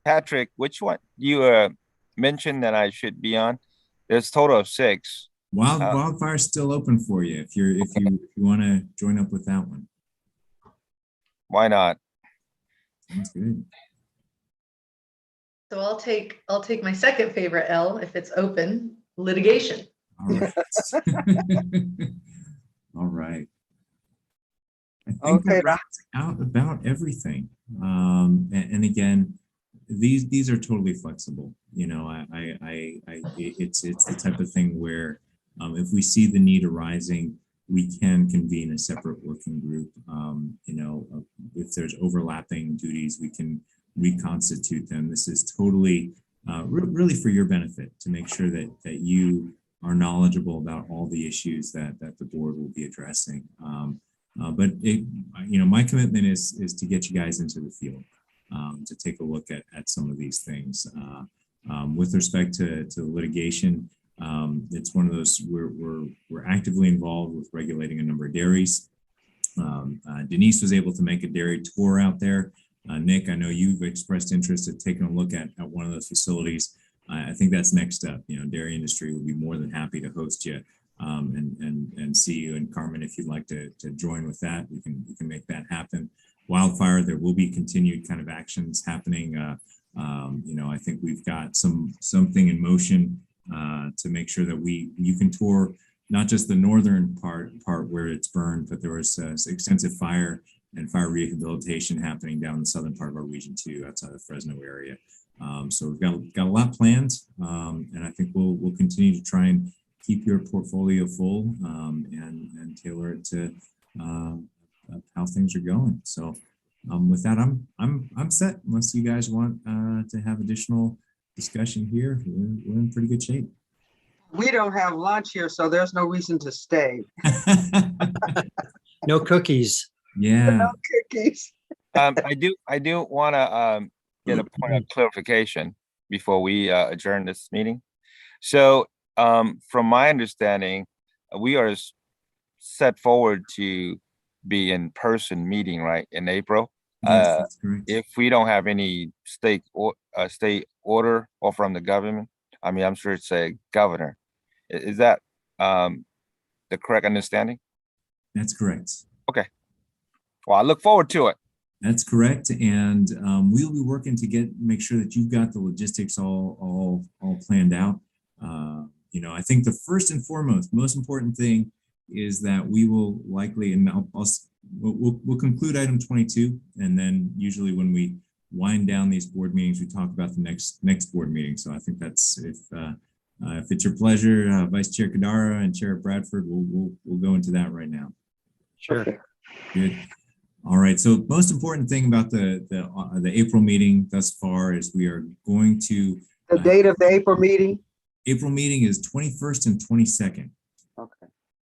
Patrick, which one you mentioned that I should be on? There's a total of 6. Wildfire's still open for you if you want to join up with that one. Why not? Sounds good. So I'll take my second favorite L if it's open, litigation. All right. All right. I think Okay. that wraps out about everything. And again, these are totally flexible. It's the type of thing where if we see the need arising, we can convene a separate working group. If there's overlapping duties, we can reconstitute them. This is totally really for your benefit, to make sure that you are knowledgeable about all the issues that the board will be addressing. But my commitment is to get you guys into the field, to take a look at some of these things. With respect to litigation, it's one of those we're actively involved with regulating a number of dairies. Denise was able to make a dairy tour out there. Nick, I know you've expressed interest in taking a look at one of those facilities. I think that's next up. Dairy industry will be more than happy to host you and see you. And Carmen, if you'd like to join with that, we can make that happen. Wildfire, there will be continued kind of actions happening. I think we've got something in motion to make sure that you can tour not just the northern part where it's burned, but there was extensive fire and fire rehabilitation happening down the southern part of our region too, outside the Fresno area. So we've got a lot planned, and I think we'll continue to try and keep your portfolio full and tailor it to how things are going. So with that, I'm set. Unless you guys want to have additional discussion here, we're in pretty good shape. We don't have lunch here, so there's no reason to stay. No cookies. Yeah. No cookies. I do want to get a point of clarification before we adjourn this meeting. So from my understanding, we are set forward to be in person meeting, right, in April. Yes, that's correct. If we don't have any state order or from the government, I mean, I'm sure it's a governor. Is that the correct understanding? That's correct. Okay. Well, I look forward to it. That's correct, and we'll be working to make sure that you've got the logistics all planned out. I think the first and foremost, most important thing is that we will likely, and we'll conclude item 22, and then usually when we wind down these board meetings, we talk about the next board meeting. So I think that's if it's your pleasure, Vice Chair Kadara and Chair Bradford, we'll go into that right now. Sure. Good. All right. So most important thing about the April meeting thus far is we are going to the date of the April meeting. April meeting is 21st and 22nd. Okay.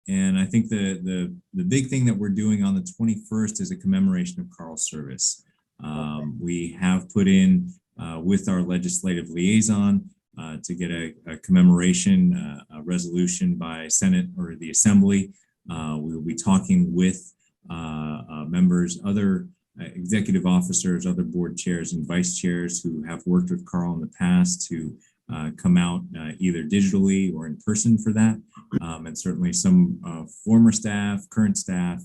And I think the big thing that we're doing on the 21st is a commemoration of Carl's service. We have put in with our legislative liaison to get a commemoration a resolution by Senate or the Assembly. We will be talking with members, other executive officers, other board chairs and vice chairs who have worked with Carl in the past to come out either digitally or in person for that, and certainly some former staff, current staff,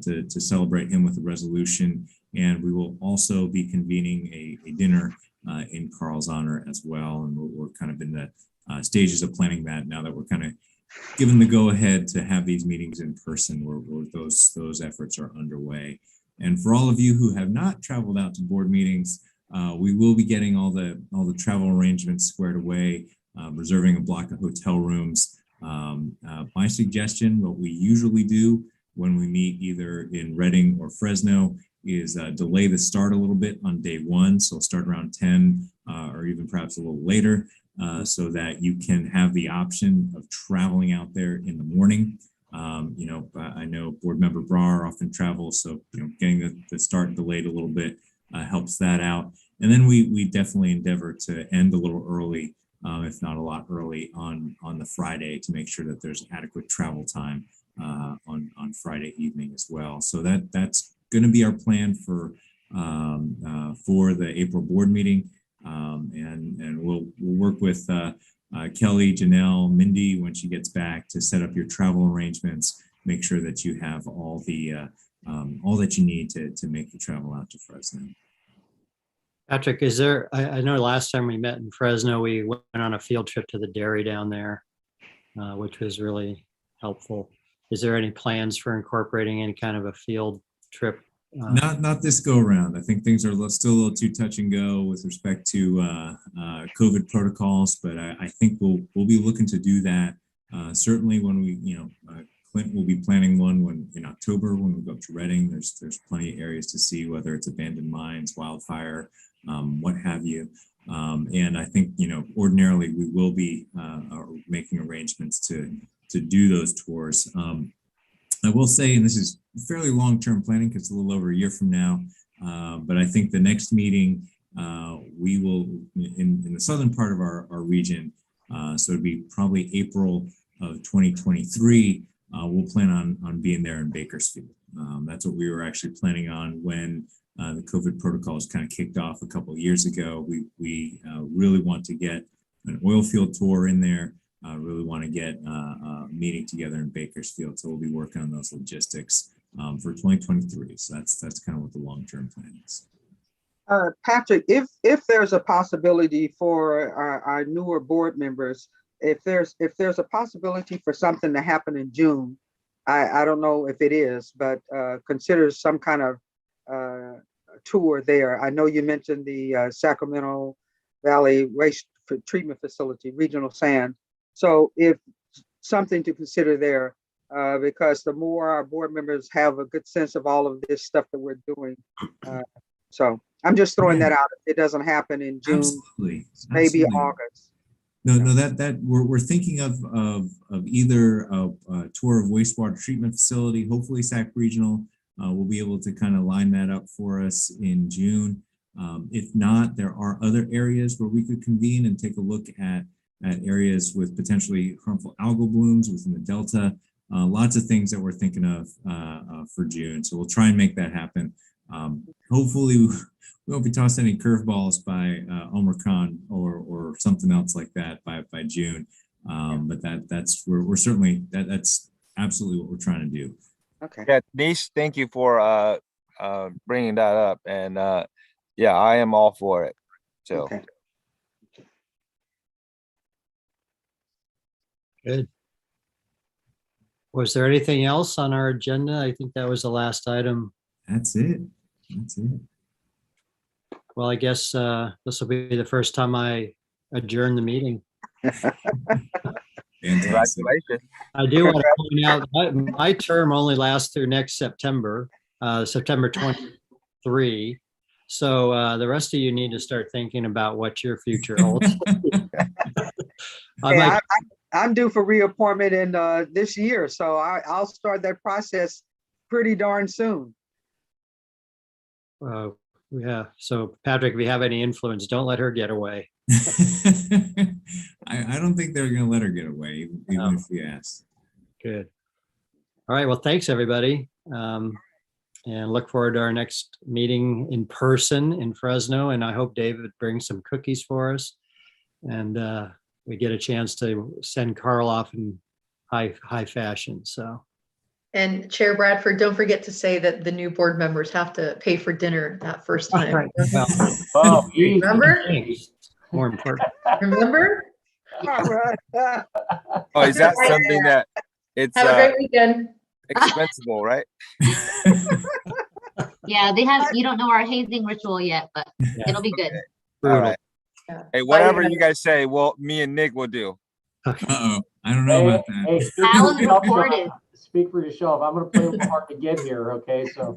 to celebrate him with a resolution. And we will also be convening a dinner in Carl's honor as well. And we're kind of in the stages of planning that now that we're kind of given the go-ahead to have these meetings in person, where those efforts are underway. And for all of you who have not traveled out to board meetings, we will be getting all the travel arrangements squared away, reserving a block of hotel rooms. My suggestion, what we usually do when we meet either in Reading or Fresno, is delay the start a little bit on day one. So start around 10 or even perhaps a little later, so that you can have the option of traveling out there in the morning. I know board member Brar often travels, so getting the start delayed a little bit helps that out. And then we definitely endeavor to end a little early, if not a lot early, on the Friday to make sure that there's adequate travel time on Friday evening as well. So that's going to be our plan for the April board meeting, and we'll work with Kelly, Janelle, Mindy when she gets back to set up your travel arrangements. Make sure that you have all that you need to make the travel out to Fresno. Patrick, I know last time we met in Fresno, we went on a field trip to the dairy down there, which was really helpful. Is there any plans for incorporating any kind of a field trip? Not this go around. I think things are still a little too touch and go with respect to COVID protocols, but I think we'll be looking to do that certainly when we, Clint will be planning one in October when we go up to Reading. There's plenty of areas to see, whether it's abandoned mines, wildfire, what have you. And I think ordinarily we will be making arrangements to do those tours. I will say, and this is fairly long-term planning because it's a little over a year from now, but I think the next meeting we will, in the southern part of our region, so it'd be probably April of 2023, we'll plan on being there in Bakersfield. That's what we were actually planning on when the COVID protocols kind of kicked off a couple of years ago. We really want to get an oil field tour in there. Really want to get a meeting together in Bakersfield. So we'll be working on those logistics for 2023. So that's kind of what the long-term plan is. Patrick, if there's a possibility for our newer board members, if there's a possibility for something to happen in June, I don't know if it is, but consider some kind of tour there. I know you mentioned the Sacramento Valley Waste Treatment Facility, Regional Sand. So if something to consider there, because the more our board members have a good sense of all of this stuff that we're doing. So I'm just throwing that out. If it doesn't happen in June, Absolutely. Maybe August. No, that we're thinking of either a tour of wastewater treatment facility, hopefully Sac Regional. We'll be able to kind of line that up for us in June. If not, there are other areas where we could convene and take a look at areas with potentially harmful algal blooms within the Delta. Lots of things that we're thinking of for June. So we'll try and make that happen. Hopefully we won't be tossed any curveballs by Omicron or something else like that by June. But we're certainly, that's absolutely what we're trying to do. Okay. Yeah, Denise, thank you for bringing that up. And yeah, I am all for it. So. Okay. Good. Was there anything else on our agenda? I think that was the last item. That's it. That's it. Well, I guess this will be the first time I adjourn the meeting. Congratulations. I do want to point out my term only lasts through next September, September 23. So the rest of you need to start thinking about what your future holds. I'm due for reappointment in this year, so I'll start that process pretty darn soon. Yeah. So Patrick, if you have any influence, don't let her get away. I don't think they're going to let her get away, even if we ask. Good. All right. Well, thanks everybody. And look forward to our next meeting in person in Fresno. And I hope David brings some cookies for us. And we get a chance to send Carl off in high fashion. So. And Chair Bradford, don't forget to say that the new board members have to pay for dinner that first time. Right. Well, remember? More important. Remember? Oh, is that something that it's Have a great weekend. expensible, right? Yeah, you don't know our hazing ritual yet, but it'll be good. All right. Hey, whatever you guys say, well, me and Nick will do. Uh-oh. I don't know about that. Hey, Alan reported. Speak for yourself. I'm going to play a little hard to get here. Okay, so.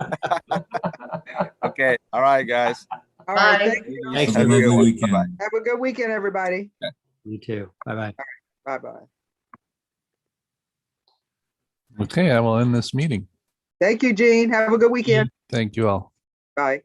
Okay. All right, guys. All right. Thank you. Thanks. Have a good weekend. Bye-bye. Have a good weekend, everybody. You too. Bye-bye. Bye-bye. Okay, I will end this meeting. Thank you, Gene. Have a good weekend. Thank you all. Bye.